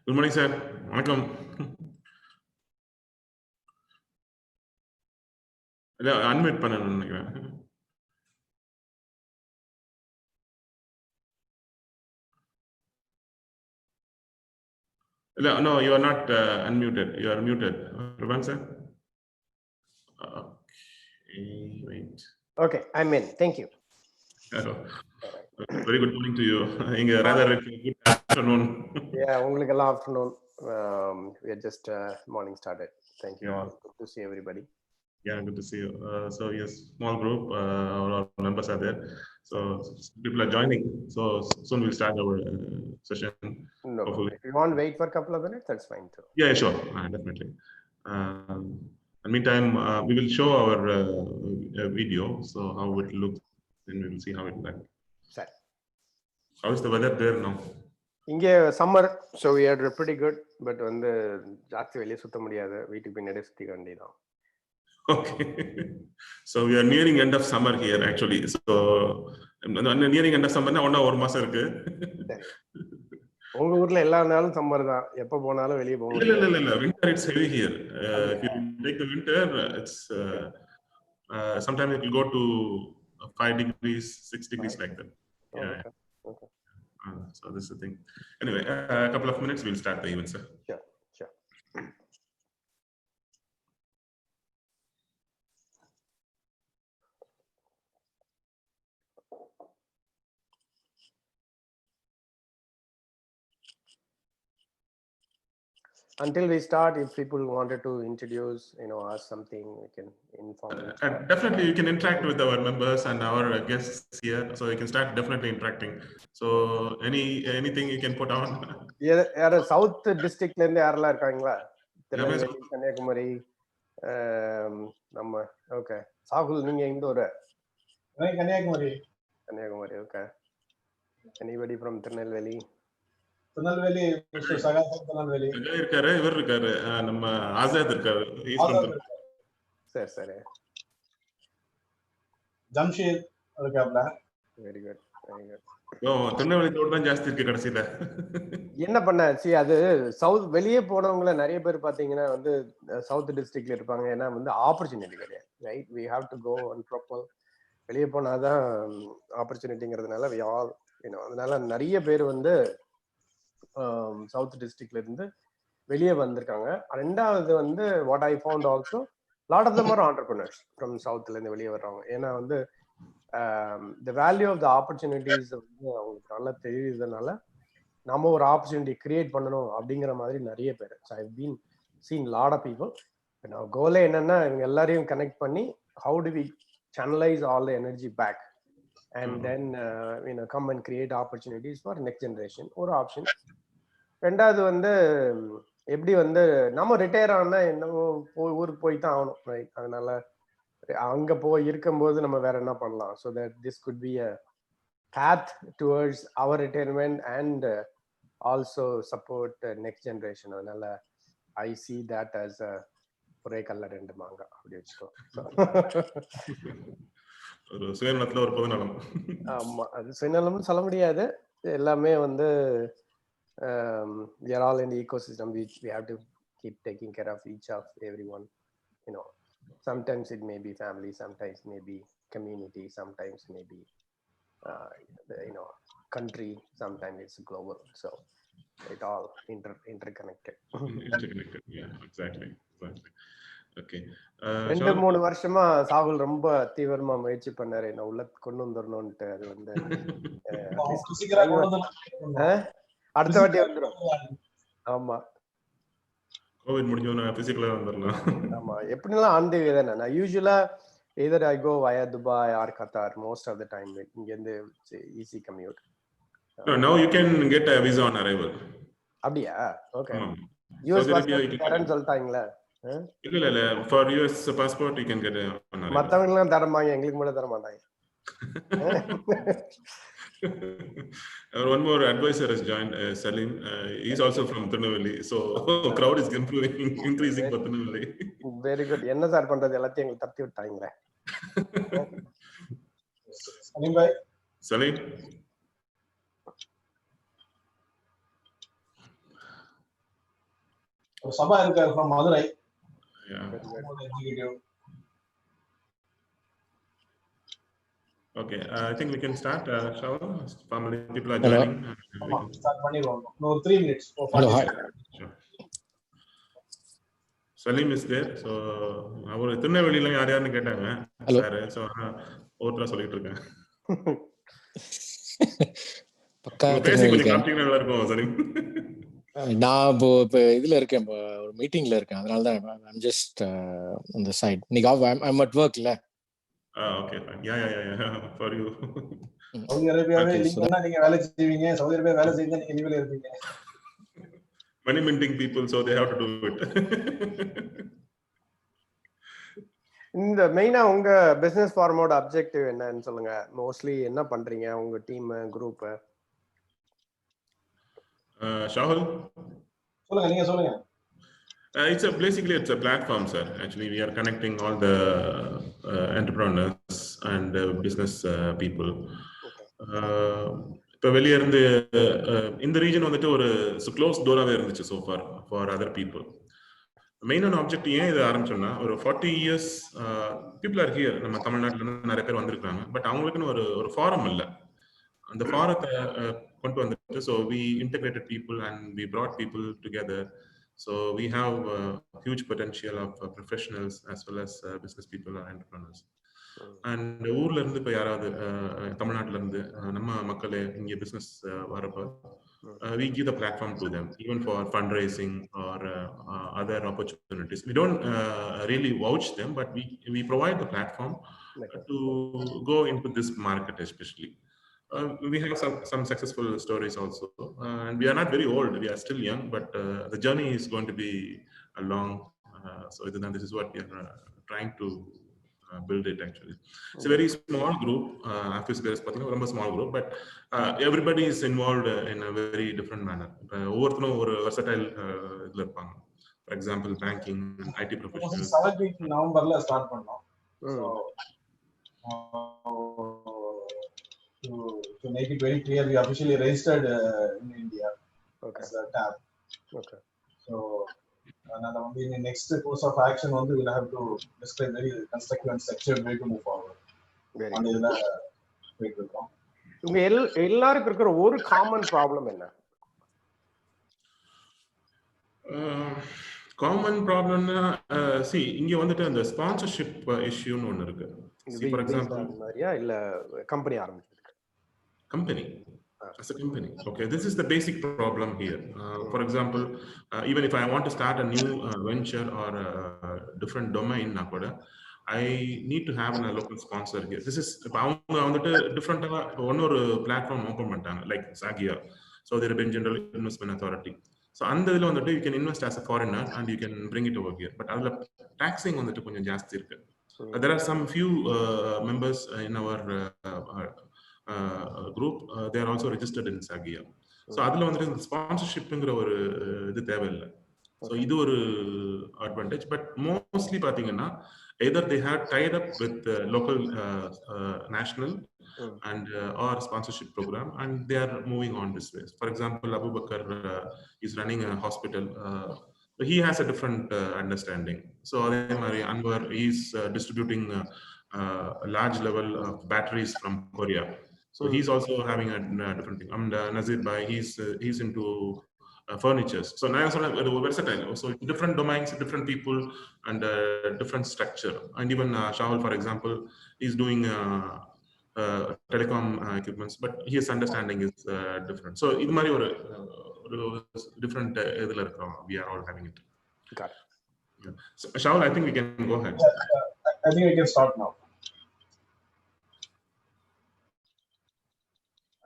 Good morning sir. வணக்கம். இல்ல unmute பண்ணணும்னு நினைக்கிறேன். இல்ல, no, you are not unmuted. You are muted. Ruban sir. Okay, wait. Okay, I'm in. Thank you. Very good morning to you. Rather good afternoon. Yeah, உங்களுக்கு எல்லாம் afternoon. We are just morning started. Thank you all. Good to see everybody. Yeah, good to see you. So yes, small group. All our members are there. So people are joining. So soon we'll start our session. No, if you want to wait for a couple of minutes, that's fine too. Yeah, sure, definitely. In the meantime, we will show our video. So how it looks, then we will see how it looks. Sir. How is the weather there now? இங்கே summer, so we are pretty good, but வந்து ஜாஸ்தி வெளியே சுத்த முடியாது, வீட்டுக்கு பின்னாடி சுத்திக்க வேண்டியதான். Okay, so we are nearing end of summer here actually. So nearing end of summer na ஒண்ணா ஒரு மாசம் இருக்கு. உங்க ஊர்ல எல்லா நாளும் சம்மர் தான், எப்ப போனாலும் வெளிய போக முடியாது. இல்ல winter it's heavy here. If you take the winter, it's sometimes it will go to 5 degrees, 6 degrees like that. Yeah. Okay. So this is the thing. Anyway, a couple of minutes we'll start the event, sir. Sure. Until we start, if people wanted to introduce, ask something, we can inform. Definitely, you can interact with our members and our guests here. So you can start definitely interacting. So anything you can put on. Yeah, South District la irundha yarala irukanga? Kanyakumari. Namma okay. Sahul, neenga indha oru? Kanyakumari. Okay. Anybody from Tirunelveli? Tirunelveli mister சகாசம் திருநெல்வேலி இருக்காரு, இவர் இருக்காரு, நம்ம ஆசாத் இருக்காரு. சரி. ஜம்ஷீத் இருக்காப்ல. Very good. Tirunelveli தோட தான் ஜாஸ்தி இருக்கு கடைசில. என்ன பண்ண அது சவுத் வெளியே போனவங்கள நிறைய பேர் பாத்தீங்கன்னா வந்து சவுத் டிஸ்ட்ரிக்ட்ல இருப்பாங்க. ஏன்னா வந்து ஆப்பர்ச்சுனிட்டி கிடையாது, right? we have to go and proper வெளியே போனாதான் ஆப்பர்ச்சுனிட்டிங்கிறதுனால we all அதனால நிறைய பேர் வந்து சவுத் டிஸ்ட்ரிக்ட்ல இருந்து வெளியே வந்திருக்காங்க. ரெண்டாவது வந்து what I found also lot of them are entrepreneurs from சவுத்ல இருந்து வெளியே வர்றவங்க. ஏன்னா வந்து the value of the opportunities வந்து அவங்களுக்கு நல்லா தெரியுறதுனால நம்ம ஒரு ஆப்பர்ச்சுனிட்டி கிரியேட் பண்ணணும் அப்படிங்கிற மாதிரி நிறைய பேர். So I been seen lot of people. கோலே என்னன்னா இவங்க எல்லாரையும் கனெக்ட் பண்ணி how do we channelise all the energy back and then come and create opportunities for next generation. ஒரு ஆப்ஷன். ரெண்டாவது வந்து எப்படி வந்து நம்ம ரிட்டையர் ஆனா என்னமோ ஊருக்கு போய் தான் ஆகணும், ரைட்? அதனால அங்க போய் இருக்கும்போது நம்ம வேற என்ன பண்ணலாம்? So that this could be a path towards our retirement and also support next generation. அதனால I see that as a ஒரே கல்ல ரெண்டு மாங்கா அப்படி வச்சுக்கோ. ஒரு சுயநலத்துல ஒரு பொதுநலம். ஆமா, அது சுயநலம்னு சொல்ல முடியாது. எல்லாமே வந்து we are all in the ecosystem. We have to keep taking care of each of everyone. Sometimes it may be family, sometimes maybe community, sometimes maybe country, sometimes it's global. So it all interconnected. Yeah, exactly. Okay. 2-3 வருஷமா சாகுல் ரொம்ப தீவிரமா முயற்சி பண்ணாரு என்ன உள்ள கொண்டு வந்துடணும்ட்டு. அது வந்து அடுத்த வாட்டி வந்துடும். ஆமா, கோவிட் முடிஞ்சோன்னா பிசிக்கலா வந்துடலாம். ஆமா, எப்படிலாம் ஆன் தி வே தானே. நான் யூசுவலா either I go via Dubai or Qatar most of the time. இங்க இருந்து easy commute. Now you can get a visa on arrival. அப்படியா? ஓகே. யுஎஸ் பாஸ்போர்ட் தரேன்னு சொல்லிட்டாங்களா? இல்ல for US passport you can get on arrival. மத்தவங்க எல்லாம் தரமாங்க, எங்களுக்கு மட்டும் தர மாட்டாங்க. One more advisor has joined, Salim. He's also from Tirunelveli, so crowd is increasing for Tirunelveli. Very good. என்ன சார் பண்றது, எல்லாத்தையும் எங்களுக்கு தட்டி விட்டாங்களே. சலீம் பாய். Salim. ஒரு சபா இருக்காரு from Madurai. Yeah. Executive. Okay, I think we can start. Shaul, family people are Hello. joining. We can Start பண்ணிடுவோம். இன்னும் 3 minutes. Hello, hi. sure. Salim is there. So அவர் திருநெல்வேலியில யார் யாருன்னு கேட்டாங்க Hello. சார். ஸோ ஒருத்தரா சொல்லிட்டு இருக்கேன். பக்கா உங்க பேசி கொஞ்சம் திருநெல்வேலிக்கு காமிச்சீங்கன்னா நல்லா இருக்கும் சலீம். நான் இப்போ இதுல இருக்கேன், இப்போ ஒரு மீட்டிங்ல இருக்கேன், அதனால தான் ஐம் ஜஸ்ட் அந்த சைட். இன்னைக்கு ஐம் அட் ஒர்க்ல. Okay, fine. Yeah. For you. Saudi அரேபியாவே Okay, so லீவ்னா நீங்க வேலை செய்வீங்க, சவுதி அரேபியா வேலை செஞ்சா நீங்க லீவ்ல இருப்பீங்க. Money minting people, so they have to do it. இந்த மெயினா உங்க பிசினஸ் ஃபார்மோட அப்ஜெக்டிவ் என்னன்னு சொல்லுங்க. மோஸ்ட்லி என்ன பண்றீங்க உங்க டீம் குரூப்? Shahul? சொல்லுங்க, நீங்க சொல்லுங்க. Basically it's a platform, sir. Actually, we are connecting all the entrepreneurs and business people. இப்போ வெளியே இருந்து இந்த ரீஜன் வந்துட்டு ஒரு க்ளோஸ் டோராகவே இருந்துச்சு so far for other people. மெயினான ஆப்ஜெக்ட் ஏன் இதை ஆரம்பிச்சோம்னா, ஒரு 40 years பீப்புள் ஆர் ஹியர். நம்ம தமிழ்நாட்டில இருந்து நிறைய பேர் வந்திருக்காங்க. பட் அவங்களுக்குன்னு ஒரு ஃபாரம் இல்லை. அந்த ஃபாரத்தை கொண்டு வந்துட்டு, so we integrated people and we brought people together. So we have huge potential of professionals as well as business people or entrepreneurs. And ஊர்ல இருந்து இப்போ யாராவது தமிழ்நாட்டில இருந்து நம்ம மக்களே இங்கே பிசினஸ் வரப்போ we give the platform to them, even for fundraising or other opportunities. We don't really vouch them, but we provide the platform to go into this market especially. We have some successful stories also, and we are not very old. We are still young, but the journey is going to be a long. So this is what we are trying to build it actually. It's a very small group. Office based, very small group, but everybody is involved in a very different manner. ஒவ்வொருத்தரும் ஒரு versatile இதுல இருப்பாங்க. For example, banking and IT professionals. 17th நவம்பர்ல start பண்ணோம். To make it very clear, we officially registered in India as a tab. Okay. So, in the next course of action, we'll have to describe very constructive and structured way to move forward. Very good. உங்க எல்லாருக்கும் இருக்கிற ஒரு common problem என்ன? Common ப்ராப்ளம்னா இங்க வந்துட்டு அந்த sponsorship இஷ்யூன்னு ஒன்று இருக்கு. For example, மாதிரியா இல்ல கம்பெனி ஆரம்பிச்சிருக்கு? Company, as a company. Okay, this is the basic problem here. For example, even if I want to start a new venture or a different domain, I need to have a local sponsor here. This is different one or platform open like Sagia, Saudi Arabian General Investment Authority. So under the you can invest as a foreigner and you can bring it over here. But other taxing on the konjam jaasti irukku. There are some few members in our group. They are also registered in Sagia. So adula vandu sponsorship ingra oru idu thevilla. So idu oru advantage, but mostly pathina either they have tied up with local national and or sponsorship program, and they are moving on this way. For example, Abu Bakr is running a hospital. He has a different understanding. So Anwar is distributing a large level of batteries from Korea. So he's also having a different thing. And Nazir Bhai, he's into furnitures. So now it's versatile. So different domains, different people, and different structure. And even Shahul, for example, is doing telecom equipments, but his understanding is different. So இது மாதிரி ஒரு different இதுல இருக்கோம். We are all having it. Got it. Yeah. So Shahul, I think we can go ahead. I think we can start now.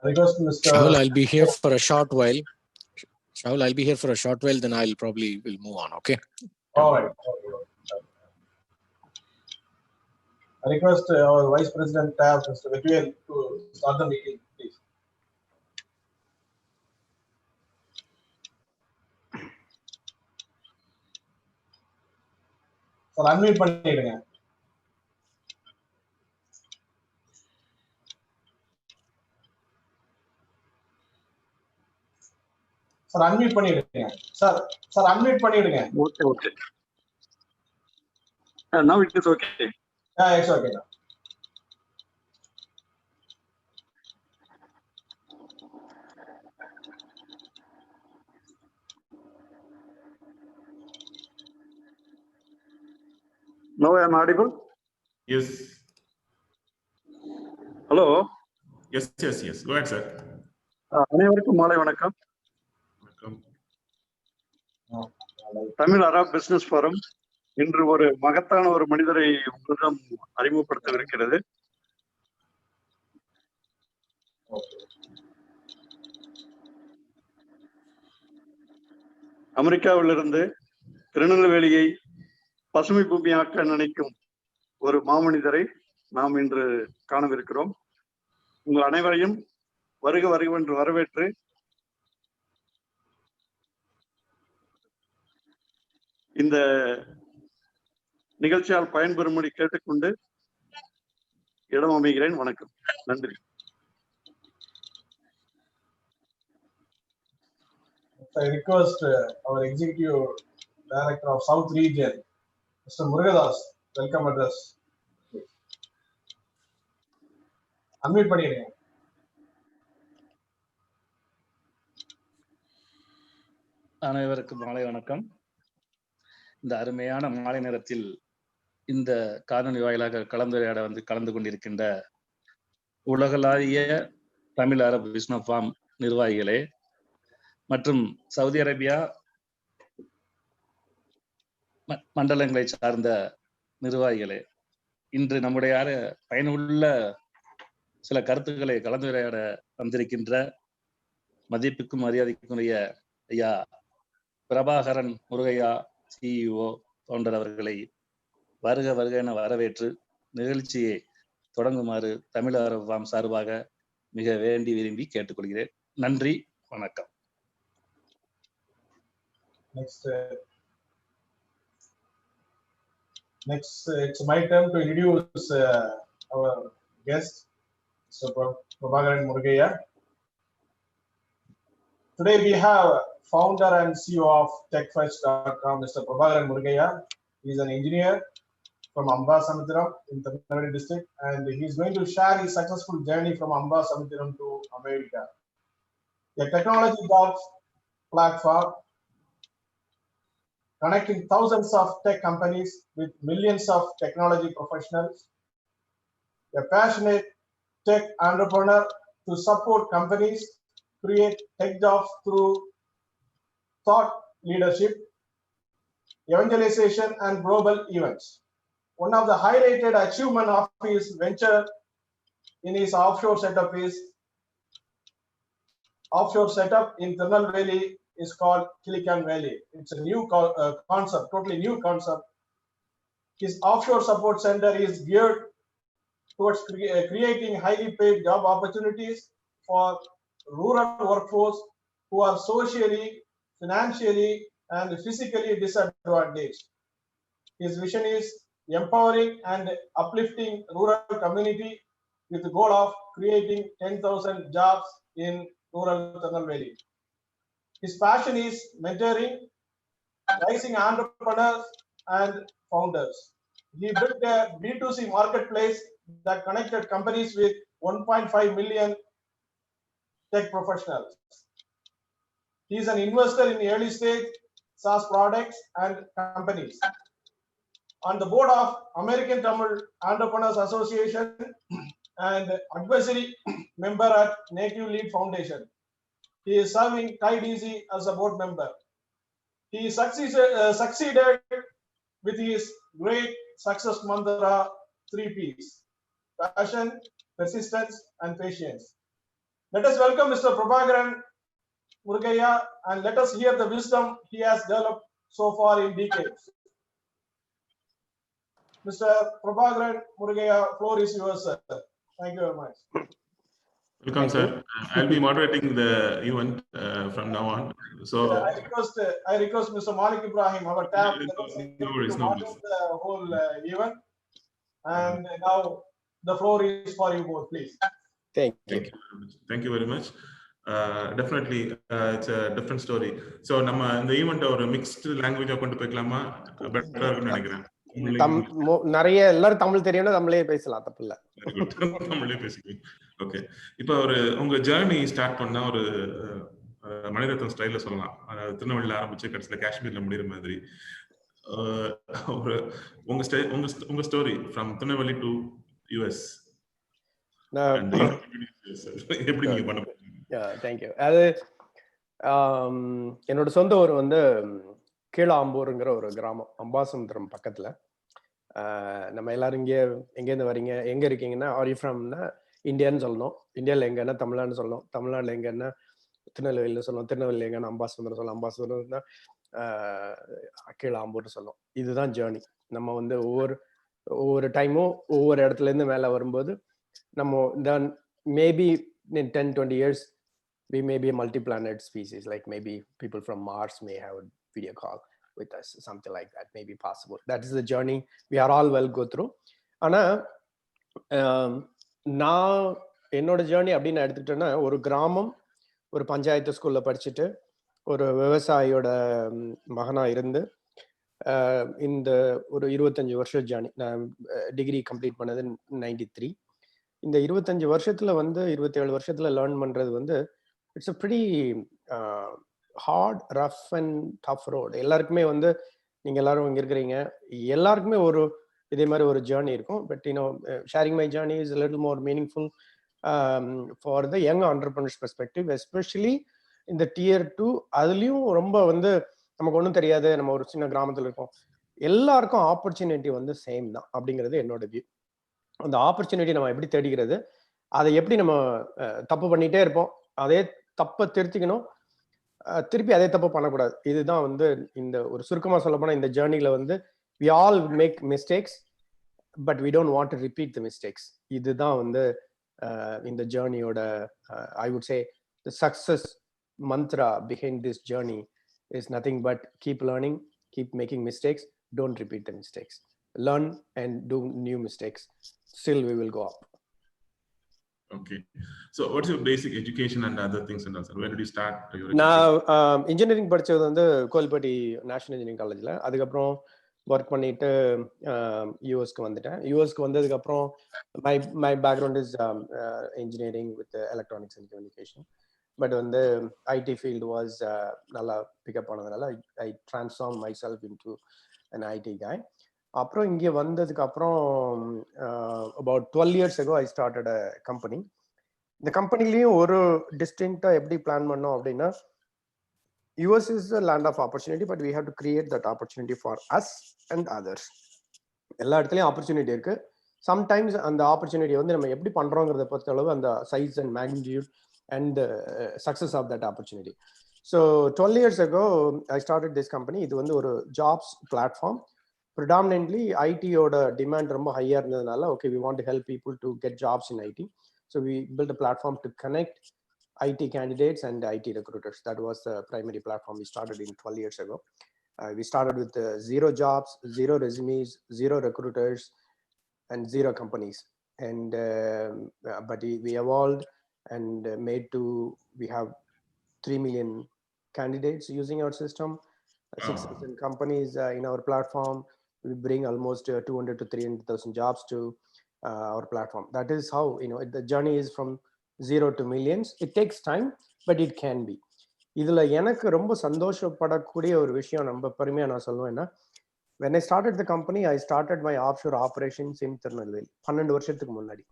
Request Mr. Shahul, I'll be here for a short while. Then I'll probably will move on. Okay. All right. I request our Vice President Tab, Mr. Vetuel, to start the meeting, please. Sir, unmute பண்ணிடுங்க. Sir unmute பண்ணிடுங்க. Sir unmute பண்ணிடுங்க. Okay. Now it is okay. It's okay now. Now I am audible. Yes. Hello. Yes. Go ahead, sir. அனைவருக்கும் மாலை வணக்கம். Tamil Arab business forum இன்று ஒரு மகத்தான ஒரு மனிதரை உங்களிடம் அறிமுகப்படுத்தவிருக்கிறது. அமெரிக்காவிலிருந்து திருநெல்வேலியை பசுமை பூமியாக்க நினைக்கும் ஒரு மாமனிதரை நாம் இன்று காணவிருக்கிறோம். உங்கள் அனைவரையும் வருக என்று வரவேற்று இந்த நிகழ்ச்சியால் பயன்பெறும்படி கேட்டுக்கொண்டு இடம் அமைகிறேன். வணக்கம், நன்றி. I request our Executive Director of South Region, Mr. Murugadas, welcome address. Unmute பண்ணிடுங்க. அனைவருக்கும் மாலை வணக்கம். இந்த அருமையான மாலை நேரத்தில் இந்த காணொலி வாயிலாக கலந்துரையாட கலந்து கொண்டிருக்கின்ற உலகளாவிய தமிழ் அரபு பிசினஸ் ஃபார்ம் நிர்வாகிகளே மற்றும் சவுதி அரேபியா மண்டலங்களை சார்ந்த நிர்வாகிகளே, இன்று நம்முடைய பயனுள்ள சில கருத்துக்களை கலந்துரையாட வந்திருக்கின்ற மதிப்புக்கும் மரியாதைக்குரிய ஐயா பிரபாகரன் முருகையா CEO ஃபவுண்டர் அவர்களை வருக என வரவேற்று நிகழ்ச்சியை தொடங்குமாறு தமிழ் அரபு ஃபார்ம் சார்பாக மிக விரும்பி கேட்டுக்கொள்கிறேன். நன்றி, வணக்கம். Next, it's my turn to introduce our guest, Mr. Prabhakaran Murugaya. Today we have founder and CEO of TechFetch.com, Mr. Prabhakaran Murugaya. He is an engineer from Amba Samuthiram in Tamil Nadu district, and he is going to share his successful journey from Amba Samuthiram to America. A technology jobs platform connecting thousands of tech companies with millions of technology professionals. A passionate tech entrepreneur to support companies create tech jobs through thought leadership, evangelization, and global events. One of the highlighted achievement of his venture in his offshore setup in Tirunelveli is called Silicon Valley. It's a new concept, totally new concept. His offshore support center is geared towards creating highly paid job opportunities for rural workforce who are socially, financially, and physically disadvantaged. His vision is empowering and uplifting rural community with the goal of creating 10,000 jobs in rural Tirunelveli. His passion is mentoring rising entrepreneurs and founders. He built a B2C marketplace that connected companies with 1.5 million tech professionals. He is an investor in early stage SaaS products and companies. On the board of American Tamil Entrepreneurs Association and advisory member at Native Lead Foundation. He is serving Tide Easy as a board member. He succeeded with his great success mantra 3 Ps: passion, persistence, and patience. Let us welcome Mr. Prabhakaran Murugaya and let us hear the wisdom he has developed so far in decades. Mr. Prabhakaran Murugaya, floor is yours, sir. Thank you very much. Welcome, sir. I'll be moderating the event from now on. So I request Mr. Malik Ibrahim, our tab, no worries. the whole event. And now the floor is for you both, please. Thank you. Thank you very much. Definitely it's a different story. So நம்ம இந்த event ஒரு mixed லாங்குவேஜா கொண்டு போய்க்கலாமா? பெட்டரா இருக்கும்னு நினைக்கிறேன். நிறைய எல்லாரும் தமிழ் தெரியும்னா தமிழே பேசலாம், தப்பு இல்ல. தமிழே பேசிக்கலாம். ஓகே, இப்போ ஒரு உங்க ஜேர்னி ஸ்டார்ட் பண்ணா ஒரு மணிரத்னம் ஸ்டைல்ல சொல்லலாம். அதாவது திருநெல்வேலியில ஆரம்பிச்சு கடைசியில காஷ்மீர்ல முடிகிற மாதிரி ஒரு உங்க story from Tirunelveli to US எப்படி நீங்க பண்ண போறீங்க? தேங்க்யூ. அது என்னோட சொந்த ஊர் வந்து கீழாம்பூருங்கிற ஒரு கிராமம், அம்பாசமுத்திரம் பக்கத்துல. நம்ம எல்லாரும் எங்கேருந்து வரீங்க, எங்க இருக்கீங்கன்னா ஆர் யூ ஃப்ரம்னா இந்தியான்னு சொல்லணும், இந்தியாவில் எங்கன்னா தமிழ்நாடுன்னு சொல்லணும், தமிழ்நாடுல எங்கன்னா திருநெல்வேலியில் சொல்லணும், திருநெல்வேலி எங்கன்னா அம்பாசமுத்திரம் சொல்லணும், அம்பாசமுத்திரம்னா கீழாம்பூர்னு சொல்லணும். இதுதான் ஜேர்னி. நம்ம வந்து ஒவ்வொரு டைமும் ஒவ்வொரு இடத்துல இருந்து மேலே வரும்போது நம்ம then maybe in 10-20 years we may be a multi-planet species, like maybe people from Mars may have a video call with us, something like that may be possible. That is the journey we are all well go through. ஆனா நான் என்னோட journey அப்படின்னு எடுத்துக்கிட்டேன்னா, ஒரு கிராமம், ஒரு பஞ்சாயத்து ஸ்கூல்ல படிச்சுட்டு ஒரு விவசாயியோட மகனா இருந்து இந்த ஒரு 25 வருஷம் ஜேர்னி. நான் டிகிரி கம்ப்ளீட் பண்ணது 93. இந்த 25 வருஷத்துல வந்து 27 வருஷத்துல லேர்ன் பண்றது வந்து it's a pretty hard, rough and tough road. எல்லாருக்குமே வந்து நீங்க எல்லாரும் இங்க இருக்கிறீங்க, எல்லாருக்குமே இதே மாதிரி ஒரு ஜேர்னி இருக்கும். But sharing my journey is little more meaningful for the young entrepreneurs perspective, especially இந்த Tier 2. அதுலயும் ரொம்ப வந்து நமக்கு ஒன்றும் தெரியாது, நம்ம ஒரு சின்ன கிராமத்துல இருக்கோம், எல்லாருக்கும் ஆப்பர்ச்சுனிட்டி வந்து சேம் தான் அப்படிங்கிறது என்னோட வியூ. அந்த ஆப்பர்ச்சுனிட்டி நம்ம எப்படி தேடிக்கிறது, அதை எப்படி நம்ம தப்பு பண்ணிட்டே இருப்போம், அதே தப்பை திருத்திக்கணும், திருப்பி அதே தப்பு பண்ணக்கூடாது. இதுதான் வந்து இந்த ஒரு சுருக்கமா சொல்ல போனா இந்த ஜேர்னில வந்து we all make mistakes but we don't want to repeat the mistakes. இதுதான் வந்து இந்த ஜேர்னியோட I would say the success mantra behind this journey is nothing but keep learning, keep making mistakes, don't repeat the mistakes, learn and do new mistakes, still we will go up. Okay, so what's your basic education and other things and also where did you start your education? நான் engineering படிச்சது வந்து Kovilpatti national engineering காலேஜ்ல. அதுக்கப்புறம் work பண்ணிட்டு யூஎஸ்க்கு வந்துட்டேன். யூஎஸ்க்கு வந்ததுக்கு அப்புறம் my background is engineering with electronics and communication. But வந்து ஐடி ஃபீல்டு வாஸ் நல்லா பிக்கப் ஆனதுனால I transform my self into an IT guy. அப்புறம் இங்கே வந்ததுக்கு அப்புறம் about 12 years ago I started a company. இந்த கம்பெனிலையும் ஒரு டிஸ்டிங்க்டா எப்படி பிளான் பண்ணோம் அப்படின்னா, US is a land of opportunity but we have to create that opportunity for us and others. எல்லா இடத்துலயும் ஆப்பர்ச்சுனிட்டி இருக்கு. சம்டைம்ஸ் அந்த ஆப்பர்ச்சுனிட்டி வந்து நம்ம எப்படி பண்றோங்கிறத பொறுத்த அளவு அந்த size and magnitude and success of that opportunity. So 12 years ago I started this company. இது வந்து ஒரு jobs platform. Predominantly IT oda demand ரொம்ப higher இருந்ததுனால okay, we want to help people to get jobs in IT. So we built a platform to connect IT candidates and IT recruiters. That was the primary platform we started in 12 years ago. We started with 0 jobs, 0 resumes, 0 recruiters and 0 companies. And but we evolved and made to we have 3 million candidates using our system, 6,000 companies in our platform. We bring almost 200 to 300,000 jobs to our platform. That is how the journey is from 0 to millions. It takes time but it can be. இதுல எனக்கு ரொம்ப சந்தோஷப்படக்கூடிய ஒரு விஷயம் நம்ம பெருமையா நான் சொல்லுவேன்னா, when I started the company I started my offshore operations in Tirunelveli 12 வருஷத்துக்கு முன்னாடி.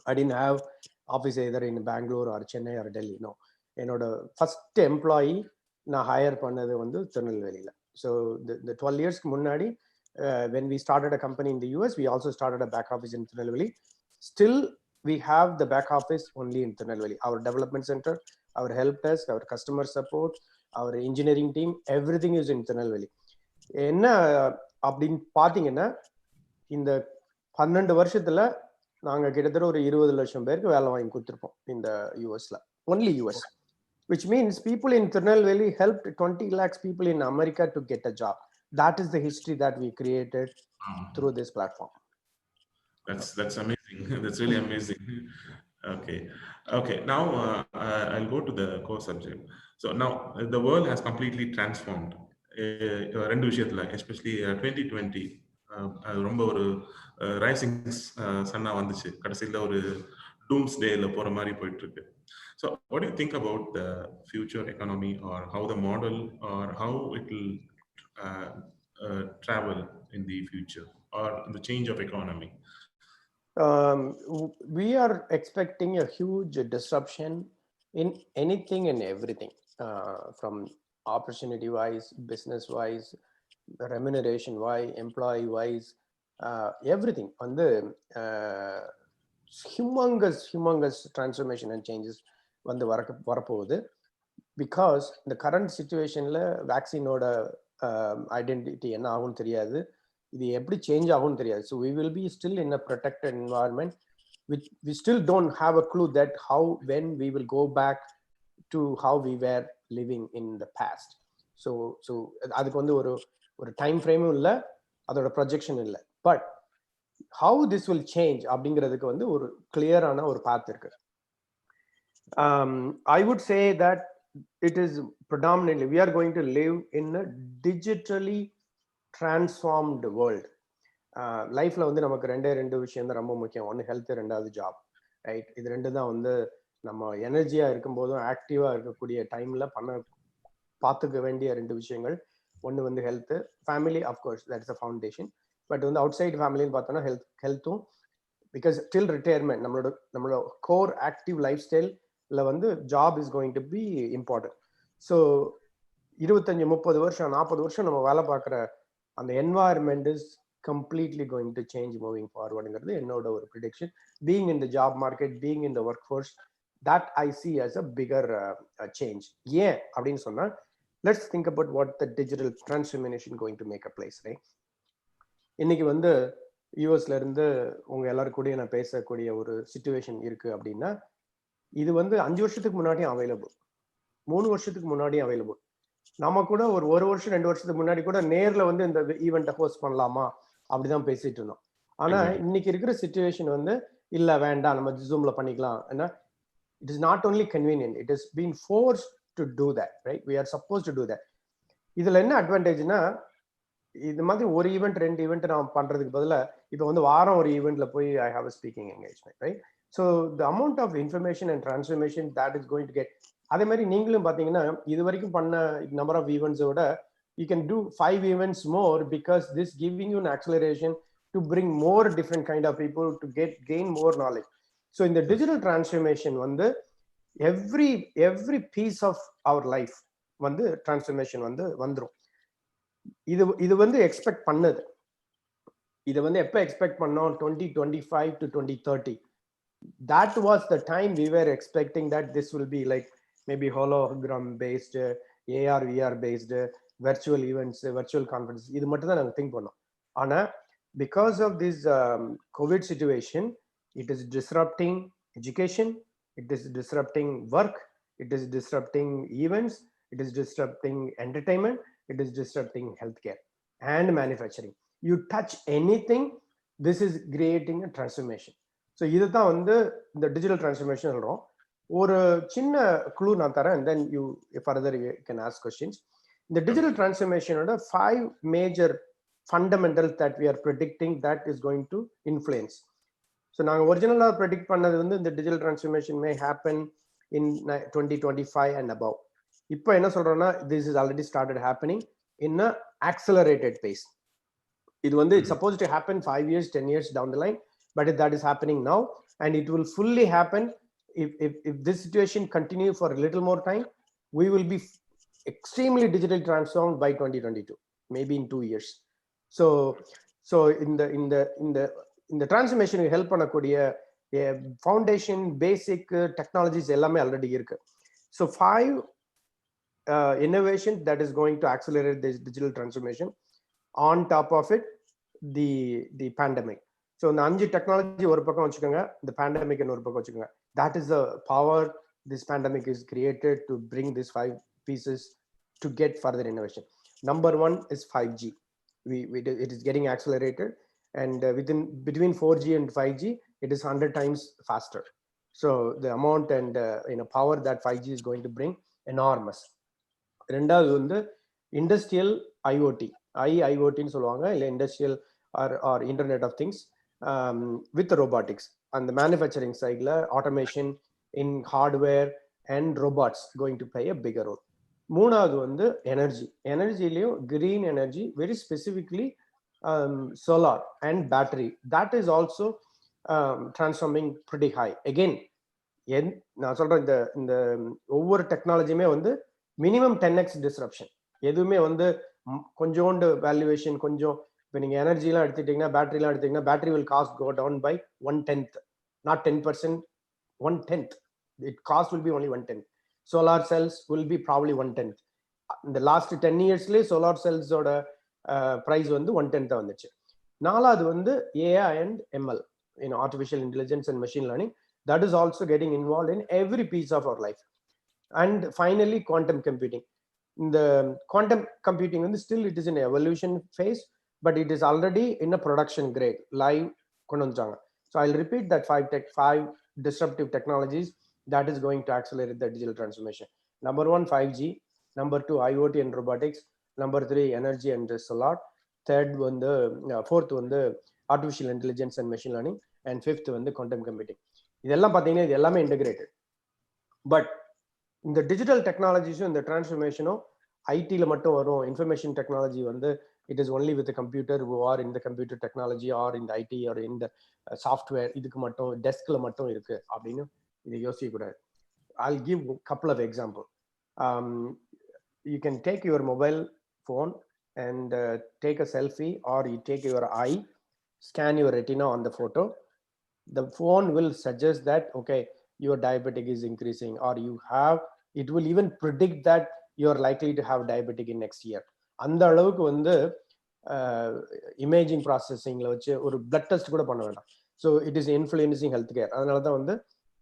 I didn't have office either in Bangalore or Chennai or Delhi. No, என்னோட ஃபர்ஸ்ட் எம்ப்ளாயி நான் ஹையர் பண்ணது வந்து திருநெல்வேலியில. So the 12 years முன்னாடி when we started a company in the US, we also started a back office in Tirunelveli. Still we have the back office only in Tirunelveli. Our development center, our help desk, our customer support, our engineering team, everything is in Tirunelveli. என்ன அப்படின்னு பாத்தீங்கன்னா, இந்த 12 வருஷத்துல நாங்க கிட்டத்தட்ட ஒரு 20 லட்சம் பேருக்கு வேலை வாங்கி கொடுத்துருப்போம் இந்த யூஎஸ்ல, only US, which means people in Tirunelveli helped 20 lakhs people in America to get a job. That is the history that we created through this platform. That's amazing. That's really amazing. Okay. Okay. Now I'll go to the core subject. So now the world has completely transformed. ரெண்டு விஷயத்துல especially 2020 அது ரொம்ப ஒரு rising chana வந்துச்சு, கடைசியில் ஒரு டூம்ஸ் டேல போற மாதிரி போயிட்டு இருக்கு. So what do you think about the future economy, or how the model, or how it will travel in the future, or the change of economy? We are expecting a huge disruption in anything and everything, from opportunity wise, business wise, remuneration wise, employee wise, everything on the humongous transformation and changes வந்து வரப்போகுது. Because the current situationல வேக்சினோட identity என்ன ஆகும்னு தெரியாது, இது எப்படி change ஆகும்னு தெரியாது. So we will be still in a protected environment, which we still don't have a clue that how, when we will go back to how we were living in the past. So அதுக்கு வந்து ஒரு time ஃப்ரேமும் இல்லை, அதோட projection இல்லை. But how this will change அப்படிங்கிறதுக்கு வந்து ஒரு கிளியரான ஒரு பாத் இருக்கு. I would say that it is predominantly we are going to live in a digitally transformed world. லைஃப்ல வந்து நமக்கு ரெண்டு விஷயம் தான் ரொம்ப முக்கியம். ஒன்று ஹெல்த், ரெண்டாவது ஜாப், ரைட்? இது ரெண்டு தான் வந்து நம்ம எனர்ஜியா இருக்கும்போதும் ஆக்டிவா இருக்கக்கூடிய டைம்ல பார்த்துக்க வேண்டிய ரெண்டு விஷயங்கள். ஒன்று வந்து health, family, of course that is a foundation. But வந்து அவுட் சைட் ஃபேமிலின்னு பார்த்தோம்னா ஹெல்த்தும், பிகாஸ் டில் ரிட்டையர்மெண்ட் நம்மளோட கோர் ஆக்டிவ் லைஃப் ஸ்டைல்ல வந்து job is going to be important. So 25-30 வருஷம் 40 வருஷம் நம்ம வேலை பார்க்குற அந்த environment is completely going to change moving forward. என்னோட ஒரு prediction, being in the job market, being in the workforce, that I see as a bigger change. ஏன் அப்படின்னு சொன்னா, let's think about what the digital transformation going to make a place, right? இன்னைக்கு வந்து யூஎஸ்ல இருந்து உங்க எல்லாரும் கூட நான் பேசக்கூடிய ஒரு சிச்சுவேஷன் இருக்கு அப்படின்னா, இது வந்து 5 வருஷத்துக்கு முன்னாடியும் அவைலபிள், 3 வருஷத்துக்கு முன்னாடியும் அவைலபிள். நம்ம கூட ஒரு வருஷம் 2 வருஷத்துக்கு முன்னாடி கூட நேர்ல வந்து இந்த ஈவெண்ட்டை ஹோஸ்ட் பண்ணலாமா அப்படிதான் பேசிட்டு இருந்தோம். ஆனா இன்னைக்கு இருக்கிற சிச்சுவேஷன் வந்து இல்ல வேண்டாம், நம்ம ஜூம்ல பண்ணிக்கலாம். ஏன்னா it is not only convenient, it is been forced to do that, right? We are suppose to do that. இதுல என்ன அட்வான்டேஜ்னா, இது மாதிரி ஒரு ஈவெண்ட் 2 ஈவெண்ட் நான் பண்றதுக்கு பதிலா இப்போ வந்து வாரம் ஒரு ஈவெண்ட்ல போய் I have a speaking engagement, right? So the amount of information and transformation that is going to get. அதே மாதிரி நீங்களும் பாத்தீங்கன்னா இது வரைக்கும் பண்ண நம்பர் ஆஃப் ஈவெண்ட்ஸோட you can do 5 events more, because this giving you an acceleration to bring more different kind of people to gain more knowledge. So in the digital transformation வந்து every piece of our life வந்து transformation வந்து வந்துரும். இது வந்து expect பண்ணது. இதை வந்து எப்போ எக்ஸ்பெக்ட் பண்ணோம்? 2025 to 2030. That was the time we were expecting that this will be like maybe hologram based, AR VR based, virtual events, virtual conferences. இது மட்டும் தான் நாங்கள் திங்க் பண்ணோம். ஆனால் because of this COVID situation, it is disrupting education, it is disrupting work, it is disrupting events, it is disrupting entertainment, it is disrupting healthcare and manufacturing. You touch anything, this is creating a transformation. So இதுதான் வந்து இந்த digital transformation சொல்கிறோம். ஒரு சின்ன clue நான் தரேன், and then you further you can ask questions. இந்த digital டிரான்ஸ்ஃபர்மேஷனோட 5 major fundamentals that we are predicting that is going to influence. So நாங்கள் ஒரிஜினலாக ப்ரெடிக்ட் பண்ணது வந்து இந்த digital transformation may happen in 2025 and above. இப்போ என்ன சொல்கிறோன்னா, this is already started happening in a accelerated pace. இது வந்து it's suppose to happen 5 years 10 years down the line, but that is happening now, and it will fully happen if this situation continue for a little more time. We will be extremely digitally transformed by 2022, maybe in 2 years. So in the transformation help பண்ணக்கூடிய foundation basic technologies எல்லாமே already இருக்கு. So 5 innovations that is going to accelerate this digital transformation. On top of it, the pandemic. So இந்த 5 technology ஒரு பக்கம் வச்சுக்கோங்க, இந்த pandemic ஒரு பக்கம் வச்சுக்கோங்க. That is the power this pandemic is created to bring this 5 pieces to get further innovation. Number 1 is 5G. It is getting accelerated, and between 4G and 5G, it is 100 times faster. So the amount and power that 5G is going to bring, enormous. ரெண்டாவது வந்து industrial IoT, ஐஓடின்னு சொல்லுவாங்க, இல்லை industrial or internet of things with robotics. அந்த manufacturing சைடில் automation in hardware and robots going to play a bigger role. மூணாவது வந்து energy. எனர்ஜிலையும் green energy, very specifically solar and battery, that is also transforming pretty high. Again, நான் சொல்றேன், இந்த ஒவ்வொரு டெக்னாலஜியுமே வந்து மினிமம் 10x டிஸ்ரப்ஷன். எதுவுமே வந்து கொஞ்சோண்டு வேல்யூவேஷன், கொஞ்சம் இப்போ நீங்கள் எனர்ஜிலாம் எடுத்துட்டீங்கன்னா, பேட்டரிலாம் எடுத்தீங்கன்னா, battery will cost go down by 1/10, not 10%, 1/10. It cost will be only 1/10. Solar cells will be probably 1/10. இந்த லாஸ்ட் 10 இயர்ஸ்லேயே சோலார் செல்ஸோட ப்ரைஸ் வந்து 1/10 வந்துச்சு. நாலாவது வந்து AI and ML, artificial intelligence and machine learning, that is also getting involved in every piece of our life. And finally, quantum computing. The quantum computing and still it is in evolution phase, but it is already in a production grade, live. So I'll repeat that 5 disruptive technologies that is going to accelerate the digital transformation. Number 1, 5G. Number 2, IoT and robotics. Number 3, energy and solar. Fourth one, the artificial intelligence and machine learning. And fifth வந்து quantum computing. இதெல்லாம் பார்த்தீங்கன்னா இது எல்லாமே integrated. But இந்த digital டெக்னாலஜிஸும் இந்த டிரான்ஸ்ஃபர்மேஷனும் ஐடியில் மட்டும் வரும். இன்ஃபர்மேஷன் டெக்னாலஜி வந்து it is only with computer, or இந்த கம்ப்யூட்டர் டெக்னாலஜி, ஆர் இந்த ஐடி, ஆர் இந்த சாஃப்ட்வேர், இதுக்கு மட்டும் டெஸ்கில் மட்டும் இருக்கு அப்படின்னு இதை யோசிக்கக்கூடாது. I'll give a couple of examples. You can take your mobile phone and take a selfie, or you take your eye, scan your retina on the photo. The phone will suggest that, okay, your diabetic is increasing, or it will even predict that you are likely to have diabetic in next year. அந்த அளவுக்கு வந்து imaging ப்ராசஸிங்ல வச்சு ஒரு blood test கூட பண்ண வேண்டாம். So it is influencing health care. அதனால தான் வந்து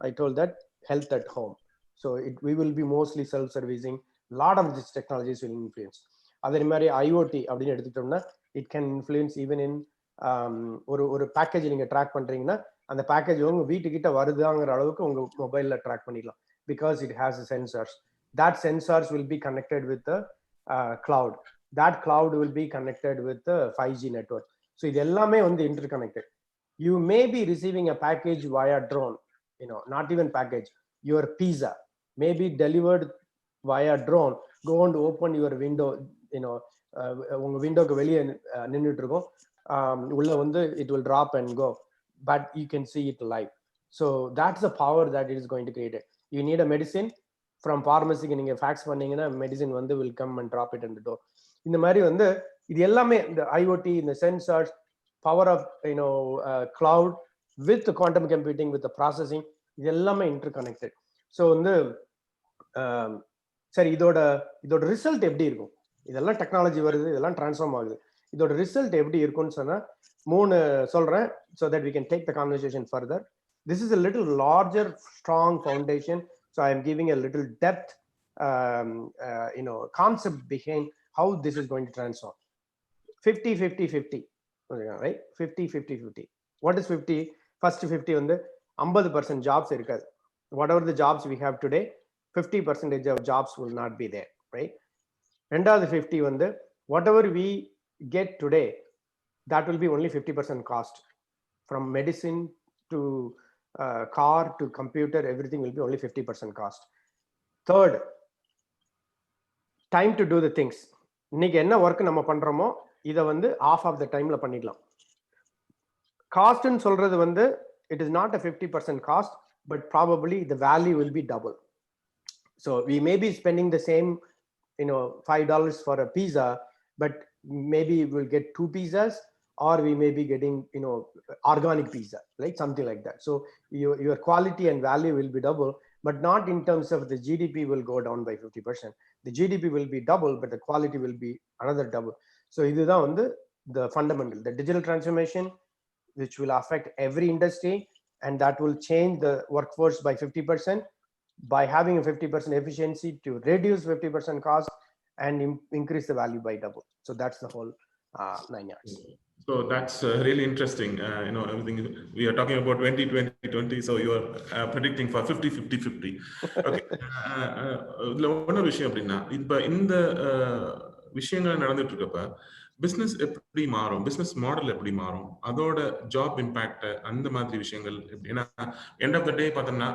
I told that health at home. So we will be mostly self-servicing. Lot of these technologies will influence. அதே மாதிரி ஐஓடி அப்படின்னு எடுத்துக்கிட்டோம்னா, it can influence even in ஒரு பேக்கேஜ் நீங்க track பண்றீங்கன்னா, அந்த பேக்கேஜ் உங்க வீட்டுக்கிட்ட வருதுங்கிற அளவுக்கு உங்க மொபைல்ல ட்ராக் பண்ணிடலாம். Because it has sensors. That sensors will be connected with cloud. That cloud will be connected with 5G network. So இது எல்லாமே வந்து inter connected. You may be receiving a package via drone, not even package. Your pizza may be delivered via drone. Go and open your window, உங்க விண்டோக்கு வெளியே நின்றுட்டு இருக்கும், உள்ள வந்து it will drop and go, but you can see it live. So that's the power that it is going to create. You need a medicine from pharmacy, நீங்க fax பண்ணீங்கன்னா medicine வந்து will come and drop it at the door. இந்த மாதிரி வந்து இது எல்லாமே இந்த IoT, இந்த sensors, power of cloud with the quantum computing, with the processing, இது எல்லாமே interconnected. So வந்து சரி, இதோட ரிசல்ட் எப்படி இருக்கும்? இதெல்லாம் டெக்னாலஜி வருது, இதெல்லாம் டிரான்ஸ்ஃபார்ம் ஆகுது. இதோட ரிசல்ட் எப்படி இருக்கும்னு சொன்னா 3 சொல்றேன், so that we can take the conversation further. This is a little larger, strong foundation, so I am giving a little depth, concept behind how this is going to transform. 50-50-50, right? 50-50-50. What is 50? First 50 வந்து 50% jobs இருக்காது. Whatever the jobs we have today, 50% of jobs will not be there, right? ரெண்டாவது 50 வந்து whatever we get today, that will be only 50% cost. From medicine to car to computer, everything will be only 50% cost. Third, time to do the things. இன்னைக்கு என்ன work நம்ம பண்றோமோ இதை வந்து half of the timeல பண்ணிடலாம். காஸ்ட்னு சொல்றது வந்து it is not a 50% cost, but probably the value will be double. So we may be spending the same, $5 for a pizza, but maybe we'll get 2 pizzas, or we may be getting organic pizza, like something like that. So your quality and value will be double, but not in terms of the GDP will go down by 50%. The GDP will be double, but the quality will be another double. So இதுதான் வந்து the fundamental, the digital transformation, which will affect every industry, and that will change the workforce by 50%, by having a 50% efficiency to reduce 50% cost and increase the value by double. So that's the whole 9 years. So that's really interesting. Everything we are talking about 2020, so you are predicting for 50-50-50. Okay. இதுல ஒன்ன விஷயம் அப்படின்னா இப்ப இந்த விஷயங்கள் நடந்துட்டு இருக்கப்ப business எப்படி மாறும், பிசினஸ் மாடல் எப்படி மாறும், அதோட ஜாப் இம்பாக்ட் அந்த மாதிரி விஷயங்கள் ஏன்னா எண்ட் ஆஃப் த டே பார்த்தோம்னா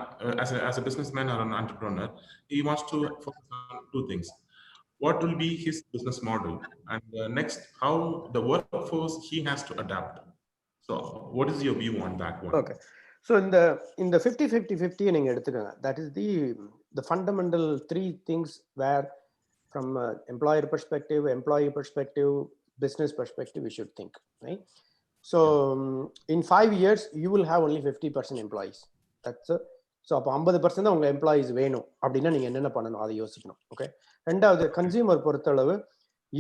as a businessman or an entrepreneur, he wants to focus on two things. What will be his business model, and next, how the workforce he has to adapt. So what is your view on that one? Okay, so in the 50-50-50 நீங்க எடுத்துக்கங்க. That is the fundamental three things where from employer perspective, employee perspective, business perspective we should think, right? So in 5 years you will have only 50% employees. That's so அப்போ 50% தான் உங்க employees வேணும் அப்படின்னா நீங்க என்னென்ன பண்ணணும் அதை யோசிக்கணும். ஓகே, ரெண்டாவது கன்சியூமர் பொறுத்தளவு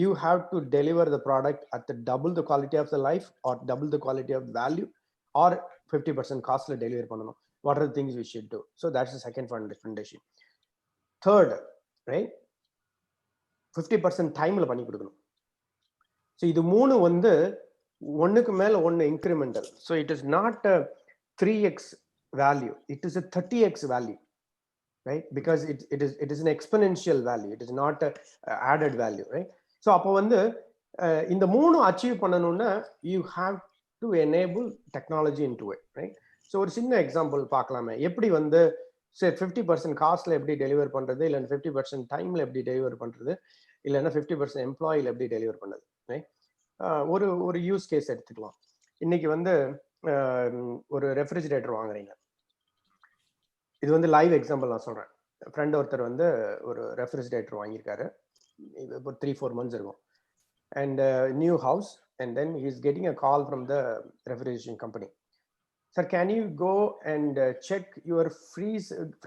you have to deliver the product at the double the quality of the life or double the quality of value or 50% costல deliver பண்ணணும். What are the things we should do? So that's the second foundation. Third, right, 50% டைம்ல பண்ணி கொடுக்கணும். So இது மூணு வந்து ஒன்றுக்கு மேல ஒன்று incremental. So it is not a 3x value, it is a 30x value, right? Because it is an exponential value, it is not a added value, right? So அப்போ வந்து இந்த மூணு அச்சீவ் பண்ணணும்னா you have to enable technology into it, right? So ஒரு சின்ன example பார்க்கலாமே, எப்படி வந்து சரி 50% காஸ்ட்ல எப்படி டெலிவர் பண்றது, இல்லைன்னா 50% டைம்ல எப்படி டெலிவர் பண்றது, இல்லைன்னா 50% எம்ப்ளாயில எப்படி டெலிவர் பண்ணது, ரைட்? ஒரு யூஸ் கேஸ் எடுத்துக்கலாம். இன்னைக்கு வந்து ஒரு ரெஃப்ரிஜிரேட்டர் வாங்குறீங்க. இது வந்து லைவ் எக்ஸாம்பிள் நான் சொல்றேன். ஃப்ரெண்ட் ஒருத்தர் வந்து ஒரு ரெஃப்ரிஜிரேட்டர் வாங்கியிருக்காரு, இப்போ 3-4 months இருக்கும். And new house, and then he is getting a call from the refrigeration company. Sir, can you go and check your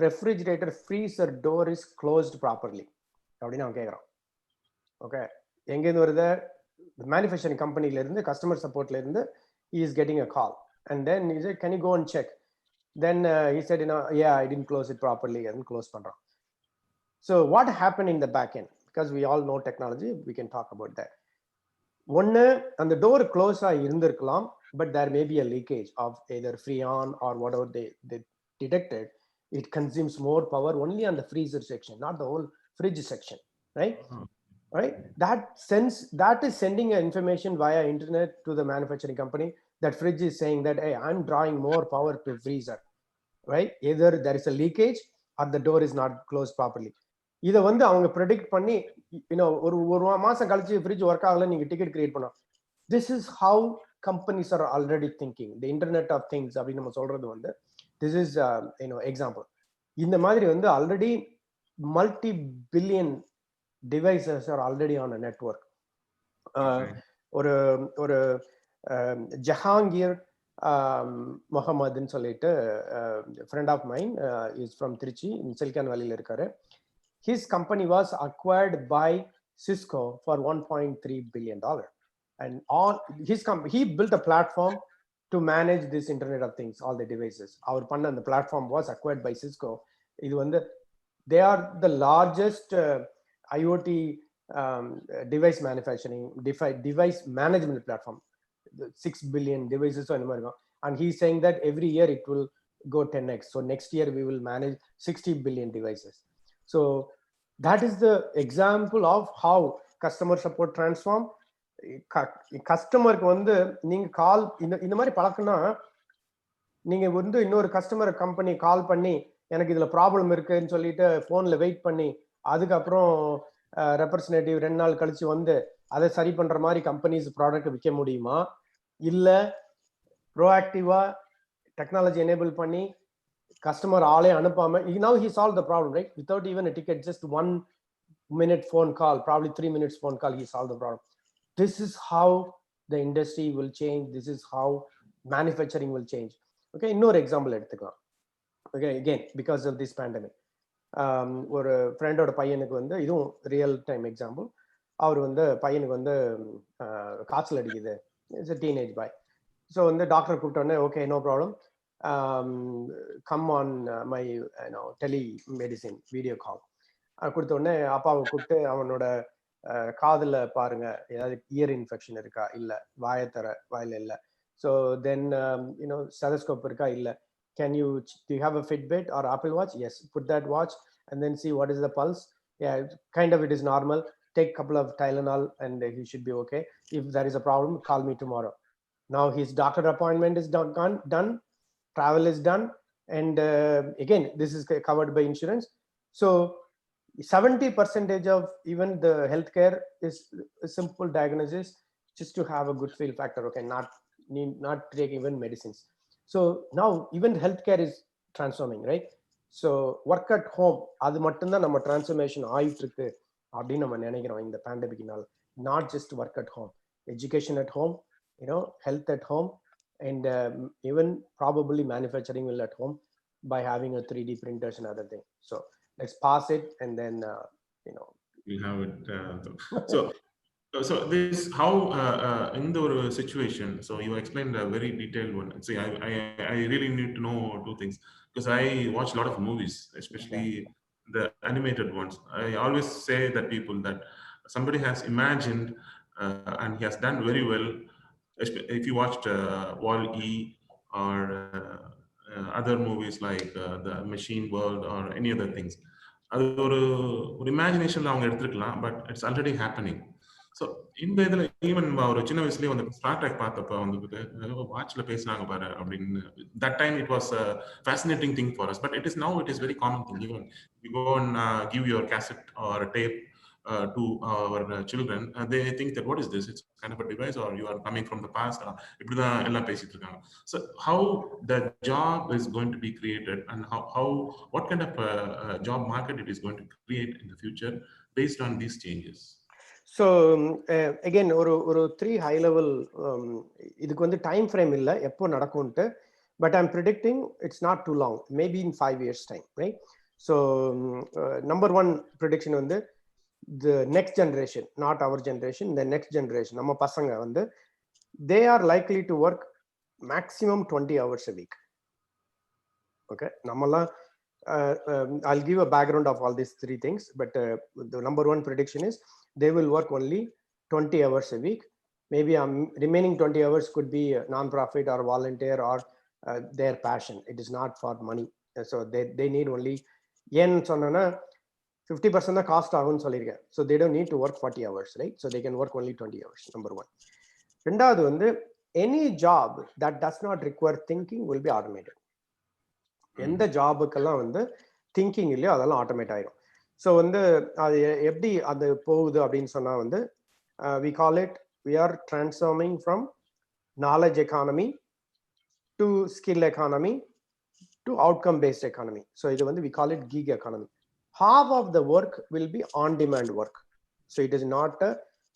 refrigerator freezer door is closed properly அப்படின்னு அவன் கேட்குறான். ஓகே, எங்கேருந்து வருது? மேனுஃபேக்சரிங் கம்பெனிலேருந்து, customer சப்போர்ட்லேருந்து he is getting a call, and then he said, can you go and check? Then he said, yeah, I didn't close it properly, I didn't close pandra. So what happened in the back end? Because we all know technology, we can talk about that. One, and the door close irundirkalam, but there may be a leakage of either freon or whatever they detected. It consumes more power only on the freezer section, not the whole fridge section, right? Right, that is sending information via internet to the manufacturing company. That fridge is saying that, hey, I'm drawing more power to freezer, right? Either there is a leakage or the door is not closed properly. இதை வந்து அவங்க predict பண்ணி ஒரு மாசம் கழிச்சு fridge work ஆகல, நீங்க ticket create பண்ணோம். This is how companies are already thinking. The internet of things அப்படின்னு நம்ம சொல்றது வந்து திஸ் இஸ் எக்ஸாம்பிள். இந்த மாதிரி வந்து already multi-billion devices are already on a network. ஒரு ஜஹாங்கீர் முகமதுன்னு சொல்லிட்டு friend of mine, is from Trichy, Silicon வேலியில் இருக்காரு. His company was acquired by Cisco for $1.3 billion, and he built a platform to manage this Internet of Things, all the devices. Our panna, the platform was acquired by Cisco. Idu vandu they are the largest IoT device manufacturing, device management platform. 6 billion devices, and he's saying that every year it will go 10x. So next year we will manage 60 billion devices. So that is the example of how customer support transform. கஸ்டமருக்கு வந்து நீங்க கால் இந்த மாதிரி பழக்கம்னா, நீங்க வந்து இன்னொரு customer company call பண்ணி எனக்கு இதுல ப்ராப்ளம் இருக்குன்னு சொல்லிட்டு போன்ல வெயிட் பண்ணி அதுக்கப்புறம் ரெப்ரசன்டேட்டிவ் 2 நாள் கழிச்சு வந்து அதை சரி பண்ற மாதிரி கம்பெனிஸ் ப்ராடக்ட் விற்க முடியுமா? இல்ல ப்ரோஆக்டிவா டெக்னாலஜி எனேபிள் பண்ணி கஸ்டமர் ஆளே அனுப்பாம, now he solved the problem, right? Without even a ticket, just 1 minute phone call, probably 3 minutes phone call, he solved the problem. This is how the industry will change. This is how manufacturing will change. Okay, இன்னொரு example எடுத்துக்கலாம். Okay, again, because of this pandemic, ஒரு ஃப்ரெண்டோட பையனுக்கு வந்து, இதுவும் real time example, அவர் வந்து பையனுக்கு வந்து காய்ச்சல் அடிக்குது, இட்ஸ் a teenage boy. ஸோ வந்து டாக்டர் கூப்பிட்டோன்னே, okay, no problem, come on my telemedicine video call கொடுத்த உடனே அப்பாவை கூப்பிட்டு அவனோட காதுல பாருங்க, ஏதாவது இயர் இன்ஃபெக்ஷன் இருக்கா, இல்ல வாயில இல்ல. ஸோ தென் ஸ்டெதஸ்கோப் இருக்கா, இல்ல. Can you do you have a Fitbit or Apple Watch? Yes, put that watch and then see what is the pulse. Yeah, kind of it is normal. Take a couple of Tylenol and he should be okay. If there is a problem, call me tomorrow. Now his doctor appointment is done, travel is done, and again this is covered by insurance. So 70% of even the healthcare is a simple diagnosis, just to have a good feel factor. Okay, not take even medicines. So now even healthcare is transforming, right? So work at home, அது மட்டும் தான் நம்ம transformation ஆயிட்டு இருக்கு அப்படின்னு நம்ம நினைக்கிறோம் இந்த பேண்டமிக்னால. Not just work at home, education at home, health at home, and even probably manufacturing will at home by having a 3D printers and other thing. So let's pass it and then we have it. So this how in the situation. So you explained a very detailed one. See, I really need to know two things, because I watch a lot of movies, especially the animated ones. I always say that people that somebody has imagined and he has done very well. If you watched Wall-E or other movies like the Machine World or any other things, அது ஒரு இமேஜினேஷன்ல அவங்க எடுத்துக்கலாம், but it's already happening. So இந்த இதுல even ஒரு சின்ன வயசுலயே வந்து ஸ்டார் ட்ரெக் பார்த்தப்ப வந்து வாட்ச்ல பேசுறாங்க பாரு அப்படின்னு, that time it was fascinating thing for us, but it is now it is very common thing. Even you go and give your cassette or tape to our children, they think that what is this, it's kind of a device, or you are coming from the past, இப்படிதான் எல்லாம் பேசிட்டு இருக்காங்க. So how the job is going to be created, and how what kind of job market it is going to create in the future based on these changes? So again ஒரு 3 high level, இதுக்கு வந்து time frame இல்ல எப்போ நடக்கும்ட்டு, but I'm predicting it's not too long, maybe in 5 years time, right? So number one prediction வந்து the next generation, not our generation, the next generation, நம்ம பசங்க வந்து they are likely to work maximum 20 hours a week. Okay, நம்மலாம் I'll give a background of all these 3 things, but the number one prediction is they will work only 20 hours a week. Maybe remaining 20 hours could be non-profit or volunteer or their passion. It is not for money. So they need only yen sonna 50% the cost ஆகும்னு சொல்லியிருக்கேன். So they don't need to work 40 hours, right? So they can work only 20 hours, number one. ரெண்டாவது வந்து any job that does not require thinking will be automated. எந்த ஜாபுக்கெல்லாம் வந்து thinking இல்லையோ அதெல்லாம் automate ஆயிடும். So வந்து அது எப்படி அது போகுது அப்படின்னு சொன்னா வந்து we call it, we are transforming from knowledge economy to skill economy to outcome based economy. So இது வந்து we call it gig economy. Half of the work will be on demand work. So it is not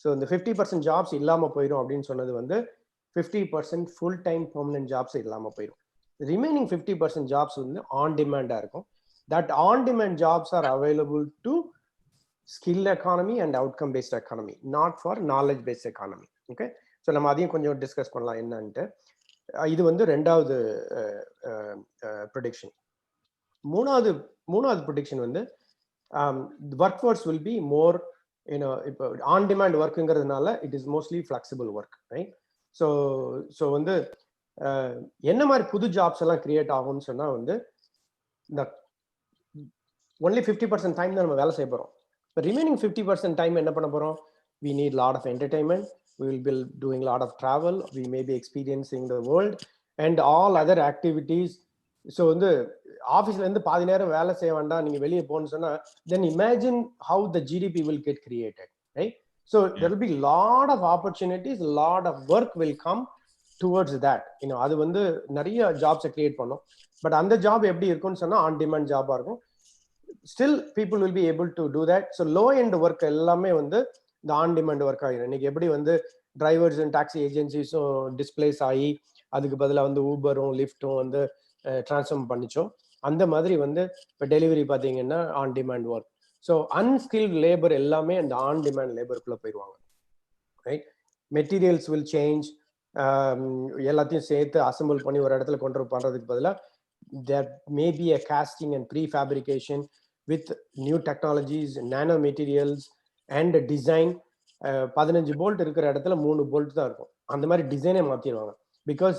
so இந்த 50% jobs இல்லாம போயிடும் அப்படின்னு சொன்னது வந்து 50% full time permanent jobs இல்லாம போயிடும். Remaining 50% jobs வந்து on demand இருக்கும். That on demand jobs are available to skill economy and outcome based economy, not for knowledge based economy. Okay, so நம்ம அதையும் கொஞ்சம் டிஸ்கஸ் பண்ணலாம் என்னன்ட்டு. இது வந்து ரெண்டாவது ப்ரெடிக்ஷன். மூணாவது ப்ரெடிக்ஷன் வந்து workforce will be more, இப்போ on demand workங்கிறதுனால it is mostly flexible work, right? So வந்து என்ன மாதிரி புது ஜாப்ஸ் எல்லாம் கிரியேட் ஆகும்னு சொன்னா வந்து இந்த only 50% டைம் தான் நம்ம வேலை செய்ய போறோம். But remaining 50% time என்ன பண்ண போறோம்? We need lot of entertainment, we will be doing lot of travel, we may be experiencing the world and all other activities. So வந்து ஆஃபீஸ்ல இருந்து பாதி நேரம் வேலை செய்ய வேண்டாம், நீங்க வெளியே போகணும்னு சொன்னா then imagine how the GDP will get created, right? So there will be lot of opportunities, lot of work will come towards that. அது வந்து நிறைய ஜாப்ஸை கிரியேட் பண்ணும். பட் அந்த ஜாப் எப்படி இருக்கும்னு சொன்னா ஆன் டிமாண்ட் ஜாபா இருக்கும். Still people will be able to do that. So low end work எல்லாமே வந்து இந்த ஆன் டிமாண்ட் ஒர்க் ஆகிடும். இன்னைக்கு எப்படி வந்து டிரைவர்ஸ் அண்ட் டாக்ஸி ஏஜென்சிஸும் டிஸ்பிளேஸ் ஆகி அதுக்கு பதிலாக வந்து ஊபரும் லிஃப்ட்டும் வந்து டிரான்ஸ்ஃபார்ம் பண்ணிச்சோம், அந்த மாதிரி வந்து இப்போ டெலிவரி பார்த்தீங்கன்னா on demand work. So unskilled labour எல்லாமே அந்த ஆன் டிமாண்ட் லேபருக்குள்ள போயிடுவாங்க, ரைட்? Materials will change. எல்லாத்தையும் சேர்த்து அசம்பிள் பண்ணி ஒரு இடத்துல கொண்டு பண்றதுக்கு பதிலாக there may be a casting and prefabrication with new technologies, nanomaterials, and design 15 bolt இருக்கிற இடத்துல 3 போல்ட் தான் இருக்கும். அந்த மாதிரி டிசைனே மாத்திடுவாங்க. Because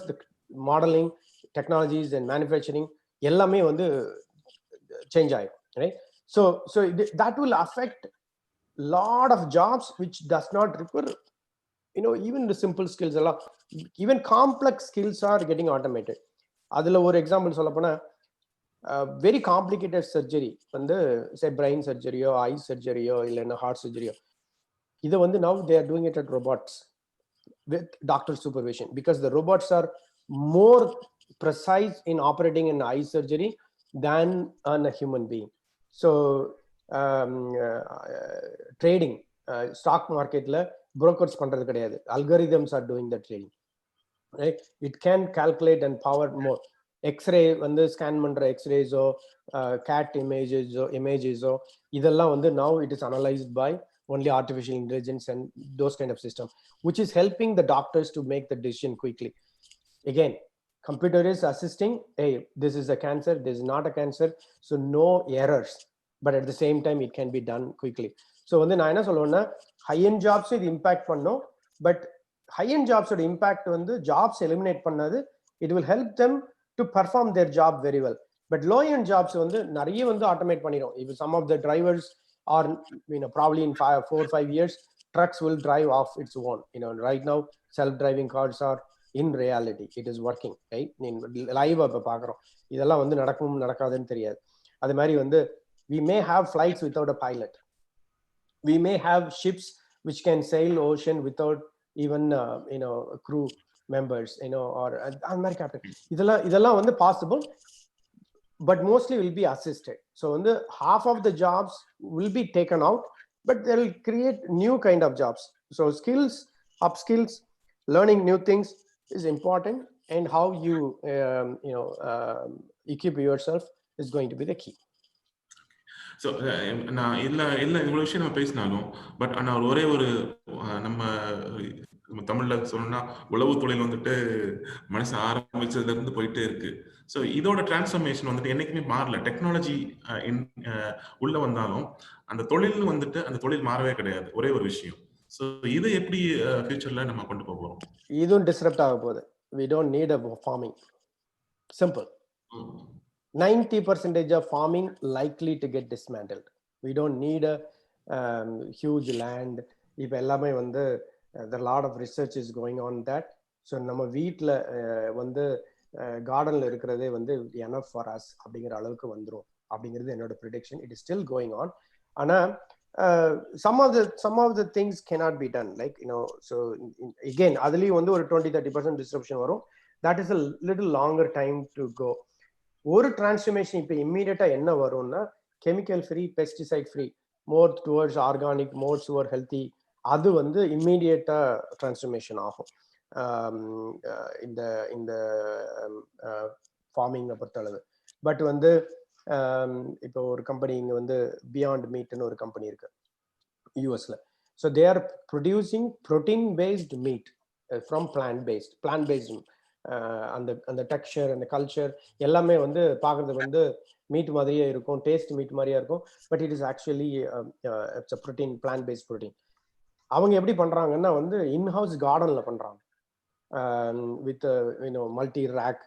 modelling technologies and manufacturing எல்லாமே வந்து சேஞ்ச் ஆயிடும், right? So that will affect lot of jobs which does not require, even the simple skills எல்லாம், even complex skills are getting automated. அதுல ஒரு எக்ஸாம்பிள் சொல்ல போனா வெரி காம்ப்ளிகேட்டட் சர்ஜரி வந்து சே brain சர்ஜரியோ ஐ சர்ஜரியோ இல்லைன்னா ஹார்ட் சர்ஜரியோ, இதை வந்து now they are doing it at robots with doctor supervision, because the robots are more precise in operating in eye surgery than on a human being. So trading stock marketல brokers பண்றது கிடையாது, algorithms are doing the trading, right? It can calculate and power more. X-ray வந்து scan பண்ற எக்ஸ்ரேஸோ gate இமேஜஸோ இதெல்லாம் வந்து now it is analyzed by only artificial intelligence and those kind of system, which is helping the doctors to make the decision quickly. Again, computer is assisting, hey, this is a cancer, this is not a cancer, so no errors, but at the same time it can be done quickly. So வந்து நான் என்ன சொல்லுவேன்னா high end jobs இது impact பண்ணும், but high end jobs ஓட impact வந்து jobs eliminate பண்ணாது, it will help them to perform their job very well. But low end jobs வந்து நிறைய வந்து automate பண்ணிடும். If some of the drivers are, probably in 4 or 5 years trucks will drive off its own. Right now self driving cars are in reality, it is working, right? Live இப்ப பாக்குறோம். இதெல்லாம் வந்து நடக்கும் நடக்காதுன்னு தெரியாது. அது மாதிரி வந்து we may have flights without a pilot, we may have ships which can sail ocean without even crew members, or அந்த மாதிரி captain. இதெல்லாம் வந்து possible, but mostly will be assisted. So வந்து half of the jobs will be taken out, but they will create new kind of jobs. So skills, upskills, learning new things is important, and how you equip yourself is going to be the key. So நான் இவ்வளோ விஷயம் நம்ம பேசினாலும், but ஆனால் ஒரே ஒரு நம்ம தமிழ்ல சொல்லணும்னா உளவு தொழில் வந்துட்டு மனுஷன் ஆரம்பிச்சதுல இருந்து போயிட்டே இருக்கு. ஸோ இதோட டிரான்ஸ்ஃபர்மேஷன் வந்துட்டு என்னைக்குமே மாறல. டெக்னாலஜி உள்ள வந்தாலும் அந்த தொழில் வந்துட்டு அந்த தொழில் மாறவே கிடையாது. ஒரே ஒரு விஷயம். ஸோ இது எப்படி ஃபியூச்சர்ல நம்ம கொண்டு போகிறோம்? இதுவும் டிஸ்ரப்ட் ஆக போகுது. We don't need a farming. Simple. 90% of farming likely to get dismantled. We don't need a huge land. இப்போ எல்லாமே வந்து there are a lot of research is going on that. So நம்ம வீட்டில் வந்து கார்டன்ல இருக்கிறதே வந்து enough for us அப்படிங்கிற அளவுக்கு வந்துரும் அப்படிங்கிறது என்னோட prediction. It is still going on. ஆனா some of the things cannot be done, like so again அதுலயும் வந்து ஒரு 20-30% disruption வரும். That is a little longer time to go. ஒரு டிரான்ஸ்ஃபர்மேஷன் இப்போ இம்மீடியட்டா என்ன வரும்னா chemical free, pesticide free, more towards organic, more toward healthy, அது வந்து இம்மீடியட்டா டிரான்ஸ்ஃபர்மேஷன் ஆகும் இந்த ஃபார்மிங்கை பொறுத்தளவு. பட் வந்து இப்போ ஒரு கம்பெனி இங்கே வந்து பியாண்ட் மீட்னு ஒரு கம்பெனி இருக்கு யூஎஸ்ல. So they are producing protein paste meet from plant based. அந்த டெக்ஸ்சர், அந்த கல்ச்சர் எல்லாமே வந்து பார்க்கறதுக்கு வந்து மீட் மாதிரியே இருக்கும், டேஸ்ட் மீட் மாதிரியா இருக்கும், but it is actually it's a protein, plant based protein. அவங்க எப்படி பண்றாங்கன்னா வந்து இன்ஹவுஸ் கார்டன்ல பண்றாங்க with multi rack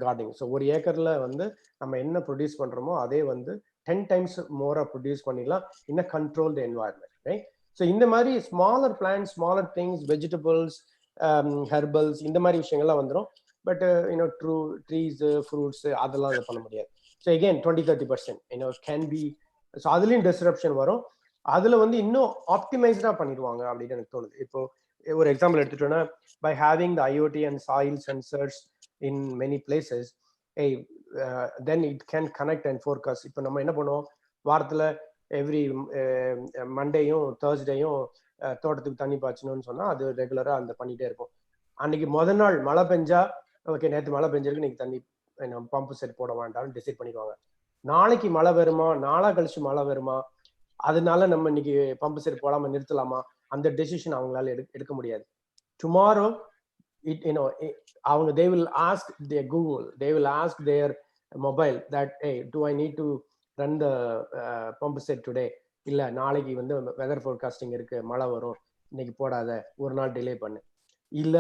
gardening. So ஒரு ஏக்கர்ல வந்து நம்ம என்ன ப்ரொடியூஸ் பண்றோமோ அதே வந்து 10 times மோரா ப்ரொடியூஸ் பண்ணிடலாம் இன் அ கண்ட்ரோல்டு என்வாயர்மெண்ட், ரைட்? ஸோ இந்த மாதிரி smaller plant, smaller things, vegetables, herbals, இந்த மாதிரி விஷயங்கள்லாம் வந்துடும். பட் ட்ரூ ட்ரீஸ், ஃப்ரூட்ஸ் அதெல்லாம் அதை பண்ண முடியாது. So again 20-30% can be. So அதுலேயும் டிஸ்ரப்ஷன் வரும். அதுல வந்து இன்னும் ஆப்டிமைஸ்டா பண்ணிடுவாங்க அப்படின்னு எனக்கு தோணுது. இப்போ ஒரு எக்ஸாம்பிள் எடுத்துட்டோம்னா, by having the IoT and soil sensors in many places, then it can connect and forecast. இப்போ நம்ம என்ன பண்ணுவோம், வாரத்துல எவ்ரி மண்டேயும் தேர்ஸ்டேயும் தோட்டத்துக்கு தண்ணி பாய்ச்சணும்னு சொன்னா அது ரெகுலரா அந்த பண்ணிட்டே இருக்கும். அன்னைக்கு முதல் நாள் மழை பெஞ்சா, ஓகே நேற்று மழை பெஞ்சிருக்கு, இன்னைக்கு தண்ணி பம்பு செட் போட வேண்டாம்னு டிசைட் பண்ணிடுவாங்க. நாளைக்கு மழை வருமா, நாளா கழிச்சு மழை வருமா, அதனால நம்ம இன்னைக்கு பம்பு செட் போடாம நிறுத்தலாமா, அந்த டெசிஷன் அவங்களால எடுக்க முடியாது. டுமாரோ அவங்க they will ask their Google, they will ask their mobile that, hey, do I need to run the pump set today? இல்ல நாளைக்கு வந்து வெதர் ஃபோர்காஸ்டிங் இருக்கு, மழை வரும், இன்னைக்கு போடாத, ஒரு நாள் டிலே பண்ணு. இல்ல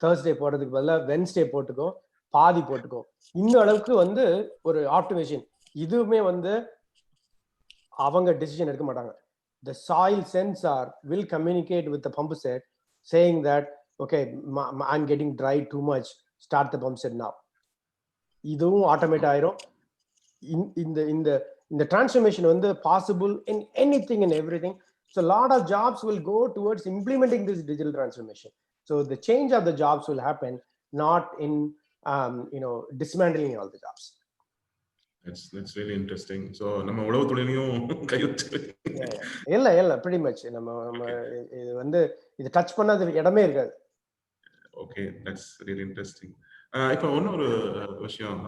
Thursday போடுறதுக்கு பதிலா Wednesday போட்டுக்கோ, பாதி போட்டுக்கோ. இந்த அளவுக்கு வந்து ஒரு ஆப்டிமேஷன். இதுவுமே வந்து அவங்க டிசிஷன் எடுக்க மாட்டாங்க. The soil sensor will communicate with the pump set saying that okay, I'm getting dry too much, start the pump set now. இதுவும் ஆட்டோமேட் ஆயிரும். இந்த டிரான்ஸ்ஃபர்மேஷன் வந்து possible in anything and everything. So a lot of jobs will go towards implementing this digital transformation. So the change of the jobs will happen, not in dismantling all the jobs. That's really interesting. So நம்ம உழவு தொழிலையும் கை வச்சு இல்ல pretty much நம்ம இது வந்து இது touch பண்ணாத இடமே இருக்காது. Okay, that's really interesting. இப்போ இன்னொரு விஷயம்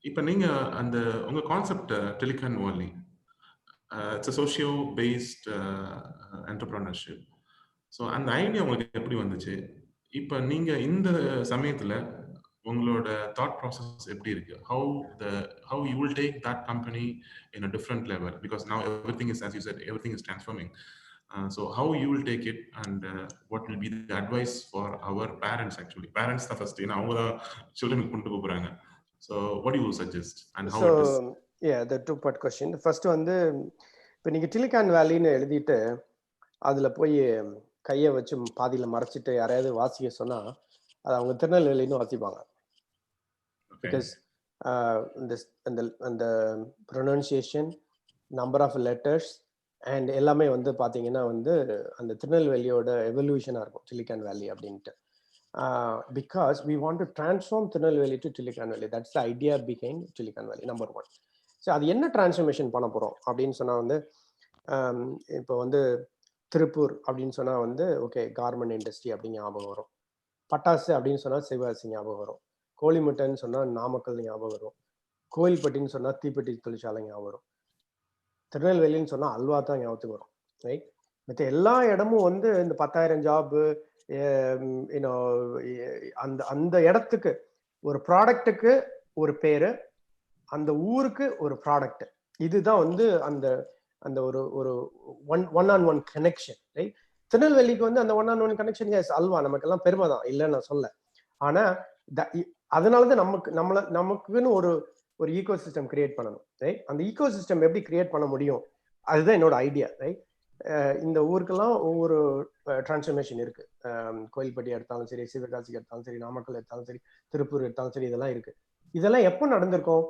இப்போ நீங்க அந்த உங்க concept Telecon Valley, it's socio based entrepreneurship. So அந்த ஐடியா உங்களுக்கு எப்படி வந்துச்சு? இப்போ நீங்க இந்த சமயத்துல உங்களோட தாட் ப்ராசஸ் எப்படி இருக்கு? how you will take that company in a different level, because now everything is, as you said, everything is transforming. So how you will take it, and what will be the advice for our parents? Actually parents the first, அவங்க தான் children கொண்டு போறாங்க. So what do you suggest and how it is? Yeah, the two part question. First வந்து இப்போ நீங்க Silicon Valley-ன்னு எழுதிட்டு அதுல போய் கையை வச்சு பாதியில மறைச்சிட்டு யாரையாவது வாசிக்க சொன்னா அது அவங்க திருநெல்வேலின்னு வாசிப்பாங்க. Because the pronunciation, number of letters and எல்லாமே வந்து பாத்தீங்கன்னா வந்து அந்த திருநெல்வேலியோட எவல்யூஷனா இருக்கும் Silicon Valley அப்படின்ட்டு. Because we want to transform Tirunelveli to Silicon Valley. That's the idea behind Silicon Valley, number one. So அது என்ன டிரான்ஸ்ஃபர்மேஷன் பண்ண போறோம் அப்படின்னு சொன்னா வந்து இப்போ வந்து திருப்பூர் அப்படின்னு சொன்னா வந்து ஓகே கார்மெண்ட் இண்டஸ்ட்ரி அப்படின்னு ஞாபகம் வரும். பட்டாசு அப்படின்னு சொன்னா சிவகாசி ஞாபகம் வரும். கோழிமுட்டைன்னு சொன்னா நாமக்கல் ஞாபகம் வரும். கோயில்பட்டின்னு சொன்னா தீப்பெட்டி தொழிற்சாலை ஞாபகம் வரும். திருநெல்வேலின்னு சொன்னா அல்வா தான் ஞாபகத்துக்கு வரும். ரைட்? மற்ற எல்லா இடமும் வந்து இந்த 10,000 ஜாபு அந்த இடத்துக்கு ஒரு ப்ராடக்ட்டுக்கு ஒரு பேரு, அந்த ஊருக்கு ஒரு ப்ராடக்ட். இதுதான் வந்து அந்த அந்த ஒரு ஒரு one on one connection. Right? திருநெல்வேலிக்கு வந்து அந்த one on one connection halwa நமக்கெல்லாம் பெருமை தான், இல்லைன்னு நான் சொல்ல. ஆனா அதனாலதான் நமக்குன்னு ஒரு ஈகோ சிஸ்டம் கிரியேட் பண்ணணும். ரைட்? அந்த ஈகோ சிஸ்டம் எப்படி கிரியேட் பண்ண முடியும், அதுதான் என்னோட ஐடியா. ரைட்? இந்த ஊருக்கெல்லாம் ஒவ்வொரு டிரான்ஸ்ஃபர்மேஷன் இருக்கு. கோயில்பட்டி எடுத்தாலும் சரி, சிவகாசி எடுத்தாலும் சரி, நாமக்கல் எடுத்தாலும் சரி, திருப்பூர் எடுத்தாலும் சரி, இதெல்லாம் இருக்கு. இதெல்லாம் எப்போ நடந்திருக்கும்?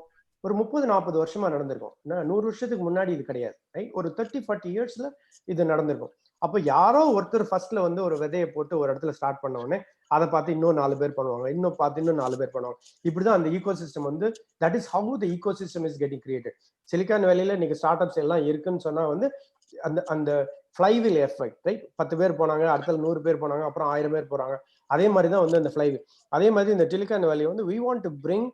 ஒரு 30-40 வருஷமா நடந்திருக்கும். 100 வருஷத்துக்கு முன்னாடி இது கிடையாது. ரைட்? ஒரு 30-40 இயர்ஸ்ல இது நடந்திருக்கும். அப்போ யாரோ ஒருத்தர் ஃபர்ஸ்ட்ல வந்து ஒரு விதையை போட்டு ஒரு இடத்துல ஸ்டார்ட் பண்ண உடனே அதை பார்த்து இன்னும் 4 பேர் பண்ணுவாங்க, இன்னும் பார்த்து இன்னும் 4 பேர் பண்ணுவாங்க. இப்படிதான் அந்த ஈகோ சிஸ்டம் வந்து that is how the ecosystem is getting created. Silicon வேலியில இன்னைக்கு ஸ்டார்ட் அப்ஸ் எல்லாம் இருக்குன்னு சொன்னா வந்து அந்த ஃப்ளைவில் எஃபெக்ட். ரைட்? 10 பேர் போனாங்க, அடுத்த 100 பேர் போனாங்க, அப்புறம் 1000 பேர் போறாங்க. அதே மாதிரி தான் வந்து அந்த ஃப்ளைவில். அதே மாதிரி இந்த சிலிகான் வேலி வந்து we want to bring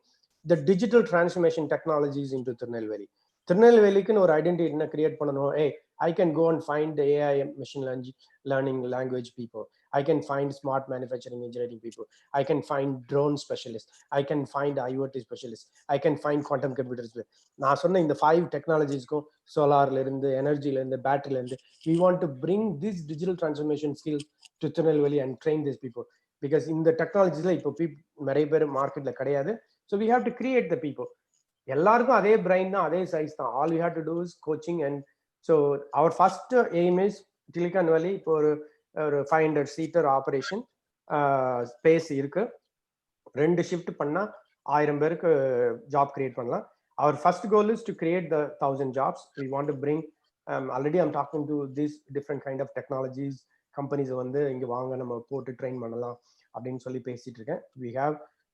the digital transformation technologies into Tirunelveli. திருநெல்வேலிக்குன்னு ஒரு ஐடென்டிட்டி என்ன கிரியேட் பண்ணணும்? I can go and find the AI machine learning language people. I can find smart manufacturing engineering people. I can find drone specialists. I can find IoT specialists. I can find quantum computers. நான் சொன்ன இந்த 5 டெக்னாலஜிஸ்க்கும் சோலார்ல இருந்து, எனர்ஜில இருந்து, பேட்டரில இருந்து, we want to bring this digital transformation skills to Tirunelveli and train these people. Because இந்த டெக்னாலஜிஸ்ல இப்போ நிறைய பேர் மார்க்கெட்ல கிடையாது. So we have to create the people. எல்லாருக்கும் அதே பிரைன் தான், அதே சைஸ் தான். All we have to do is coaching. And so our first aim is Silicon Valley இப்போ ஒரு 500 seater ஆபரேஷன் ஸ்பேஸ் இருக்கு. 2 ஷிஃப்ட் பண்ணா 1000 பேருக்கு ஜாப் கிரியேட் பண்ணலாம். Our first goal is to create the 1000 jobs. We want to bring already I'm talking to these different kind of technologies companies வந்து இங்க வாங்க நம்ம போட்டு ட்ரெயின் பண்ணலாம் அப்படின்னு சொல்லி பேசிட்டு இருக்கேன்.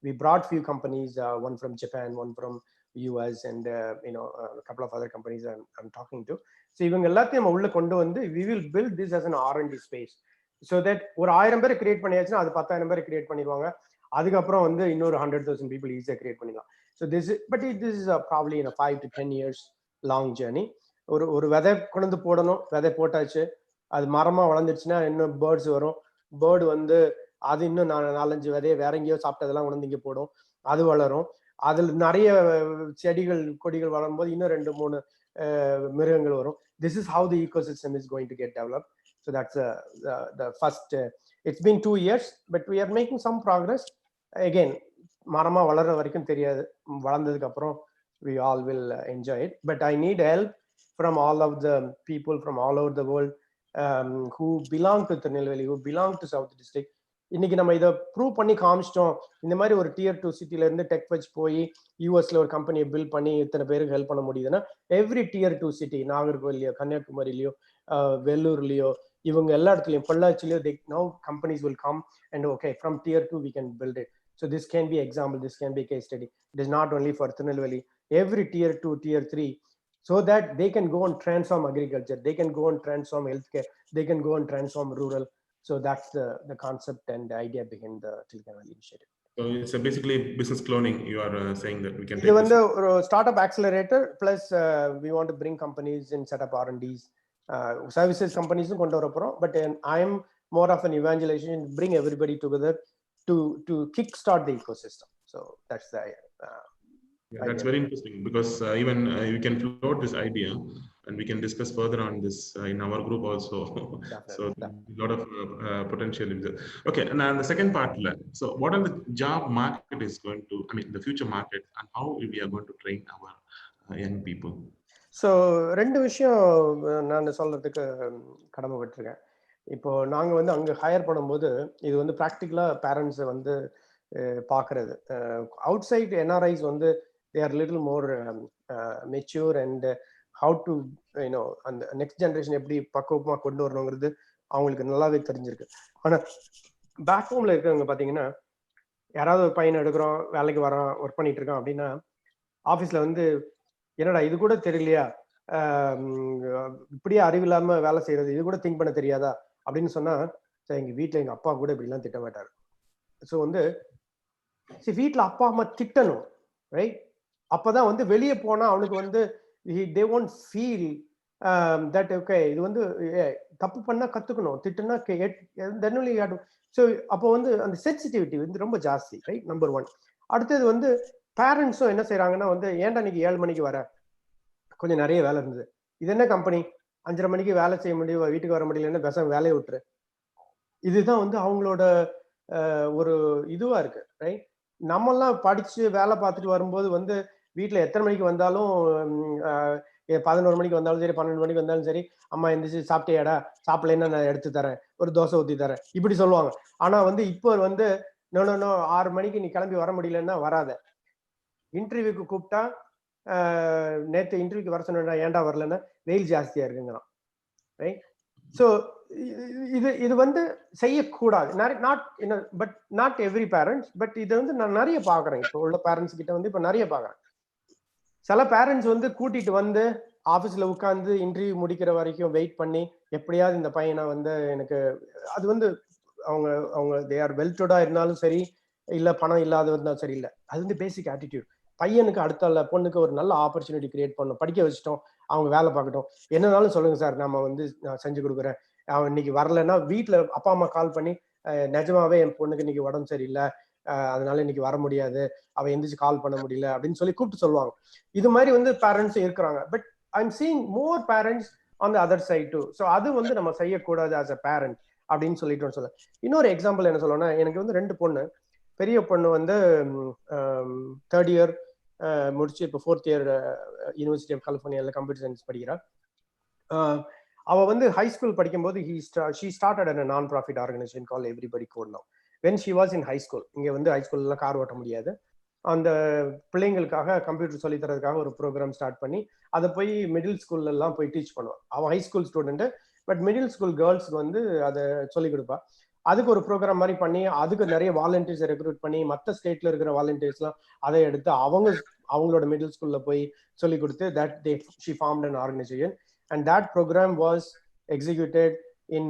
We brought few companies, one from Japan, one from US, and a couple of other companies I'm talking to. So இவங்க எல்லாத்தையும் நம்ம உள்ள கொண்டு வந்து we will build this as an R&D space so that ஒரு 1000 பேரை கிரியேட் பண்ணியாச்சுன்னா அது 10,000 பேரை கிரியேட் பண்ணிடுவாங்க. அதுக்கப்புறம் வந்து இன்னொரு 100,000 people ஈஸியாக கிரியேட் பண்ணிடலாம். So this is probably 5 to 10 years long journey. ஒரு விதை கொண்டு போடணும். விதை போட்டாச்சு, அது மரமா வளர்ந்துருச்சுன்னா இன்னும் பேர்ட்ஸ் வரும். பேர்டு வந்து அது இன்னும் 4-5 விதையை வேற எங்கேயோ சாப்பிட்டதெல்லாம் உணர்ந்து இங்கே போடும், அது வளரும். அதில் நிறைய செடிகள் கொடிகள் வளரும்போது இன்னும் 2-3 மிருகங்கள் வரும். This is how the ecosystem is going to get developed. So that's the first. It's been 2 years, but we are making some progress. Again, மரமா வளர்ற வரைக்கும் தெரியாது, வளர்ந்ததுக்கு அப்புறம் we all will enjoy it. But I need help from all of the people from all over the world who belong to Tirunelveli, who belong to South District. இன்னைக்கு நம்ம இதை prove பண்ணி காமிச்சிட்டோம். இந்த மாதிரி ஒரு Tier 2 சிட்டில இருந்து டெக் வச்சு போய் யூஎஸ்ல ஒரு கம்பெனியை பில்ட் பண்ணி இத்தனை பேருக்கு ஹெல்ப் பண்ண முடியுதுன்னா, எவ்ரி Tier 2 சிட்டி, நாகர்கோவிலையோ கன்னியாகுமரியிலையோ வெள்ளூர்லயோ இவங்க எல்லா இடத்துலயும் பொள்ளாச்சிலையோ, now companies will come and okay, from Tier 2 we can build it. So this can be example, this can be case study. It is not only for Tirunelveli, every Tier 2, Tier 3, so that they can go and transform agriculture, they can go and transform healthcare, they can go and transform rural. So that's the concept and the idea behind the Silicon Valley initiative. So it's basically business cloning. You are saying that we can இது வந்து ஒரு startup accelerator plus we want to bring companies and set up R&Ds, services companies கொண்டு வர போறோம். But I am more of an evangelization, bring everybody together to kickstart the ecosystem. So that's the that's very interesting, because even you can float this idea and we can discuss further on this in our group also. So a lot of potential in this. Okay, and then the second part, so what are the job market is going to, I mean the future market, and how we are going to train our young people? So ரெண்டு விஷயம் நான் சொல்றதுக்கு கடமைப்பட்டிருக்கேன். இப்போ நாங்க வந்து அங்க higher பண்ணும்போது இது வந்து ப்ராக்டிக்கலா பேரண்ட்ஸ் வந்து பாக்குறது. அவுட் சைட் என்ஆர்ஐஸ் வந்து they are little more mature and how to அந்த நெக்ஸ்ட் ஜெனரேஷன் எப்படி பக்குவமா கொண்டு வரணுங்கிறது அவங்களுக்கு நல்லாவே தெரிஞ்சிருக்கு. ஆனா பேக் ஹோம்ல இருக்கிறவங்க பாத்தீங்கன்னா, யாராவது ஒரு பையனை எடுக்கிறோம், வேலைக்கு வரான், ஒர்க் பண்ணிட்டு இருக்கான் அப்படின்னா, ஆபீஸ்ல வந்து என்னடா இது கூட தெரியலையா, இப்படியே அறிவில்லாம வேலை செய்யறது, இது கூட திங்க் பண்ண தெரியாதா அப்படின்னு சொன்னா, எங்க வீட்டுல எங்க அப்பா கூட இப்படி எல்லாம் திட்ட மாட்டாரு. ஸோ வந்து வீட்டுல அப்பா அம்மா திட்டணும், ரைட்? அப்பதான் வந்து வெளியே போனா அவனுக்கு வந்து they won't feel that okay, இது வந்து தப்பு பண்ணா கத்துக்கணும், திட்டுனா then only you have to. So அப்போ வந்து அந்த சென்சிட்டிவிட்டி வந்து ரொம்ப ஜாஸ்தி, ரைட்? நம்பர் 1. அடுத்தது வந்து பேரண்ட்ஸும் என்ன செய்யறாங்கன்னா வந்து, ஏன்டா இன்னைக்கு 7 மணிக்கு வர, கொஞ்சம் நிறைய வேலை இருந்தது, இது என்ன கம்பெனி 5:30 மணிக்கு வேலை செய்ய முடியும், வீட்டுக்கு வர முடியலன்னா பேசாம வேலையை விட்டுரு. இதுதான் வந்து அவங்களோட ஒரு இதுவா இருக்கு, ரைட்? நம்மெல்லாம் படிச்சு வேலை பார்த்துட்டு வரும்போது வந்து வீட்டுல எத்தனை மணிக்கு வந்தாலும் 11 மணிக்கு வந்தாலும் சரி, 12 மணிக்கு வந்தாலும் சரி, அம்மா எந்திரிச்சு சாப்பிட்டியாடா, சாப்பிடலன்னா நான் எடுத்து தரேன், ஒரு தோசை ஊத்தி தரேன், இப்படி சொல்லுவாங்க. ஆனா வந்து இப்போ வந்து நோ 6 மணிக்கு நீ கிளம்பி வர முடியலன்னா வராத, இன்டர்வியூக்கு கூப்பிட்டா நேற்று இன்டர்வியூக்கு வர சொன்னா ஏன்டா வரலன்னா வெயில் ஜாஸ்தியா இருக்குங்கிறான், ரைட்? ஸோ இது வந்து செய்யக்கூடாது. But not every parents, but இதை வந்து நான் நிறைய பாக்குறேன். இப்போ உள்ள பேரண்ட்ஸ் கிட்ட வந்து இப்ப நிறைய பாக்குறேன். சில பேரண்ட்ஸ் வந்து கூட்டிட்டு வந்து ஆபீஸ்ல உட்காந்து இன்டர்வியூ முடிக்கிற வரைக்கும் வெயிட் பண்ணி, எப்படியாவது இந்த பையனை வந்து எனக்கு, அது வந்து அவங்க தே ஆர் வெல்டடா இருந்தாலும் சரி, இல்ல பணம் இல்லாத இருந்தாலும் சரி, இல்ல அது வந்து பேசிக் ஆட்டிடியூட். பையனுக்கு அடுத்த பொண்ணுக்கு ஒரு நல்ல ஆப்பர்ச்சுனிட்டி கிரியேட் பண்ணணும், படிக்க வச்சுட்டோம், அவங்க வேலை பார்க்கட்டும், என்னன்னாலும் சொல்லுங்க சார், நம்ம வந்து நான் செஞ்சு கொடுக்குறேன். அவன் இன்னைக்கு வரலன்னா வீட்டுல அப்பா அம்மா கால் பண்ணி, நிஜமாவே என் பொண்ணுக்கு இன்னைக்கு உடம்பு சரியில்லை, அதனால இன்னைக்கு வர முடியாது, அவ எந்திரிச்சு கால் பண்ண முடியல அப்படின்னு சொல்லி கூப்பிட்டு சொல்லுவாங்க. இது மாதிரி வந்து பேரண்ட்ஸ் இருக்கிறாங்க. But I am seeing more parents on the other side too. So அது வந்து நம்ம செய்யக்கூடாது ஆஸ் அ பேரண்ட் அப்படின்னு சொல்லிட்டு சொல்ல. இன்னொரு எக்ஸாம்பிள் என்ன சொல்லணும்னா, எனக்கு வந்து 2 பொண்ணு. பெரிய பொண்ணு வந்து 3rd இயர் முடிச்சு இப்போ 4th இயர் யூனிவர்சிட்டி ஆஃப் கலிஃபோர்னியால கம்ப்யூட்டர் சயின்ஸ் படிக்கிறா. அவ வந்து ஹை ஸ்கூல் படிக்கும்போது she started a non-profit organization called Everybody Code Now when she was in high school. இங்க வந்து ஹை ஸ்கூல்ல கார் ஓட்ட முடியாது, அந்த பிள்ளைங்களுக்காக கம்ப்யூட்டர் சொல்லி தரதுக்காக ஒரு ப்ரோக்ராம் ஸ்டார்ட் பண்ணி அதை போய் மிடில் ஸ்கூல்ல எல்லாம் போய் டீச் பண்ணுவான். அவன் high school student, but middle school கேர்ள்ஸ்க்கு வந்து அதை சொல்லிக் கொடுப்பா. அதுக்கு ஒரு ப்ரோக்ராம் மாதிரி பண்ணி, அதுக்கு நிறைய வாலண்டியர்ஸ் ரெக்ரூட் பண்ணி, மற்ற ஸ்டேட்ல இருக்கிற வாலண்டியர்ஸ் எல்லாம் அதை எடுத்து அவங்களோட மிடில் ஸ்கூல்ல போய் சொல்லி கொடுத்து, that she formed an organization and that program was executed in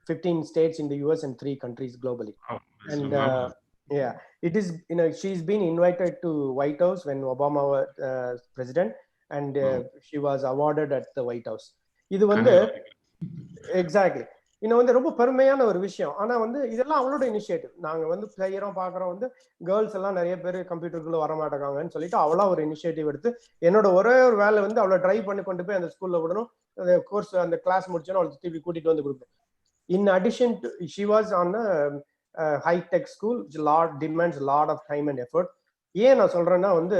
15 states in the US and 3 countries globally. And yeah, it is, she's been invited to White House when Obama was president, and she was awarded at the White House. இது வந்து exactly இன்னும் வந்து ரொம்ப பெருமையான ஒரு விஷயம். ஆனா வந்து இதெல்லாம் அவளோட இனிஷியேட்டிவ். நாங்க வந்து செய்யறோம் பாக்குறோம் வந்து கேர்ள்ஸ் எல்லாம் நிறைய பேர் கம்ப்யூட்டருக்குள்ள வர மாட்டாங்கன்னு சொல்லிட்டு அவளா ஒரு இனிஷியேட்டிவ் எடுத்து என்னோட ஒரே ஒரு வேலை வந்து அவளை டிரைவ் பண்ணி கொண்டு போய் அந்த ஸ்கூல்ல விடணும். கோர்ஸ் அந்த கிளாஸ் முடிச்சோன்னா அவளுக்கு திருப்பி கூட்டிட்டு வந்து கொடுப்பேன். In addition to she was on high tech school demands lot of time and effort. ஏன் நான் சொல்றேன்னா வந்து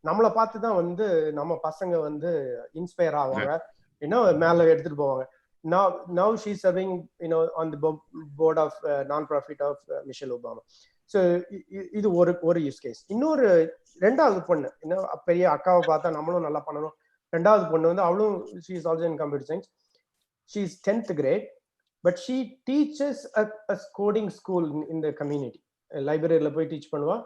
நம்மளை பார்த்து தான் வந்து நம்ம பசங்க வந்து இன்ஸ்பயர் ஆவாங்க, மேல எடுத்துட்டு போவாங்க. Now she's serving on the board of non-profit of Michelle Obama. So இது ஒரு யூஸ் கேஸ். இன்னொரு ரெண்டாவது பொண்ணு இன்னும் பெரிய அக்காவை பார்த்தா நம்மளும் நல்லா பண்ணணும். ரெண்டாவது பொண்ணு வந்து அவளும் she is also in computer science. She is 10th grade, but she teaches a coding school in the community. லைப்ரரியில போய் டீச் பண்ணுவா,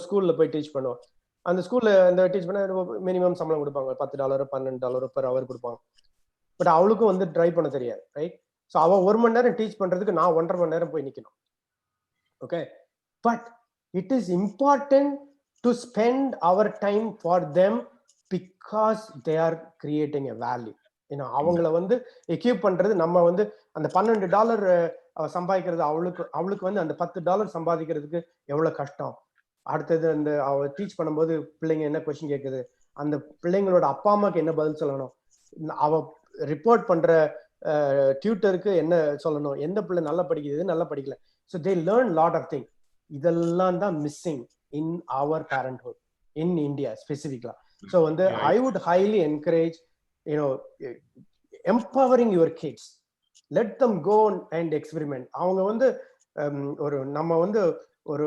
ஸ்கூல்ல போய் டீச் பண்ணுவா. அந்த ஸ்கூல்ல அந்த டீச் பண்ண மினிமம் சம்பளம் கொடுப்பாங்க, $10 $12 per hour கொடுப்பாங்க. பட் அவளுக்கும் வந்து ட்ரை பண்ண தெரியாது, ரைட்? ஸோ அவள் 1 மணி நேரம் டீச் பண்றதுக்கு நான் 1.5 மணி நேரம் போய் நிற்கணும். Okay, but it is important to spend our time for them because they are creating a value. ஏன்னா அவங்கள வந்து எக்யூப் பண்றது, நம்ம வந்து அந்த $12 சம்பாதிக்கிறது அவளுக்கு வந்து அந்த $10 சம்பாதிக்கிறதுக்கு எவ்வளவு கஷ்டம். அடுத்தது அந்த அவ டீச் பண்ணும்போது பிள்ளைங்க என்ன கொஸ்டின் கேட்குது, அந்த பிள்ளைங்களோட அப்பா அம்மாக்கு என்ன பதில் சொல்லணும், அவ ரிப்போர்ட் பண்ற டியூட்டருக்கு என்ன சொல்லணும், எந்த பிள்ளை நல்லா படிக்குது நல்லா படிக்கல. So they learn lot of thing. இதெல்லாம் தான் missing in our parenthood in India ஸ்பெசிஃபிக்கலா. ஸோ வந்து I would highly encourage empowering your kids. Let them go and experiment. அவங்க வந்து ஒரு நம்ம வந்து ஒரு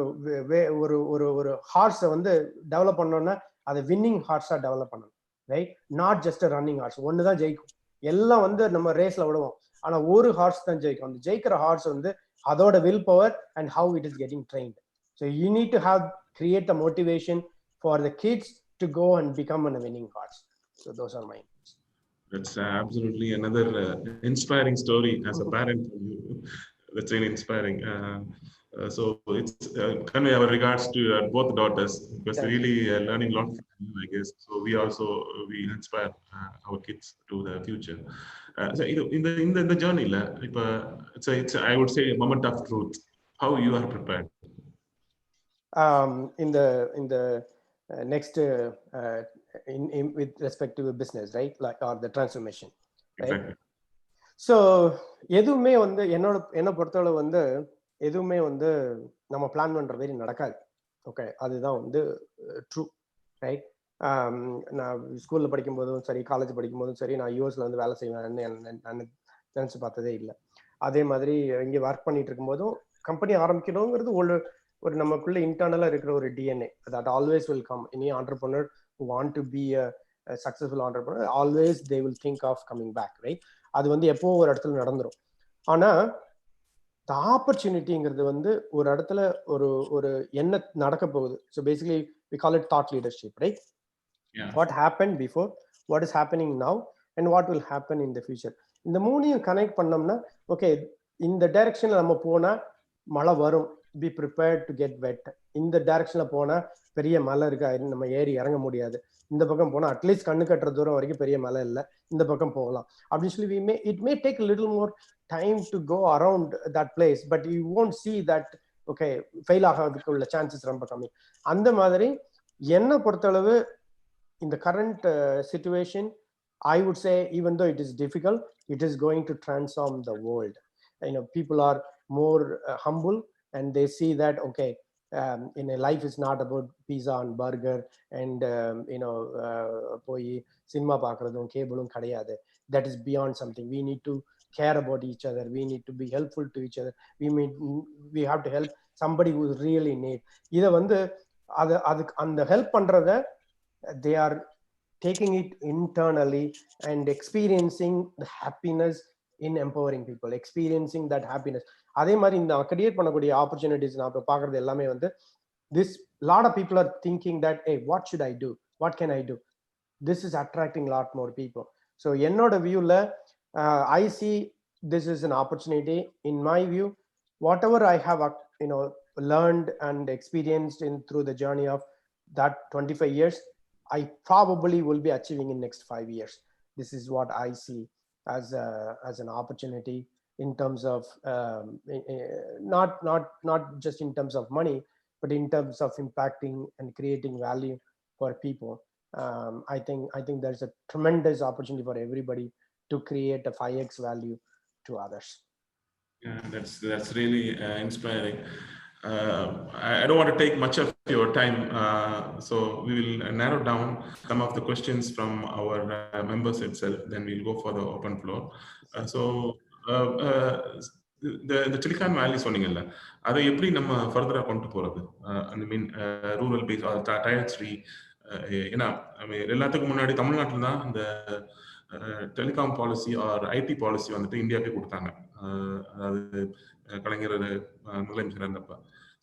ஒரு ஹார்ஸை வந்து டெவலப் பண்ணோம்னா அதை வின்னிங் ஹார்ஸா டெவலப் பண்ணணும், right? Not just running horse. ஒன்று தான் ஜெயிக்கும், எல்லாம் வந்து நம்ம ரேஸ்ல விடுவோம், ஆனா ஒரு ஹார்ஸ் தான் ஜெயிக்கும். அந்த ஜெயிக்கிற ஹார்ஸ் வந்து அதோட will power and how it is getting trained. So you need to have create a motivation for the kids to go and become a winning horse. So those are my. That's absolutely another inspiring story as a parent. That's really inspiring. So it's convey our regards to both daughters, because really learning a lot from you, I guess. So we inspire our kids to the future. So in the journey la, it's I would say a moment of truth. How you are prepared? In the next in with respect to business, right? Like or the transformation, right? Exactly. So எதுவுமே வந்து என்ன பொறுத்தளவு வந்து எதுவுமே வந்து நம்ம plan பண்ற மாதிரி நடக்காது. ஓகே, அதுதான் வந்து ட்ரூ, ரைட்? நான் ஸ்கூல்ல படிக்கும் போதும் சரி, காலேஜ் படிக்கும் போதும் சரி, நான் யூஎஸ்ல வந்து வேலை செய்வேன்னு நான் நினைச்சு பார்த்ததே இல்லை. அதே மாதிரி இங்கே ஒர்க் பண்ணிட்டு இருக்கும் போதும் கம்பெனி ஆரம்பிக்கணுங்கிறது ஒரு நமக்குள்ள இன்டர்னலா இருக்கிற ஒரு DNA. That always will come. Any entrepreneur who want to be a successful entrepreneur, always they will think of coming back, right? அது வந்து எப்போ ஒரு இடத்துல நடந்துரும். ஆனா the opportunityங்கிறது வந்து ஒரு இடத்துல ஒரு என்ன நடக்க போகுது. So basically we call it thought leadership, right? Yeah. What happened before, what is happening now, and what will happen in the future. இந்த மூணையும் கனெக்ட் பண்ணோம்னா ஓகே, இந்த டைரக்ஷன்ல நம்ம போனா மழை வரும், be prepared to get wet. இந்த டைரக்ஷன்ல போனா பெரிய மலை இருக்கா, நம்ம ஏறி இறங்க முடியாது. இந்த பக்கம் போனா அட்லீஸ்ட் கண்ணு கட்டுற தூரம் வரைக்கும் பெரிய மலை இல்லை, இந்த பக்கம் போகலாம் அப்படின்னு சொல்லி it may take a little more time to go around that place, but you won't see that okay fail ஆகிறதுக்கு உள்ள சான்சஸ் ரொம்ப கம்மி. அந்த மாதிரி என்ன பொறுத்தளவு இந்த current situation, I would say even though it is difficult, it is going to transform the world. People are more humble and they see that okay, life is not about pizza and burger and போய் cinema பார்க்கறதும் கேபிளும் கிடையாது. That is beyond something. We need to care about each other. We need to be helpful to each other. We have to help somebody who really need. இத வந்து அதுக்கு அந்த help பண்றத they are taking it internally and experiencing the happiness in empowering people, experiencing that happiness. அதே மாதிரி இந்த create பண்ணக்கூடிய opportunities நான் இப்போ பார்க்கறது எல்லாமே வந்து this lot of people are thinking that hey, what should I do, what can I do? This is attracting a lot more people. So என்னோட வியூல I see this is an opportunity. In my view, whatever I have learned and experienced through the journey of that 25 years, I probably will be achieving in next 5 years. This is what I see as an opportunity in terms of not just in terms of money, but in terms of impacting and creating value for people. I think there's a tremendous opportunity for everybody to create a 5x value to others. Yeah, that's really inspiring. I don't want to take much of your time, so we will narrow down some of the questions from our members itself. Then we'll go for the open floor. The Silicon Valley சொன்னீங்கல்ல, அதை எப்படி நம்ம ஃபர்தரா கொண்டு போறது? I mean rural base tier 3. ஏன்னா எல்லாத்துக்கும் முன்னாடி தமிழ்நாட்டில் தான் இந்த telecom policy or IT policy வந்துட்டு இந்தியாவுக்கு கொடுத்தாங்க. அதாவது கலைஞர் முதலமைச்சர் இருந்தப்ப.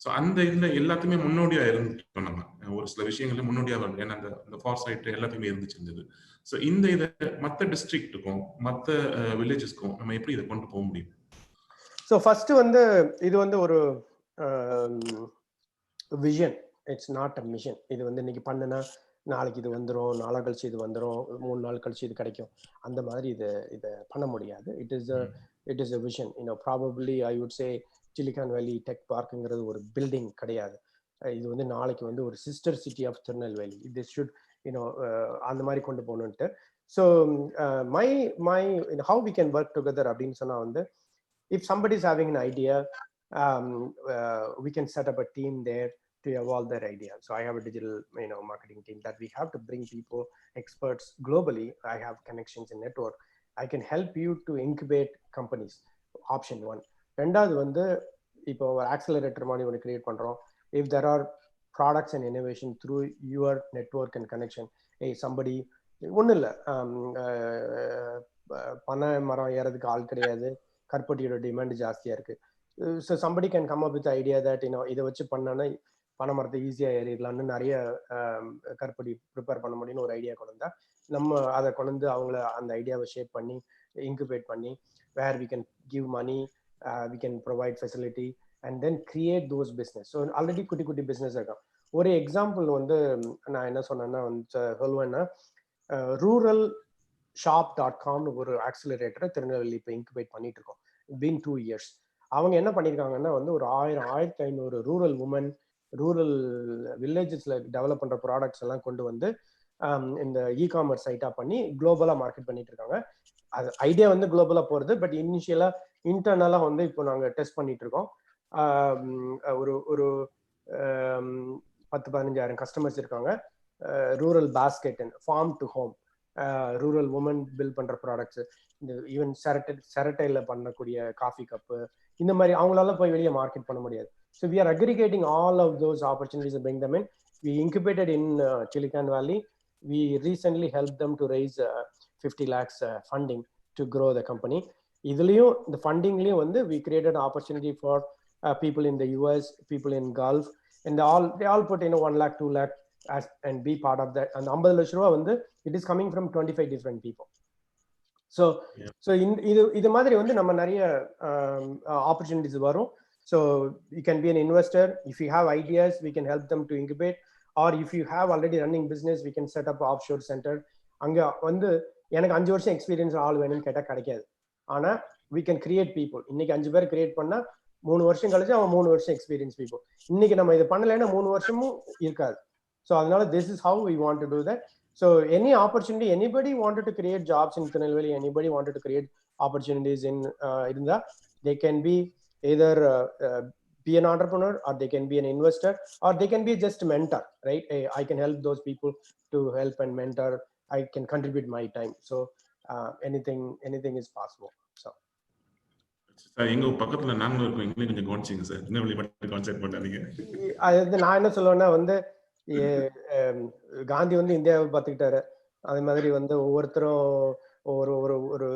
ஸோ அந்த இதில் எல்லாத்தையுமே முன்னோடியா இருந்துட்டோம் நம்ம. ஒரு சில விஷயங்கள்ல முன்னோடியா வரும். ஏன்னா அந்த ஃபார் சைட் எல்லாத்தையுமே இருந்துச்சு. ஸோ இந்த இதை மற்ற டிஸ்ட்ரிக்ட்டுக்கும் மற்ற வில்லேஜஸ்க்கும் நம்ம எப்படி இதை கொண்டு போக முடியும்? ஸோ ஃபர்ஸ்ட் வந்து இது வந்து ஒரு vision, it's not a mission. இது வந்து இன்னைக்கு பண்ணுனா நாளைக்கு இது வந்துடும், நாளை கழிச்சு இது வந்துடும், 3 நாள் கழிச்சு இது கிடைக்கும், அந்த மாதிரி இதை பண்ண முடியாது. It is a vision. Probably I would say Silicon Valley tech பார்க்குங்கிறது ஒரு பில்டிங் கிடையாது. இது வந்து நாளைக்கு வந்து ஒரு சிஸ்டர் சிட்டி ஆஃப் திருநெல்வேலி. இது ஷுட் அந்த மாதிரி கொண்டு போகணுன்ட்டு. So my how we can work together அப்படின்னு சொன்னா வந்து, if somebody is having an idea, we can set up a team there to evolve their idea. So I have a digital marketing team that we have to bring people, experts globally. I have connections in network. I can help you to incubate companies. Option 1. ரெண்டாவது வந்து இப்போ ஒரு accelerator மாதிரி ஒன்று create பண்றோம். If there are products and innovation through your network and connection, hey somebody ஒன்றும் இல்லை, பனை மரம் ஏறதுக்கு ஆள் கிடையாது, கற்பட்டியோட டிமாண்ட் ஜாஸ்தியா இருக்கு. So somebody can come up with idea that இதை வச்சு பண்ணோன்னா பனை மரத்தை ஈஸியாக ஏறிடலாம்னு, நிறைய கற்பட்டி ப்ரிப்பேர் பண்ண முடியும்னு ஒரு ஐடியா கொண்டு வந்தா நம்ம அதை கொண்டு வந்து அவங்கள அந்த ஐடியாவை ஷேப் பண்ணி இன்குபேட் பண்ணி where we can give money, we can provide facility and then create those business. So already குட்டி குட்டி பிஸ்னஸ் இருக்கும். ஒரு எக்ஸாம்பிள் வந்து நான் என்ன சொன்னேன்னா வந்து சொல்லுவேன்னா, ரூரல் shop.comனு ஒரு ஆக்சிலரேட்டரை திருநெல்வேலி இப்போ இன்குபேட் பண்ணிட்டு இருக்கோம். Been 2 years. அவங்க என்ன பண்ணியிருக்காங்கன்னா வந்து ஒரு 1500 ரூரல் உமன், ரூரல் வில்லேஜஸ்ல டெவலப் பண்ற ப்ராடக்ட்ஸ் எல்லாம் கொண்டு வந்து இந்த இ-காமர்ஸ் சைட்டா பண்ணி குளோபலா மார்க்கெட் பண்ணிட்டு இருக்காங்க. அது ஐடியா வந்து குளோபலா போறது, பட் இனிஷியலா இன்டர்னலா வந்து இப்போ நாங்க டெஸ்ட் பண்ணிட்டு இருக்கோம். ஒரு 10-15,000 கஸ்டமர்ஸ் இருக்காங்க. Rural basket and farm to home, rural women build பண்ற ப்ராடக்ட்ஸ், இந்த ஈவன் செரட்டைல பண்ணக்கூடிய காஃபி கப்பு, இந்த மாதிரி அவங்களால போய் வெளியே மார்க்கெட் பண்ண முடியாது. So we are aggregating all of those opportunities and bring them in. We incubated in Silicon Valley. We recently helped them to raise 50 lakhs funding to grow the company. இதுலயும் இந்த ஃபண்டிங்லயும் வந்து we created an opportunity for people in the US, people in Gulf, and they all put 1 lakh 2 lakh and be part of that. And 50 லட்சம் ரூபா வந்து it is coming from 25 different people. So இது மாதிரி வந்து நம்ம நிறைய opportunities வரும். So you can be an investor. If you have ideas, we can help them to incubate. Or if you have already running business, we can set up an offshore center. அங்க வந்து எனக்கு 5 வருஷம் experience ஆள் வேணும்னு கேட்டா கிடைக்காது. ஆனா we can create people. இன்னைக்கு 5 பேர் கிரியேட் பண்ணா 3 வருஷம் கழிச்சு அவன் 3 வருஷம் எக்ஸ்பீரியன்ஸ் people. இன்னைக்கு நம்ம இது பண்ணலைன்னா 3 வருஷமும் இருக்காது. So அதனால this is how we want to do that. So any opportunity, anybody wanted to create jobs in Tirunelveli, anybody wanted to create opportunities in Irunda, they can be either be an entrepreneur, or they can be an investor, or they can be just a mentor, right? I can help those people to help and mentor. I can contribute my time. So anything is possible. So எங்க பக்கத்துல நாங்களும் இருக்கோம், எங்களையும் கொஞ்சம் கவனிச்சிங்க sir. Tirunelveli மட்டும் concentrate பண்ணாதீங்க. அது நான் என்ன சொல்லுவேன்னா வந்து, காந்தி வந்து இந்தியாவை பார்த்துக்கிட்டாரு, அதே மாதிரி வந்து ஒவ்வொருத்தரும் ஒரு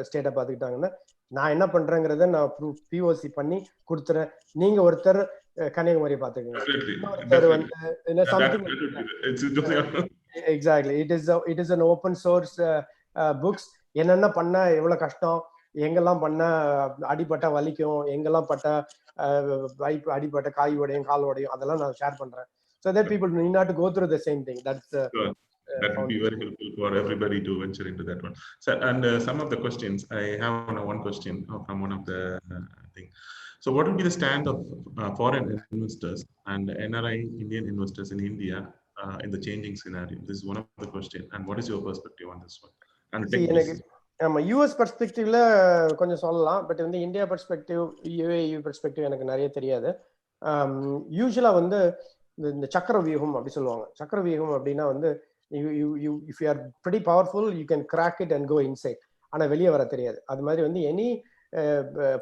ஸ்டேட்டை பார்த்துக்கிட்டாங்கன்னா, நான் என்ன பண்றேங்கிறத நான் பிஓசி பண்ணி கொடுத்துறேன், நீங்க ஒருத்தர் கன்னியாகுமரி பார்த்துக்கோங்க, ஒருத்தர் வந்து something. Exactly, it is an open source books. என்னென்ன பண்ண எவ்வளவு கஷ்டம், எங்கெல்லாம் பண்ண அடிபட்டா வலிக்கும், எங்கெல்லாம் பட்ட அடிபட்ட காய் உடையும் கால் உடையும், அதெல்லாம் நான் ஷேர் பண்றேன். So that people need not to go through the same thing. That's That would be very helpful for everybody to venture into that one. So, and some of the questions, I have one question from one of the thing. So what would be the stand of foreign investors and NRI Indian investors in India in the changing scenario? This is one of the question. And what is your perspective on this one? And எனக்கு ஆமா US பெர்ஸ்பெக்டிவ்ல கொஞ்சம் சொல்லலாம். But வந்து India perspective, UAE perspective எனக்கு நிறைய தெரியாது. யூஸ்வலா வந்து இந்த சக்கர வியூகம் அப்படி சொல்லுவாங்க. சக்கர வியூகம் அப்படின்னா வந்து if you are pretty powerful you can crack it and go inside. ஆனா வெளியே வர தெரியாது. அது மாதிரி வந்து any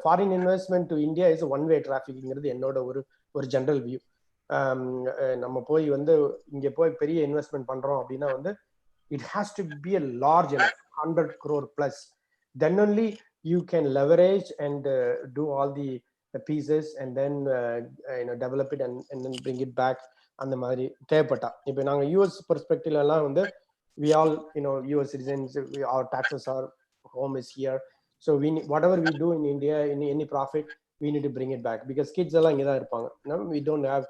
foreign investment to India is one way டிராஃபிக்ங்கிறது என்னோட ஒரு ஜெனரல் வியூ. நம்ம போய் வந்து இங்க போய் பெரிய இன்வெஸ்ட்மெண்ட் பண்றோம் அப்படின்னா வந்து it has to be a large enough 100 crore plus, then only you can leverage and do all the pieces and then develop it and then bring it back. அந்த மாதிரி தேவைப்பட்டா இப்போ நாங்க யூஎஸ் பெர்ஸ்பெக்டிவ்ல எல்லாம் வந்து we all US citizens, our taxes are home is here, so whatever we do in India, in any profit we need to bring it back because kids எல்லாம் இங்க தான் இருப்பாங்க. We don't have,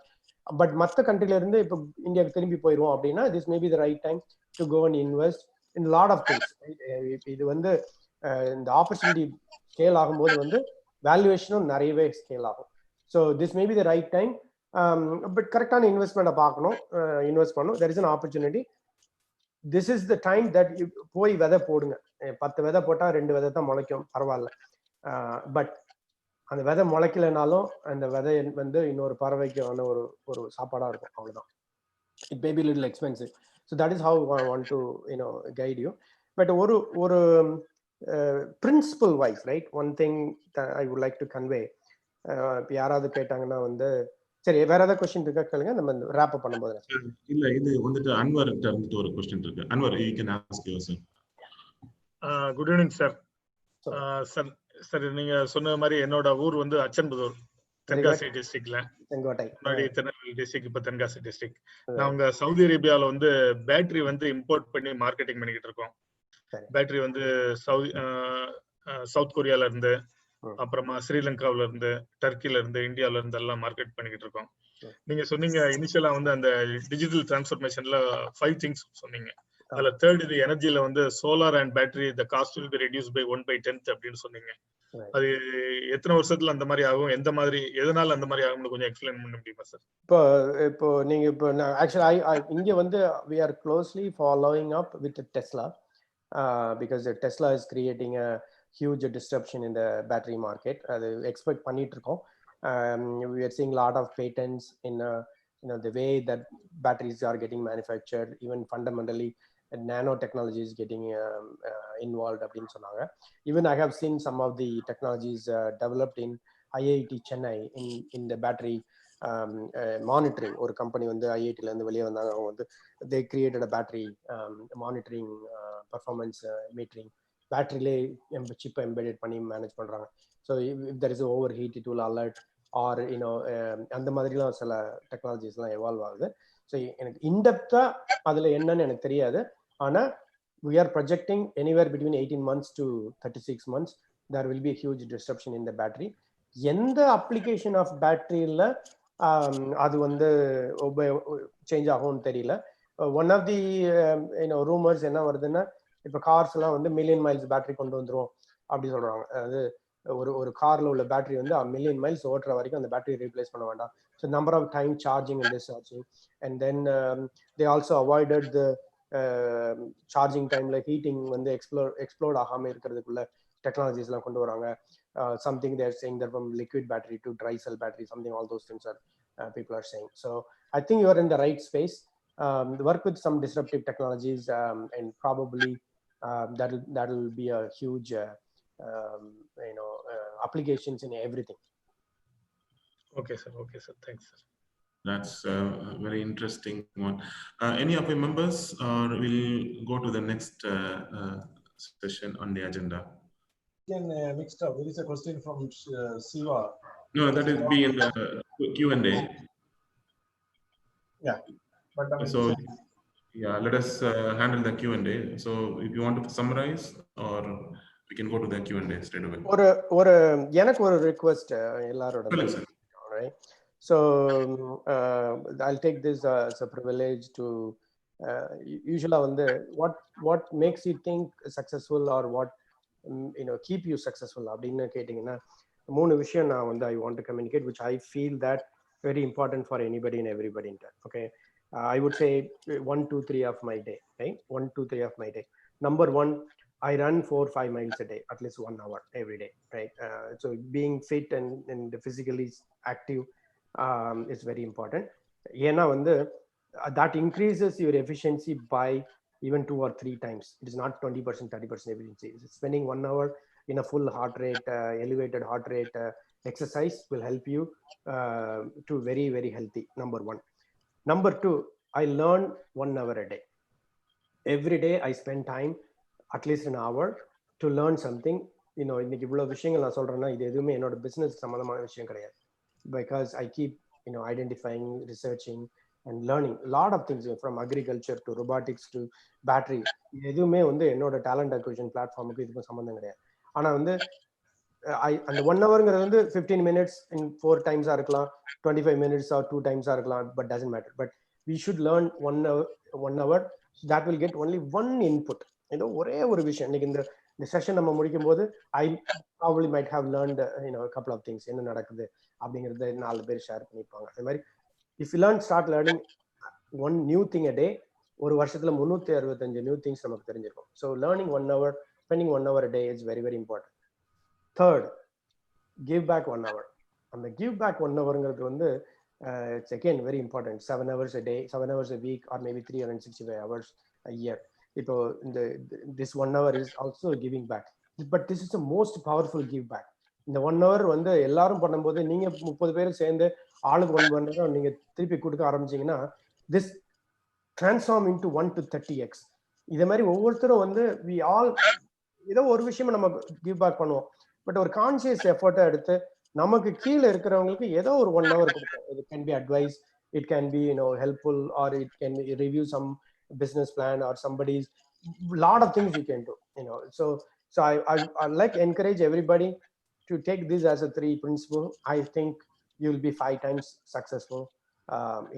பட் மற்ற கண்ட்ரில இருந்து இப்போ இந்தியாவுக்கு திரும்பி போயிடுவோம் அப்படின்னா this may be the right time to go and invest in a lot of things. இது வந்து இந்த ஆப்பர்ச்சுனிட்டி ஸ்கேல் ஆகும்போது வந்து வேல்யூவேஷனும் நிறையவே ஸ்கேல் ஆகும். So this may be the right time. But கரெக்டான இன்வெஸ்ட்மெண்ட்டை பார்க்கணும், இன்வெஸ்ட் பண்ணணும். There is an opportunity. This is the time that போய் விதை போடுங்க. 10 விதை போட்டால் 2 விதை தான் முளைக்கும், பரவாயில்ல. பட் அந்த விதை முளைக்கலைனாலும் அந்த விதை வந்து இன்னொரு பறவைக்கு ஒரு சாப்பாடாக இருக்கும், அவ்வளோதான். It may be a little expensive. So that is how I want to guide you. But ஒரு principle wise, right, one thing that I would like to convey, யாராவது கேட்டாங்கன்னா வந்து சரி வேற ஏதாவது क्वेश्चन இருக்கா கேளுங்க, நம்ம wrap up பண்ணும்போது. இல்ல இது வந்துட்டு அன்வர் கிட்ட இருந்து ஒரு क्वेश्चन இருக்கு. Anwar, you can ask yourself. Good evening sir. Sir நீங்க சொன்ன மாதிரி என்னோட ஊர் வந்து அச்சன்புதூர், தென்காசி டிஸ்ட்ரிக்ட்ல. முன்னாடி திருநெல்வேலி டிஸ்ட்ரிக்ட், இப்ப தென்காசி டிஸ்ட்ரிக்ட். நாங்க சவுதி அரேபியால வந்து பேட்டரி வந்து இம்போர்ட் பண்ணி மார்க்கெட்டிங் பண்ணிக்கிட்டு இருக்கோம். பேட்டரி வந்து சவுத் கொரியால இருந்து, அப்புறமா ஸ்ரீலங்காவில இருந்து, டர்க்கில இருந்து, இந்தியால இருந்து எல்லாம் மார்க்கெட் பண்ணிக்கிட்டு இருக்கோம். நீங்க சொன்னீங்க இனிஷியலா வந்து அந்த டிஜிட்டல் டிரான்ஸ்ஃபர்மேஷன்ல 5 things சொன்னீங்க. அதுல தேர்ட் இது எனர்ஜில வந்து solar and battery the cost will be reduced by 1/10 அப்படின்னு சொன்னீங்க. அது எத்தனை வருஷத்துல அந்த மாதிரி ஆகும், எந்த மாதிரி, எதனால அந்த மாதிரி ஆகும்னு கொஞ்சம் எக்ஸ்பிளைன் பண்ண முடியுமா சார்? இப்போ நீங்க இப்போ ஆக்சுவலி இங்க வந்து we are closely following up with Tesla because Tesla is creating a huge disruption in the battery market. அது எக்ஸ்பெக்ட் பண்ணிட்டு இருக்கோம். We are seeing a lot of patents in the way that batteries are getting manufactured, even fundamentally nanotechnology is getting involved அப்படின்னு சொன்னாங்க. Even I have seen some of the technologies developed in IIT Chennai in the battery monitoring. ஒரு company வந்து ஐஐடில இருந்து வெளியே வந்தாங்க. அவங்க வந்து they created a battery monitoring performance metering. பேட்டரியிலே சிப்பை எம்பெடட் பண்ணி மேனேஜ் பண்றாங்க. So if there is a overheat it will alert or அந்த மாதிரிலாம் சில டெக்னாலஜிஸ்லாம் எவால்வ் ஆகுது. ஸோ எனக்கு இன்டெப்தா அதுல என்னன்னு எனக்கு தெரியாது. ஆனா we are projecting anywhere between 18 months to 36 months there will be a huge disruption in the battery. எந்த அப்ளிகேஷன் ஆஃப் பேட்டரியில அது வந்து சேஞ்ச் ஆகும்னு தெரியல. ஒன் ஆஃப் தி ரூமர்ஸ் என்ன வருதுன்னா, இப்போ கார்ஸ் எல்லாம் வந்து 1,000,000 மைல்ஸ் பேட்டரி கொண்டு வந்துரும் அப்படி சொல்றாங்க. அதாவது ஒரு கார்ல உள்ள பேட்டரி வந்து 1,000,000 மைல்ஸ் ஓட்டுற வரைக்கும் அந்த பேட்டரி ரீப்ளேஸ் பண்ண வேண்டாம். So number of time charging and discharging and then they also avoided the charging டைம்ல ஹீட்டிங் வந்து எக்ஸ்ப்ளோர்ட் ஆகாம இருக்கிறதுக்குள்ள டெக்னாலஜிஸ் எல்லாம் கொண்டு வராங்க. Something they are saying that from liquid battery to dry cell battery, something, all those things are people are saying. So I think you are in the right space. Work with some disruptive technologies and probably that will be a huge applications in everything. Okay sir, thanks sir. That's a very interesting one. Any of your members, or we'll go to the next session on the agenda? Again, mixed up. There is a question from Siva. No, that is be in the Q&A. Yeah, but So yeah, let us handle the Q&A. So if you want to summarize, or we can go to the Q&A straight away. ஒரு எனக்கு ஒரு request எல்லாரோட. Right. So I'll take this as a privilege to யூஸ்வலா வந்து what makes you think successful or what keep you successful அப்படின்னு கேட்டீங்கன்னா 3 விஷயம் நான் வந்து I want to communicate which I feel that very important for anybody and everybody in that. Okay, I would say 1, 2, 3 of my day, right? 1, 2, 3 of my day. Number 1, I run 4-5 miles a day, at least 1 hour every day, right? So being fit and physically active is very important. ஏன்னா வந்து that increases your efficiency by even 2 or 3 times. It is not 20%, 30% efficiency. Spending 1 hour in a full heart rate, elevated heart rate exercise will help you to very, very healthy. Number 1. Number 2, I learn 1 hour a day. Every day I spend time, at least an hour, to learn something. இன்னைக்கு இவ்வளவு விஷயங்கள் நான் சொல்றேன்னா இது எதுவுமே என்னோட business சம்பந்தமான விஷயம் கிடையாது. Because I keep identifying, researching and learning a lot of things from agriculture to robotics to battery. எதுவுமே வந்து என்னோட talent acquisition platformக்கு இதுக்கும் சம்பந்தம் கிடையாது. ஆனா வந்து அந்த 1 hourங்கிறது வந்து 15 minutes in 4 times இருக்கலாம், 25 minutes or 2 times இருக்கலாம், but doesn't matter. But we should learn 1 hour. So that will get only one input. ஏதோ ஒரே ஒரு விஷயம். இன்னைக்கு இந்த செஷன் நம்ம முடிக்கும் போது I probably might have learned a couple of things. என்ன நடக்குது அப்படிங்கறத 4 பேர் ஷேர் பண்ணிப்பாங்க. அதே மாதிரி if you start learning one new thing a day, ஒரு வருஷத்துல 365 new things நமக்கு தெரிஞ்சிருக்கும். So learning 1 hour, spending 1 hour a day is very, very important. Third, give back 1 hour. அந்த give back 1 hourங்கிறது வந்து it's again very important. 7 hours a day, 7 hours a week, or maybe 365 hours a year. இப்போ this 1 hour is also giving back. But this is the most powerful give back. இந்த 1 hour வந்து எல்லாரும் பண்ணும்போது நீங்க 30 பேரும் சேர்ந்து ஆளுக்கு 1 hour நீங்க திருப்பி கொடுக்க ஆரம்பிச்சீங்கன்னா this transform into 1 to 30x. இதே மாதிரி ஒவ்வொருத்தரும் வந்து we all ஏதோ ஒரு விஷயம் நம்ம give back பண்ணுவோம். பட் ஒரு கான்சியஸ் எஃபர்ட்டை எடுத்து நமக்கு கீழே இருக்கிறவங்களுக்கு ஏதோ ஒரு 1 hour கொடுப்போம். It can be advice, it can be helpful, or it can review some business plan or somebody's lot of things you can do. So I like encourage everybody to take this as a 3 principle. I think you will be 5 times successful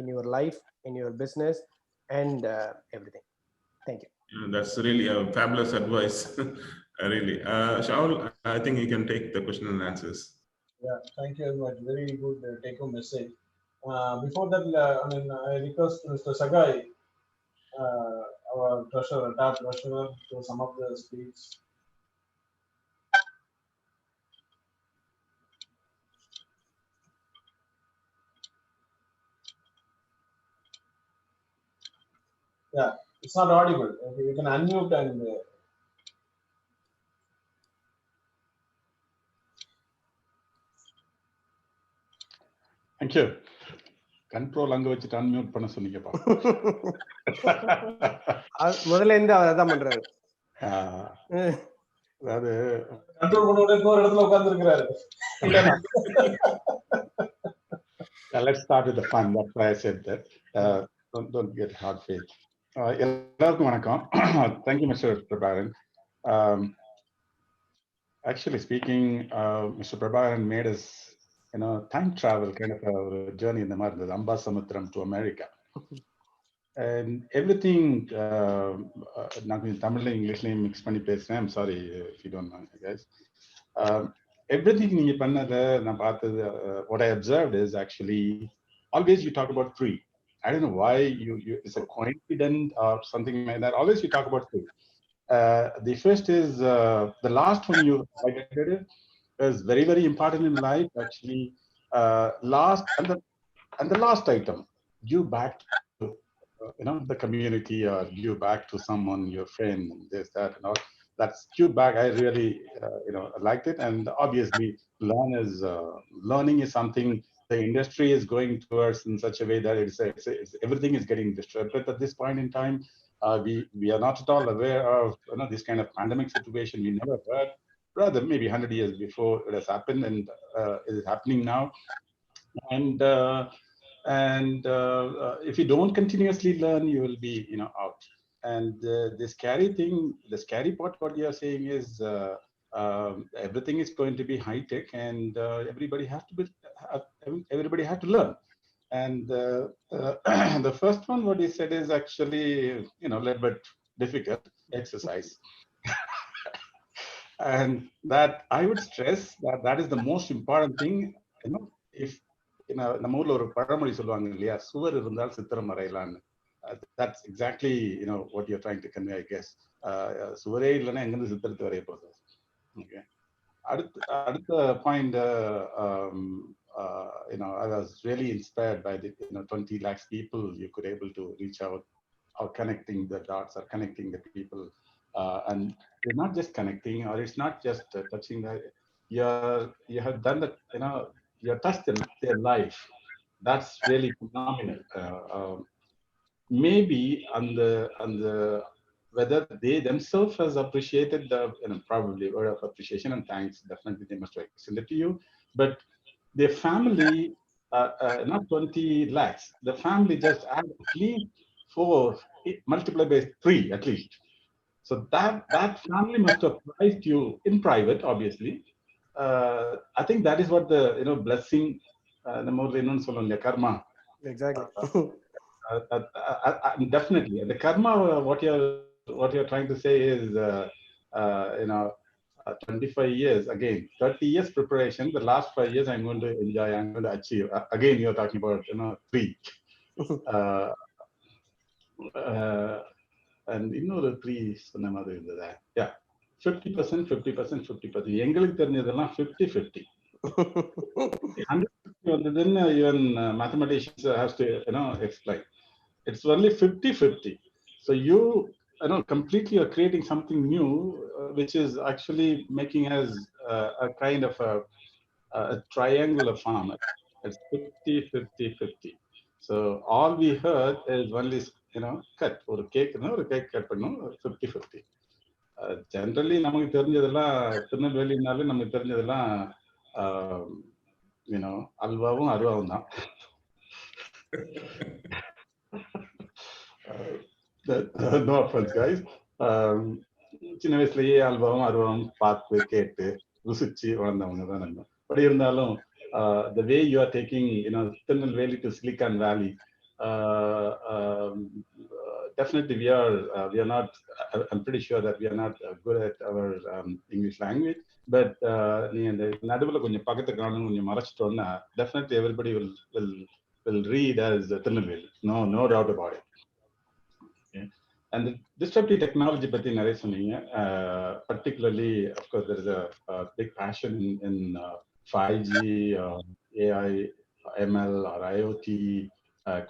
in your life, in your business, and everything. Thank you. That's really a fabulous advice. Really. Shaul, I think you can take the question and answers. Yeah, thank you very much. Very good take-home message. Before that, I request Mr. Sagai, our treasurer, top treasurer, to sum up the speech. Yeah, it's not audible. You can unmute and. Thank you. Control அங்க வச்சுட்டு unmute பண்ண சொன்னீங்கப்பா. முதல்ல இருந்து அதான் பண்றாரு. அதாவது control பண்ண இன்னொரு இடத்துல உட்கார்ந்து இருக்காரு. Let's start with the fun. That's why I said that. Don't get hard faith. எல்லாருக்கும் வணக்கம். Thank you, Mr. Prabharan. Actually speaking, Mr. Prabharan made us time travel kind of a journey in the மாதிரி இருந்தது. Ambasamutram to America. And everything, நான் கொஞ்சம் தமிழ்ல இங்கிலீஷ்லயும் mix பண்ணி பேசுறேன். I'm sorry if you don't mind, guys. Everything நீங்க பண்ணதை நான் பார்த்தது, what I observed is actually always you talk about 3. I don't know why you it's a coincidence or something like that. Always you talk about 3. The first is the last one you highlighted is very, very important in life. Actually, last and the last item, give back to the community, or give back to someone, your friend, this, that, and all. That's give back. I really liked it. And obviously, learning is something the industry is going towards in such a way that it's everything is getting disrupted at this point in time. We are not at all aware of this kind of pandemic situation. We never heard. Rather, maybe 100 years before it has happened, and it is happening now. And if you don't continuously learn, you will be out. And the scary thing, the scary part, what you are saying is everything is going to be high tech, and everybody has to learn. And the first one, what he said is actually, a little bit difficult, exercise. And that I would stress that is the most important thing. If நம்ம ஊர்ல ஒரு பழமொழி சொல்லுவாங்க இல்லையா, சுவர் இருந்தால் சித்திரம் வரையலான்னு. That's exactly what you're trying to convey, I guess. சுவரே இல்லைன்னா எங்கிருந்து சித்திரத்தை வரைய போகுது. Okay. அடுத்த point, I was really inspired by the 20 lakhs people you could able to reach out, or connecting the dots, or connecting the people, and you're not just connecting, or it's not just touching. You have done that. You have touched their life. That's really phenomenal. Maybe on the whether they themselves has appreciated the probably word of appreciation and thanks, definitely they must have extended to you, but their family, not 20 lakhs, the family just add at least 4, multiplied by 3 at least. So that family must have prized you in private, obviously. I think that is what the blessing, the more karma. Exactly. Definitely the karma, what you're trying to say is 25 years, again 30 years preparation, the last 5 years I'm going to enjoy, I'm going to achieve. Again you're talking about 3 and இன்னொரு 3 சொன்ன மாதிரி இருந்ததா? 50%, 50%, 50%. எங்களுக்கு தெரிஞ்சதெல்லாம் 50-50. 100% வந்ததுன்னு even mathematicians has to explain. It's only 50-50. So you completely are creating something new, which is actually making us a kind of a triangular farm. It's 50-50-50. So all we heard is only cut ஒரு cake cut பண்ணும் 50-50. Generally நமக்கு தெரிஞ்சதெல்லாம் திருநெல்வேலினாலே நமக்கு தெரிஞ்சதெல்லாம் அல்வாவும் அருவாவும் தான். No offense, guys. சின்ன வயசுலயே அல்வாவும் அருவாவும் பார்த்து கேட்டு ருசிச்சு வளர்ந்தவங்க தான் நம்ம. பட் இருந்தாலும் the way you are taking Tirunelveli to Silicon Valley, definitely we are not, I'm pretty sure that we are not good at our English language, but நீங்க இந்த நடுவுல கொஞ்சம் பக்கத்து காணும் கொஞ்சம் மறைச்சிட்டோம்னா definitely everybody will read as Tirunelveli. No doubt about it. Okay. And the disruptive technology பத்தி நிறைய சொன்னீங்க. Particularly, of course, there is a big passion in 5G, AI, ML, or IoT,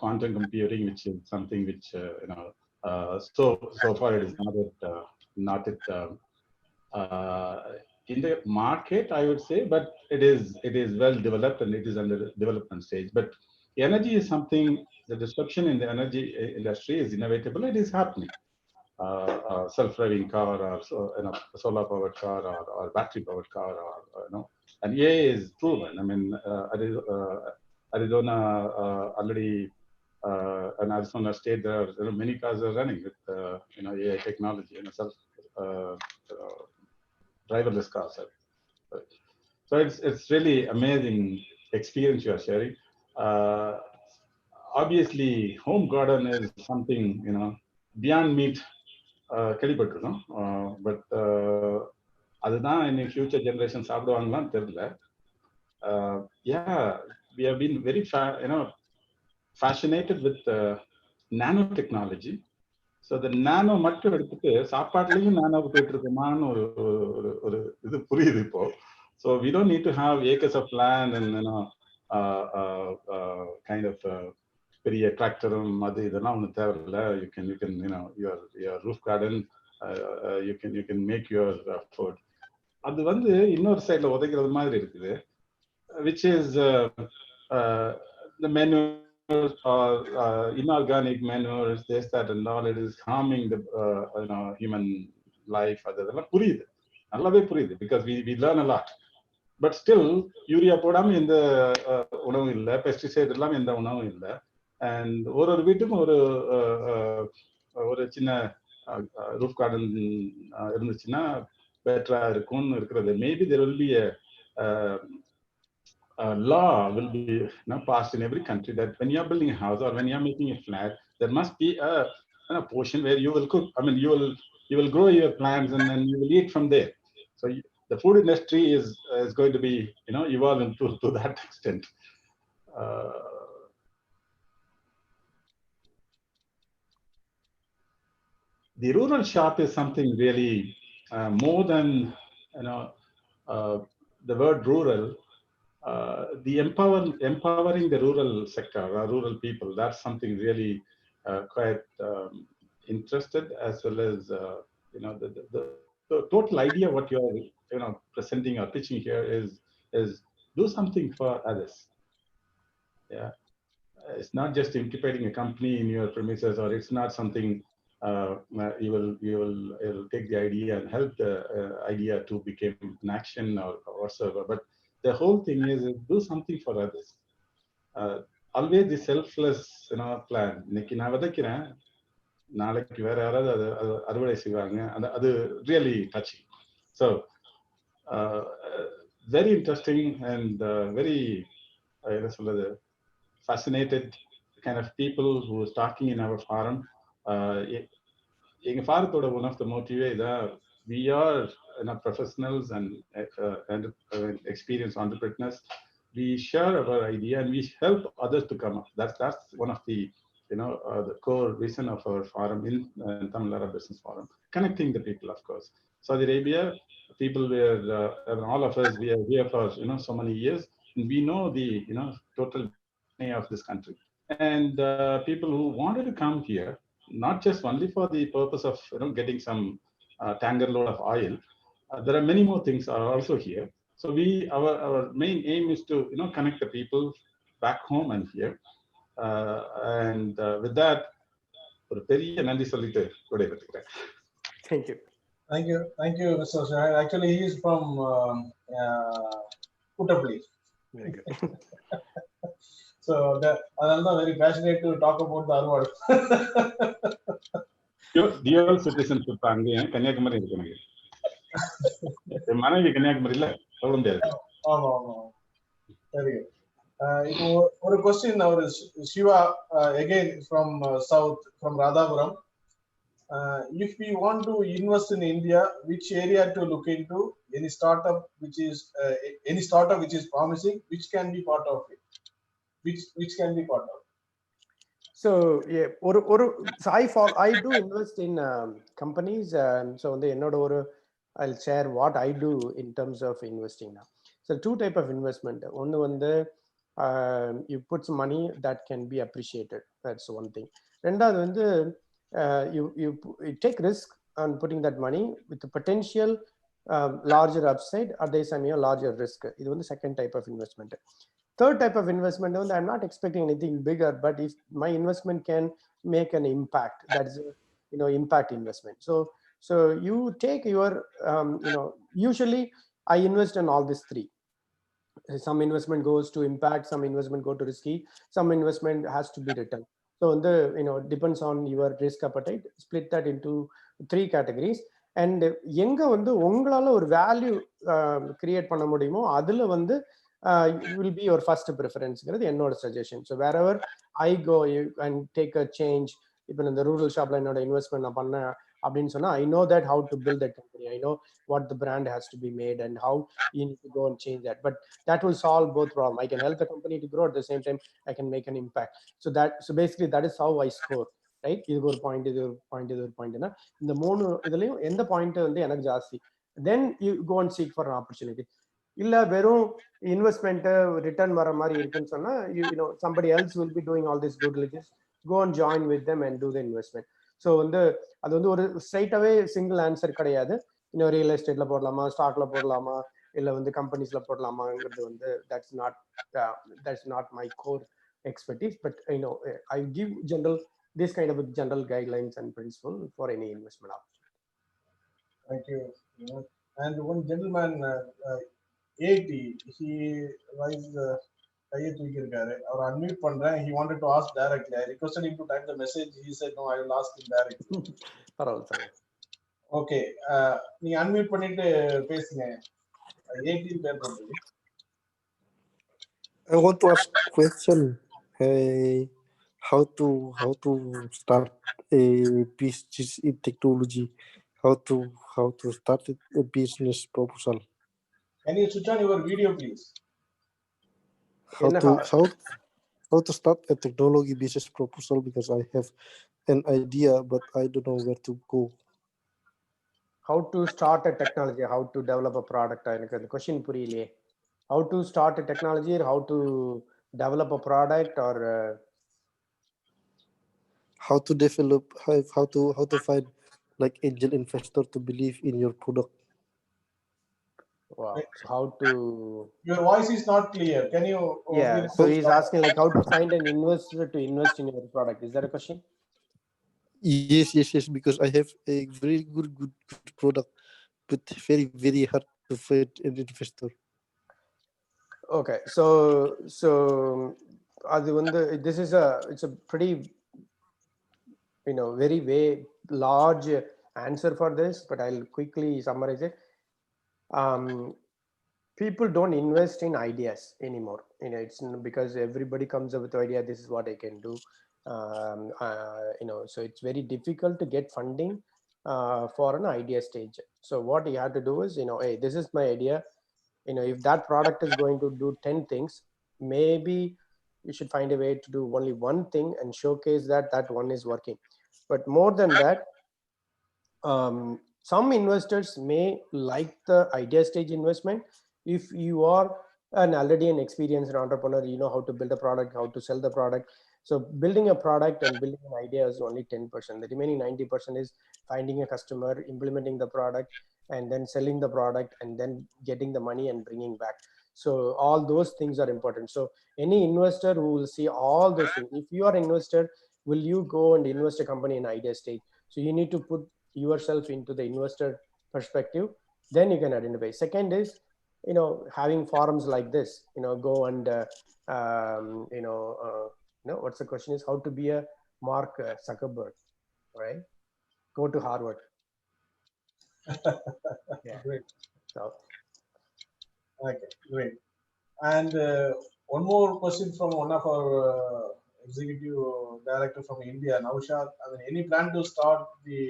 quantum computing, which is something which so far it is not in the market, I would say, but it is well developed and it is under development stage. But energy is something, the disruption in the energy industry is inevitable. It is happening. Self-driving car, or solar-powered car, or battery-powered car, or and AI is proven. I mean, Arizona already, and Arizona State, there are many cars are running with AI technology and driverless cars. So it's really amazing experience you are sharing. Obviously, home garden is something beyond meat. கேள்விப்பட்டிருக்கோம். But அதுதான் இன்னைக்கு future generation சாப்பிடுவாங்களான்னு தெரியல. We have been very fascinated with nano technology. So the nano மட்டும் எடுத்துட்டு சாப்பாட்டுலயும் நானோ போயிட்டு இருக்குமான்னு ஒரு இது புரியுது இப்போ. So we don't need to have acres of land and kind of பெரிய டிராக்டரும் அது இதெல்லாம் ஒன்றும் தேவையில்லை. you can your roof garden, you can make your food. அது இன்னொரு சைட்ல உதைக்கிறது மாதிரி இருக்குது, which is the manures or inorganic manures, this, that and all. It is harming the human life. அதெல்லாம் புரியுது, நல்லாவே புரியுது, because we learn a lot. But still urea போடாம எந்த உணவும் இல்லை, பெஸ்டிசைட் இல்லாம எந்த உணவும் இல்லை. And ஒரு வீட்டுக்கும் ஒரு சின்ன ரூஃப் கார்டன் இருந்துச்சுன்னா பெட்டரா இருக்கும்னு இருக்கிறது. Maybe there will be law will be passed in every country that when you're building a house or when you're making a flat, there must be a portion where you will cook. I mean, you will grow your plants and then you will eat from there. So the food industry is going to be evolving to that extent. The rural shop is something really more than the word rural. The empowering the rural sector, rural people, that's something really quite interested, as well as the total idea what you're presenting or pitching here is do something for others. Yeah, it's not just incubating a company in your premises, or it's not something you will take the idea and help the idea to become an action or whatsoever. But the whole thing is do something for others. Always the selfless plan. இன்னைக்கு நான் விதைக்கிறேன், நாளைக்கு வேற யாராவது அது அறுவடை செய்வாங்க. அது really touching. So very interesting and very என்ன சொல்றது, fascinated kind of people who is talking in our forum. எங்க ஃபாரத்தோட one of the motive is we are professionals and experienced entrepreneurs. We share our idea and we help others to come up. That's one of the the core reason of our forum in Tamil Arab Business Forum, connecting the people. Of course, Saudi Arabia people were all of us, we are here for so many years, and we know the total of this country, and people who wanted to come here not just only for the purpose of getting some tanker load of oil. There are many more things are also here. So our main aim is to connect the people back home and here, and with that ஒரு பெரிய நன்றி சொல்லிட்டு விடைபெறுகிறேன். Thank you. Thank you, Mr. Shahid. Actually, he is from Puttapalli. Very good. So I'm very passionate to talk about the Arwad. Dual citizenship அங்கே கன்னியாகுமரி இருக்கு எனக்கு. மனைவி கன்னியாகுமரியில சொல்ல முடியாது. ஆமா ஆமா. சரி. இப்போ ஒரு क्वेश्चन அவர் Shiva again from south from Radhapuram. If we want to invest in India, which area to look into? Any startup which is promising, which can be part of it? Which can be part of it? So yeah, so I do invest in companies. So I'll share what I do in terms of investing now. So two type of investment. One you put some money that can be appreciated. That's one thing. Rendaadu you take risk on putting that money with the potential larger upside, at the same time larger risk. This is the second type of investment. Third type of investment, I'm not expecting anything bigger, but if my investment can make an impact, that's impact investment. So you take your usually I invest in all these three. Some investment goes to impact, some investment go to risky, some investment has to be return. So depends on your risk appetite. Split that into three categories. And எங்க உங்களால ஒரு value create பண்ண முடியுமோ அதுல will be your first preference என்னோட suggestion. So wherever I go and take a change, இப்போ இந்த rural ஷாப்ல என்னோட இன்வெஸ்ட்மெண்ட் நான் பண்ணேன் அப்படின்னு சொன்னா I know that how to build that company. I know what the brand has to be made and how you need to go and change that. But that will solve both problems. I can help the company to grow, at the same time I can make an impact. So basically that is how I score, right? இது ஒரு point, இது ஒரு point, இது ஒரு பாயிண்ட்னா இந்த மூணு இதுலயும் எந்த பாயிண்ட் எனக்கு ஜாஸ்தி, then you go and seek for an opportunity. இல்ல வெறும் இன்வெஸ்ட்மெண்ட் ரிட்டர்ன் வர மாதிரி இருக்குன்னு சொன்னா somebody else will be doing all this due diligence. Go and join with them and do the investment. So அது ஒரு ஸ்ட்ரைட் அவே சிங்கிள் ஆன்சர் கிடையாது. Real எஸ்டேட்ல போடலாமா, ஸ்டாக்ல போடலாமா, இல்ல கம்பெனிஸ்ல போடலாமாங்கிறது that's not my core expertise, but I give this kind of general guidelines and principle for any investment opportunity. Thank you. And one gentleman 80 he raised கையை தூக்கி இருக்காரு, அவர் unmute பண்றேன். he wanted to ask directly. I requested him to type the message. He said no, I will ask him directly. பரவாயில்லை. Okay, நீங்க unmute பண்ணிட்டு பேசுங்க. 18 பேர் பண்றீங்க. I want to ask question. Hey, how to start a business in technology? How to start a business proposal? Can you switch on your video, please? How to how to start a technology business proposal, because I have an idea but I don't know where to go. How to start a technology, how to develop a product. எனக்கு அந்த question புரியலையே. How to start a technology, or how to develop a product, or How to develop, how to find like angel investor to believe in your product. wow. So how to Your voice is not clear. Can you? yeah. So he's asking like how to find an investor to invest in your product. Is that a question? Yes, because I have a very good product, but very hard to find an investor. Okay, so அது வந்து it's a pretty very large answer for this, but I'll quickly summarize it. People don't invest in ideas anymore. It's because everybody comes up with the idea, this is what I can do. So it's very difficult to get funding for an idea stage. So what you have to do is, hey, this is my idea. If that product is going to do 10 things, maybe you should find a way to do only one thing and showcase that one is working. But more than that, some investors may like the idea stage investment. If you are already an experienced entrepreneur, you know how to build a product, how to sell the product. So building a product and building an idea is only 10%. The remaining 90% is finding a customer, implementing the product, and then selling the product, and then getting the money and bringing back. So all those things are important. So any investor who will see all those things, if you are an investor, will you go and invest a company in idea stage? So you need to put yourself into the investor perspective, then you can identify. Second is, having forums like this, go and what's the question is how to be a Mark Zuckerberg, right? Go to Harvard. Yeah. Great. So, Okay, great. And one more question from one of our executive director from India, Naushad. I mean, any plan to start the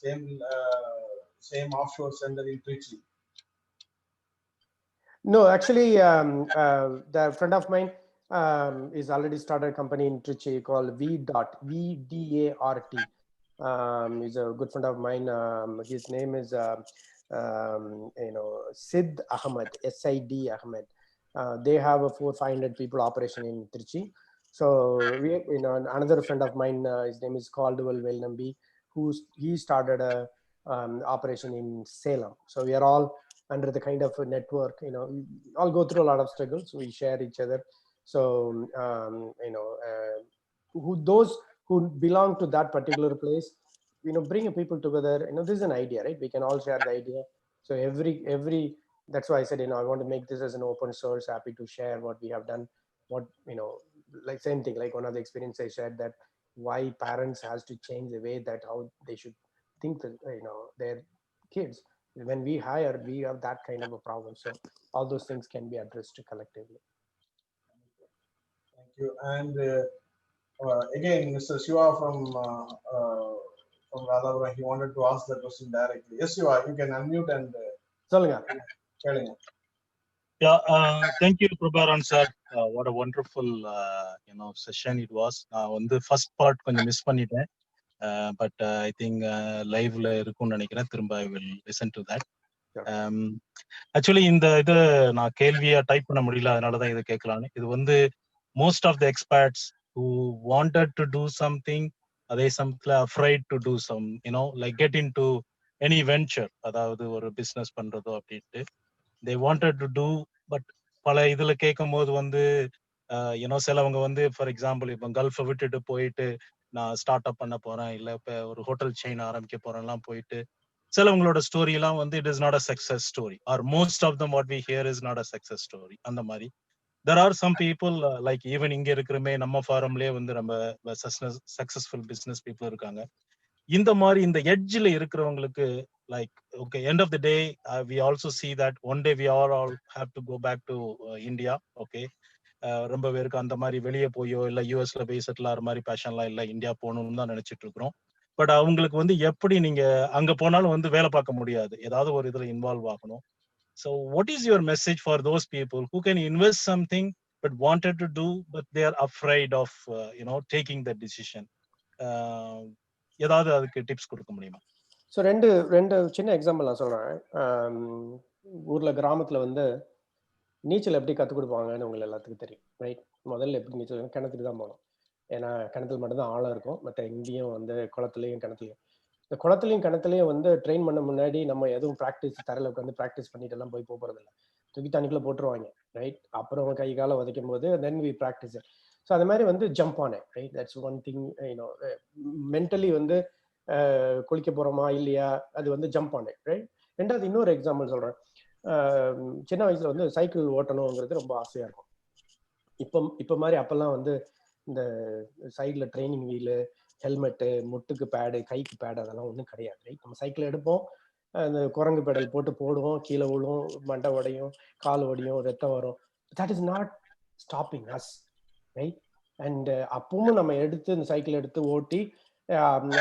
same offshore center in Trichy? No, actually, the friend of mine is already started a company in Trichy called VDART. He's a good friend of mine. His name is Sid Ahmed, SID Ahmed. They have a 400-500 people operation in Trichy. So we, another friend of mine, his name is Caldwell Velnambi, he started a operation in Salem. So we are all under the kind of a network, all go through a lot of struggles. We share each other. So those who belong to that particular place, bring people together. This is an idea, right? We can all share the idea. So every that's why I said, I want to make this as an open source, happy to share what we have done. What, like same thing, like one of the experience I shared, that why parents has to change the way that how they should think that, their kids. When we hire, we have that kind of a problem. So all those things can be addressed collectively. Thank you. And again, Mr. Shiva from Radhapuram, he wanted to ask the question directly. Yes, Shiva, you can unmute and yeah, thank you, Prabharan sir. What a wonderful session it was. On the first part, கொஞ்சம் miss பண்ணிட்டேன். But I think live-ல இருக்கும்னு நினைக்கிறேன். திரும்ப I will listen to that. Actually, இந்த இது நான் கேள்வியா type பண்ண முடியல, அதனால தான் இதை கேட்கலான்னு. இது வந்து most of the expats who wanted to do something, அதே சமயத்துல afraid to do some, like get into any venture, அதாவது ஒரு பிசினஸ் பண்றதோ அப்படின்ட்டு they wanted to do, but பல இதுல கேட்கும் போது வந்து சிலவங்க வந்து ஃபார் எக்ஸாம்பிள் இப்போ கல்ஃபை விட்டுட்டு போயிட்டு நான் ஸ்டார்ட் அப் பண்ண போறேன், இல்ல இப்ப ஒரு ஹோட்டல் செயின் ஆரம்பிக்க போறேன்லாம் போயிட்டு சிலவங்களோட ஸ்டோரி எல்லாம் வந்து it is not a success story, or most of them what we hear is not a success story. அந்த மாதிரி there are some people like even இங்க இருக்கிறமே நம்ம ஃபாரம்லயே வந்து நம்ம சக்சஸ்ஃபுல் பிசினஸ் பீப்புள் இருக்காங்க. இந்த மாதிரி இந்த எட்ஜ்ல இருக்கிறவங்களுக்கு like okay, end of the day we also see that one day we all have to go back to India. Okay, ரொம்ப பேருக்கு அந்த மாதிரி வெளியே போயோ இல்லை யூஎஸ்ல போய் செட்டில் ஆகிற மாதிரி பேஷன்லாம் இல்லை, இந்தியா போகணும்னு தான் நினைச்சிட்டு இருக்கிறோம். பட் அவங்களுக்கு வந்து எப்படி நீங்க அங்க போனாலும் வந்து வேலை பார்க்க முடியாது, ஏதாவது ஒரு இதுல இன்வால்வ் ஆகணும். So what is your message for those people who can invest something but wanted to do but they are afraid of taking the decision? ஏதாவது அதுக்கு டிப்ஸ் கொடுக்க முடியுமா? ஸோ ரெண்டு சின்ன எக்ஸாம்பிள் நான் சொல்கிறேன். ஊரில் கிராமத்தில் வந்து நீச்சல் எப்படி கற்றுக் கொடுப்பாங்கன்னு உங்களுக்கு எல்லாத்துக்கும் தெரியும், ரைட்? முதல்ல எப்படி நீச்சல் கிணத்துக்கு தான் போகணும், ஏன்னா கிணத்துல மட்டும்தான் ஆழம் இருக்கும். மற்ற எங்கேயும் வந்து குளத்துலையும் கிணத்துலையும், இந்த குளத்துலையும் கிணத்துலையும் வந்து ட்ரெயின் பண்ண முன்னாடி நம்ம எதுவும் ப்ராக்டிஸ் தரையில் உட்காந்து ப்ராக்டிஸ் பண்ணிட்டு எல்லாம் போய் போகிறதில்ல, தூக்கி தண்ணிக்குள்ளே போட்டுருவாங்க, ரைட்? அப்புறம் கை காலை உதைக்கும் போது தென் வி ப்ராக்டிஸ். ஸோ அது மாதிரி வந்து ஜம்ப் ஆனேன், right? That's one thing. Mentally வந்து குளிக்க போகிறோமா இல்லையா, அது வந்து ஜம்ப் ஆனேன், ரைட்? ரெண்டாவது இன்னொரு எக்ஸாம்பிள் சொல்கிறேன். சின்ன வயசுல வந்து சைக்கிள் ஓட்டணுங்கிறது ரொம்ப ஆசையாக இருக்கும். இப்போ மாதிரி அப்போல்லாம் வந்து இந்த சைடில் ட்ரைனிங் வீலு, ஹெல்மெட்டு, முட்டுக்கு பேடு, கைக்கு பேடு அதெல்லாம் ஒன்றும் கிடையாது, ரைட்? நம்ம சைக்கிள் எடுப்போம், அந்த குரங்கு பெடல் போட்டு போடுவோம், கீழே விழும், மண்டை உடையும், கால் உடையும், ரத்தம் வரும். That is not stopping us, right? And அப்பவும் நம்ம எடுத்து இந்த சைக்கிள் எடுத்து ஓட்டி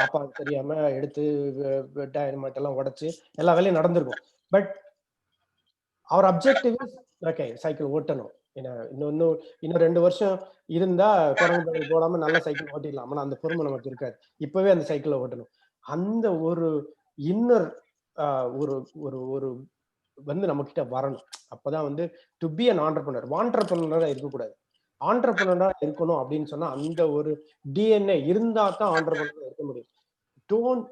அப்பா தெரியாம எடுத்து டைனமைட் எல்லாம் உடைச்சு எல்லா வேலையும் நடந்திருக்கும். But our objective is okay, cycle ஓட்டணும். இன்னும் 2 வருஷம் இருந்தா குரங்கு பெடல் போடாம நல்ல சைக்கிள் ஓட்டிடலாம். ஆனா அந்த பொறுமை நமக்கு இருக்காது. இப்பவே அந்த சைக்கிளை ஓட்டணும். அந்த ஒரு இன்னர் ஒரு ஒரு வந்து நம்ம கிட்ட வரணும். அப்பதான் வந்து டு பி அன் ஆண்டர்பிரனர். ஆண்டர்பிரனரா இருக்கக்கூடாது, ஆண்டர்பிரனரா இருக்கணும் அப்படின்னு சொன்னா அந்த ஒரு டிஎன்ஏ இருந்தா தான் ஆண்டர்பிரனரா இருக்க முடியும். Don't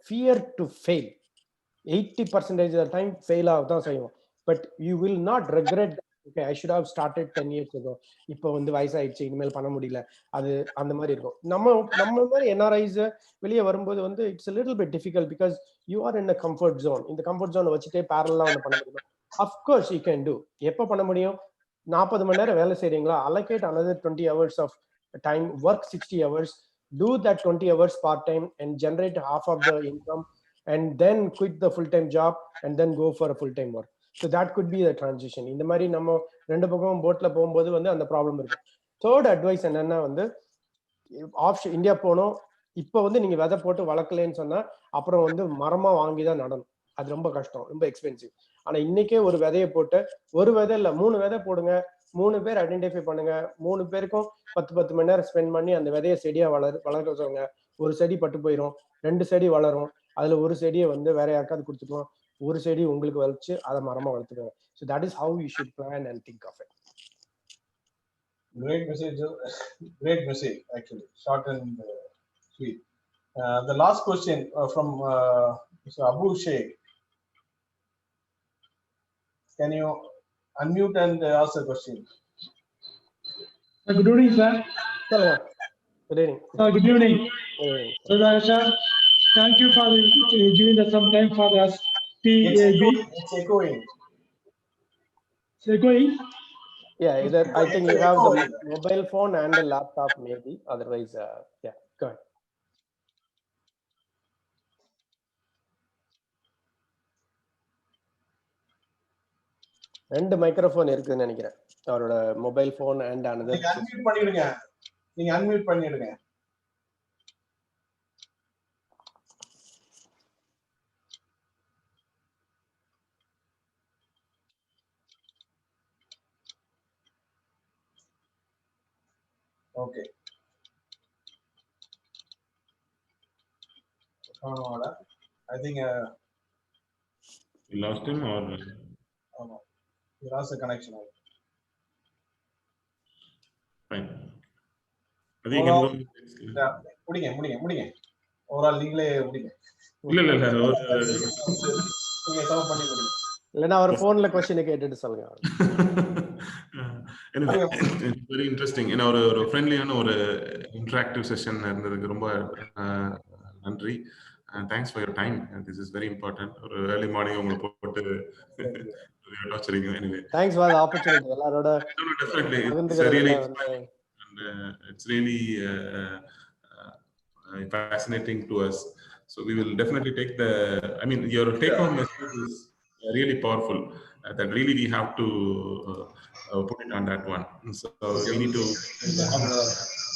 fear to fail. 80% of the time fail ஆக தான் செய்வோம். But you will not regret, okay I should have started 10 years ago. இப்போ வந்து வயசாயிடுச்சு, இனிமேல் பண்ண முடியல, அது அந்த மாதிரி இருக்கும். நம்ம மாதிரி என்ஆர்ஐஸ் வெளியே வரும்போது வந்து it's little bit difficult because you are in a comfort zone. இந்த கம்ஃபர்ட் ஜோனை வச்சுட்டே பேரலா ஒன்று பண்ண முடியும். Of course you can do. எப்போ பண்ண முடியும்? 40 மணி நேரம் வேலை செய்றீங்களா, allocate another 20 hours of time, work 60 hours, do that 20 hours part time and generate half of the income and then quit the full time job and then go for a full time work. So that could be the transition. இந்த மாதிரி நம்ம ரெண்டு பக்கமும் போட்ல போகும்போது வந்து அந்த problem இருக்கு. தேர்ட் அட்வைஸ் என்னன்னா வந்து ஆப்ஷன் இந்தியா போனோம். இப்போ வந்து நீங்க விதை போட்டு வளர்க்கலன்னு சொன்னா அப்புறம் வந்து மரமா வாங்கி தான் நடணும். அது ரொம்ப கஷ்டம், ரொம்ப எக்ஸ்பென்சிவ். ஆனா இன்னைக்கே ஒரு விதையை போட்டு, ஒரு விதை இல்ல 3 விதை போடுங்க, 3 பேர் ஐடென்டிஃபை பண்ணுங்க, 3 பேருக்கும் 10 மணி நேரம் ஸ்பெண்ட் பண்ணி அந்த விதையை செடியா வளர்க்க சொல்லுங்க. ஒரு செடி பட்டு போயிடும், 2 செடி வளரும், அதுல ஒரு செடியை வந்து வேற யாருக்காவது கொடுத்துக்கலாம், ஒரு செடி உங்களுக்கு வளர்ச்சி அதை மரமா வளர்த்துக்கோங்க. So that is how you should plan and think of it. Great message, great message actually, short and sweet. The last question from Mr. Abu Sheikh. Can you unmute and ask the question? Good evening, sir. Hello. Good evening. Good evening. Sir, thank you for giving us some time for us. It's echoing. It's echoing? Yeah, either I think you have the mobile phone and the laptop maybe. Otherwise, yeah, go ahead. ரெண்டு microphone இருக்குன்னு நினைக்கிறேன், அவரோட mobile phone and another. நீங்க unmute பண்ணிடுங்க, நீங்க unmute பண்ணிடுங்க. Okay. I think you lost him or you lost the connection. Fine. I think முடிங்க overall நீங்களே முடிங்க. இல்ல நீங்க சர்வ் பண்ணி முடிங்க, இல்லனா அவர் போன்ல क्वेश्चन கேட்டுட்டு சொல்லுங்க. Very interesting. ஏன்னா ஒரு ஃப்ரெண்ட்லியான ஒரு இன்டராக்டிவ் செஷன் இருந்ததுக்கு ரொம்ப நன்றி. Thanks for your time. This is very important. ஒரு ஏர்லி மார்னிங் உங்களுக்கு போட்டு torturing. Anyway thanks for the opportunity. எல்லாரோட definitely it's really and it's really fascinating to us. So we will definitely take your take home message is really powerful. that really we have to put it on that one. So we need to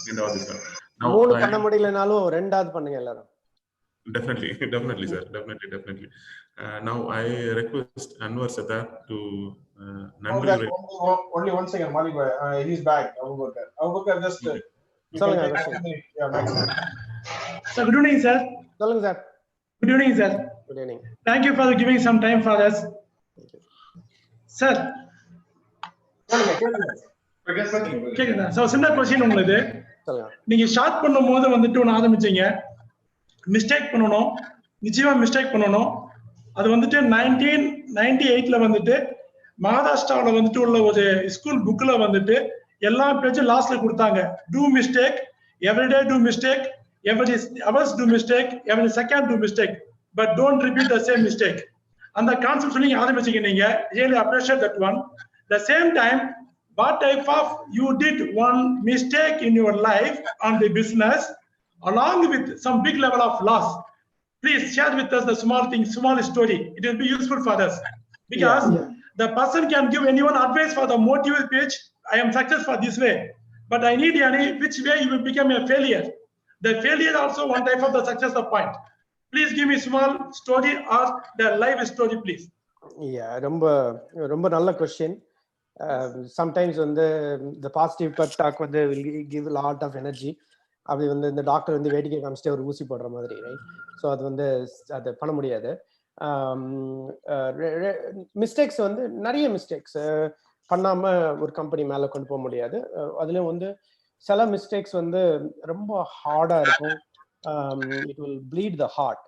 find out this one. Now, 3 பண்ண முடியலனாலும் 2வது பண்ணுங்க எல்லாரும். Definitely, sir. Definitely. Now I request Anwar Sadar to only 1 second, Malik bhai. He's back. Abubakar just Sir, good evening, sir. சொல்லுங்க sir. Good evening, sir. Good evening. Thank you for giving some time for us. Sir. கேக்குதா? So சின்ன question உங்களுக்கு. நீங்க start பண்ணும்போது வந்துட்டு ஒன்னு ஆரம்பிச்சீங்க. Mistake பண்ணணும், நிச்சயமா மிஸ்டேக் பண்ணணும். அது வந்துட்டு 1998ல வந்துட்டு மகாராஷ்டிராவில் வந்துட்டு உள்ள ஒரு ஸ்கூல் புக்ல வந்துட்டு எல்லா பேஜும் லாஸ்ட்ல கொடுத்தாங்க. Do mistake, everyday do mistake, every hours do mistake, every second do mistake, but don't repeat the same mistake. அந்த கான்செப்ட் சொல்லி ஆரம்பிச்சீங்க நீங்க. Really appreciate that one. The same time, what type of you did one mistake in your life on the business along with some big level of loss. Please share with us the small thing, small story. It will be useful for us because the person can give anyone advice for the motive page. I am success for this way, but I need any which way you will become a failure. The failure also one type of the success of point. Please give me small story or the live story, please. Yeah, ரொம்ப நல்ல question. Sometimes வந்து the positive pep talk வந்து will give a lot of energy. அப்படி வந்து இந்த doctor வந்து வேடிக்கை காமிச்சிட்டு ஒரு ஊசி போடுற மாதிரி, ரைட்? ஸோ அது வந்து அதை பண்ண முடியாது. மிஸ்டேக்ஸ் வந்து நிறைய மிஸ்டேக்ஸ் பண்ணாம ஒரு கம்பெனி மேல கொண்டு போக முடியாது. அதுலயும் வந்து சில மிஸ்டேக்ஸ் வந்து ரொம்ப ஹார்டா இருக்கும். It will bleed the heart,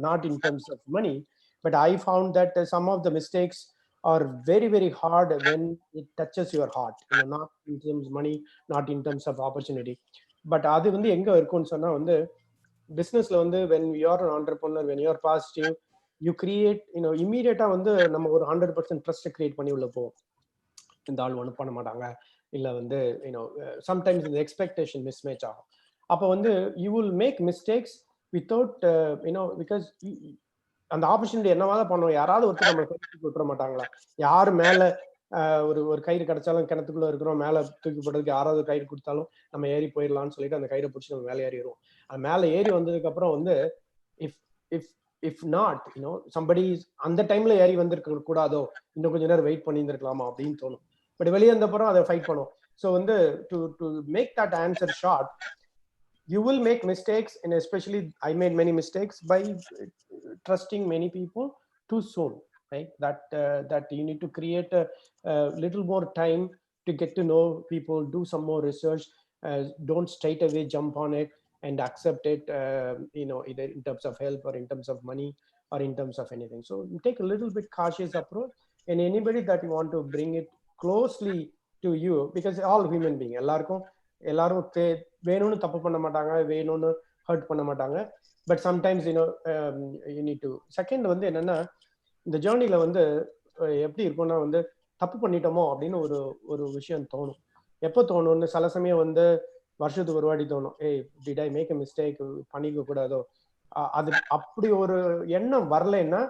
not in terms of money, but I found that some of the mistakes are very, very hard when it touches your heart, not in terms of money, not in terms of opportunity. But அது வந்து எங்க இருக்கும்னு சொன்னா வந்து பிசினஸ்ல வந்து when you are an entrepreneur, when you are positive, you create, immediate வந்து நம்ம ஒரு 100% ட்ரஸ்ட் கிரியேட் பண்ணி உள்ள போவோம். இந்த ஆள் ஒன்றும் பண்ண மாட்டாங்க, இல்ல வந்து சம்டைம்ஸ் இந்த எக்ஸ்பெக்டேஷன் மிஸ்மேட்ச் ஆகும். அப்போ வந்து you will make mistakes without because அந்த ஆப்பர்ச்சுனிட்டி என்னவாத பண்ணுவோம். யாராவது ஒருத்தர் நம்ம தூக்கி விட்டுற மாட்டாங்களா? யாரு மேல ஒரு கயிறு கிடைச்சாலும் கிணத்துக்குள்ள இருக்கிறோம், மேல தூக்கி போடுறதுக்கு யாராவது கயிறு கொடுத்தாலும் நம்ம ஏறி போயிடலாம்னு சொல்லிட்டு அந்த கயிறை பிடிச்சி நம்ம மேலே ஏறிடுவோம். அது மேலே ஏறி வந்ததுக்கு அப்புறம் வந்து இஃப் நாட் சம்படி அந்த டைம்ல ஏறி வந்திருக்க கூடாதோ, இன்னும் கொஞ்ச நேரம் வெயிட் பண்ணி இருந்திருக்கலாமா அப்படின்னு தோணும். பட் வெளியே வந்த அப்புறம் அதை ஃபைட் பண்ணும். ஸோ வந்து to make that answer short, you will make mistakes, and especially I made many mistakes by trusting many people too soon, right? That you need to create a little more time to get to know people, do some more research, don't straight away jump on it and accept it, either in terms of help or in terms of money or in terms of anything. So you take a little bit cautious approach, and anybody that you want to bring it closely to you, because all human being, எல்லாரும் வேணும்னு தப்பு பண்ண மாட்டாங்க, வேணும்னு hurt பண்ண மாட்டாங்க. But sometimes you need to. Second வந்து என்னன்னா, இந்த ஜேர்னில வந்து எப்படி இருக்கும்னா வந்து தப்பு பண்ணிட்டோமோ அப்படின்னு ஒரு விஷயம் தோணும். எப்போ தோணும்னு சில சமயம் வந்து வருஷத்துக்கு ஒரு வாட்டி தோணும், hey did I make a mistake, பண்ணிக்க கூடாதோ. அது அப்படி ஒரு எண்ணம் வரலைன்னா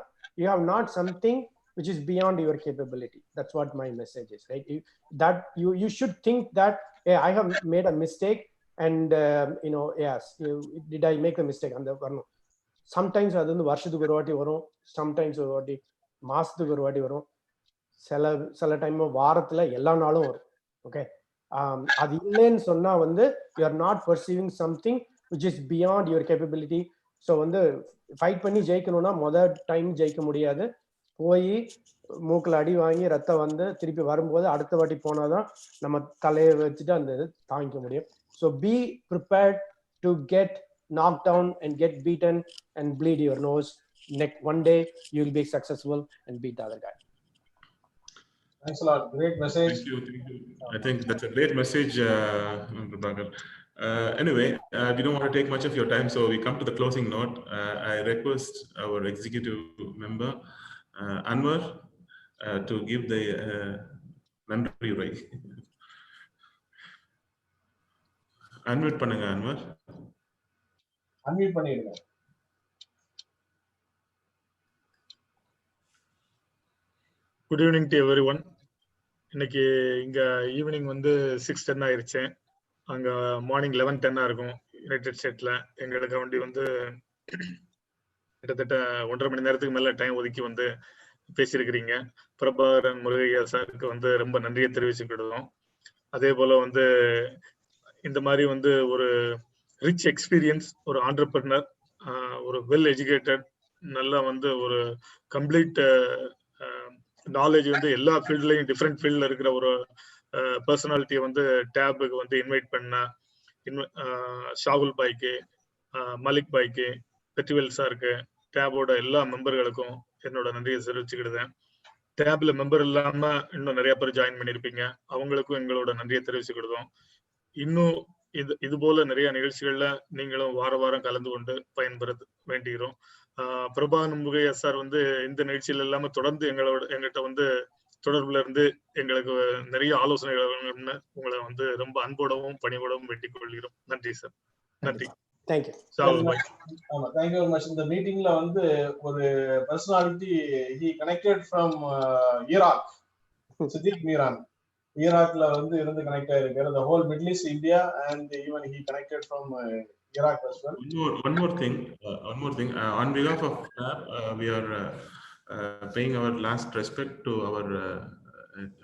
you have not something which is beyond your capability. That's what my message is, right? That you should think that, hey, I have made a mistake, and yes, did I make a mistake? And sometimes அது வந்து வருஷத்துக்கு ஒரு வாட்டி வரும், sometimes ஒரு வாட்டி மாசத்துக்கு ஒரு வாட்டி வரும், சில டைம் வாரத்துல எல்லா நாளும் வரும். ஓகே, அது இல்லைன்னு சொன்னா வந்து you are not pursuing something which is beyond your capability. So வந்து ஃபைட் பண்ணி ஜெயிக்கணும்னா முதல் டைம் ஜெயிக்க முடியாது. போய் மூக்கில் அடி வாங்கி ரத்தம் வந்து திருப்பி வரும்போது அடுத்த வாட்டி போனாதான் நம்ம தலையை வச்சுட்டு அந்த இது தாங்கிக்க முடியும். So be prepared to get knocked down and get beaten and bleed your nose. One day you will be successful and beat the other guy. Thanks a lot. Great message. Thank you. I think that's a great message, Prabhakar. Anyway, we don't want to take much of your time, so we come to the closing note. I request our executive member, Anwar, to give the nandri urai. Unmute பண்ணுங்க Anwar. Unmute பண்ணிடுங்க. Good evening to every one. இன்னைக்கு இங்க evening வந்து 6:10 ஆயிருச்சு. அங்க morning 11:10 இருக்கும் United ஸ்டேட்ல. எங்களுக்கு வண்டி வந்து கிட்டத்தட்ட 1.5 மணி நேரத்துக்கு மேல டைம் ஒதுக்கி வந்து பேசியிருக்கிறீங்க. பிரபாகரன் முருகையா சாருக்கு வந்து ரொம்ப நன்றியை தெரிவிச்சுக்கிடுவோம். அதே போல வந்து இந்த மாதிரி வந்து ஒரு ரிச் எக்ஸ்பீரியன்ஸ், ஒரு ஆண்டர்பிரினர், ஒரு வெல் எஜுகேட்டட், நல்லா வந்து ஒரு கம்ப்ளீட் நாலேஜ் வந்து எல்லா ஃபீல்ட்லயும் டிஃப்ரெண்ட் ஃபீல்ட்ல இருக்கிற ஒரு பர்சனாலிட்டியை வந்து டேபுக்கு வந்து இன்வைட் பண்ண ஷாகுல் பாய்க்கு, மலிக் பாய்க்கு, பெட்டிவேல் சாருக்கு, டேபோட எல்லா மெம்பர்களுக்கும் என்னோட நன்றியை தெரிவிச்சுக்கிடுதேன். டேப்ல மெம்பர் இல்லாம இன்னும் நிறைய பேர் ஜாயின் பண்ணிருப்பீங்க, அவங்களுக்கும் எங்களோட நன்றியை தெரிவிச்சுக்கிடுதோம். இன்னும் இது போல நிறைய நிகழ்ச்சிகள்ல நீங்களும் வார வாரம் கலந்து கொண்டு பயன்பெற வேண்டுகிறோம். பிரபாகரன் முருகையா சார் வந்து இந்த நிகழ்ச்சியில இல்லாம தொடர்ந்து எங்கிட்ட வந்து தொடர்புல இருந்து எங்களுக்கு நிறைய ஆலோசனைகள் உங்களை வந்து ரொம்ப அன்போடவும் பணிவோடவும் வேண்டிக் கொள்கிறோம். நன்றி சார். நன்றி. தேங்க்யூ. ஆமா, தேங்க்யூ வெரி மச். இந்த மீட்டிங்ல வந்து ஒரு personality he connected from Iraq, Siddique Meeran. ஈராக்ல வந்து இருந்து கனெக்ட் ஆயிருக்காரு. the whole Middle East, India, and even he connected from Iraq as well. One more thing. On behalf of we are paying our last respect to our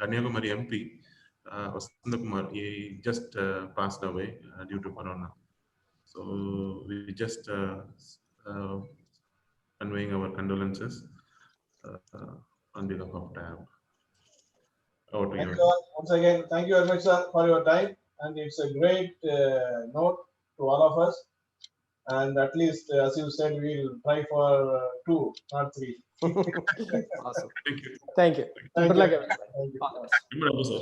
Kanyakumari MP, Vasant Kumar. He just passed away due to corona. So we just conveying our condolences on behalf of TAB. Thank you all. Once again, thank you very much, sir, for your time. And it's a great note to all of us. And at least, as you said, we'll try for 2, not 3. Awesome. Thank you. Thank you. Thank Good luck, you. everybody. Thank you. Remember, sir.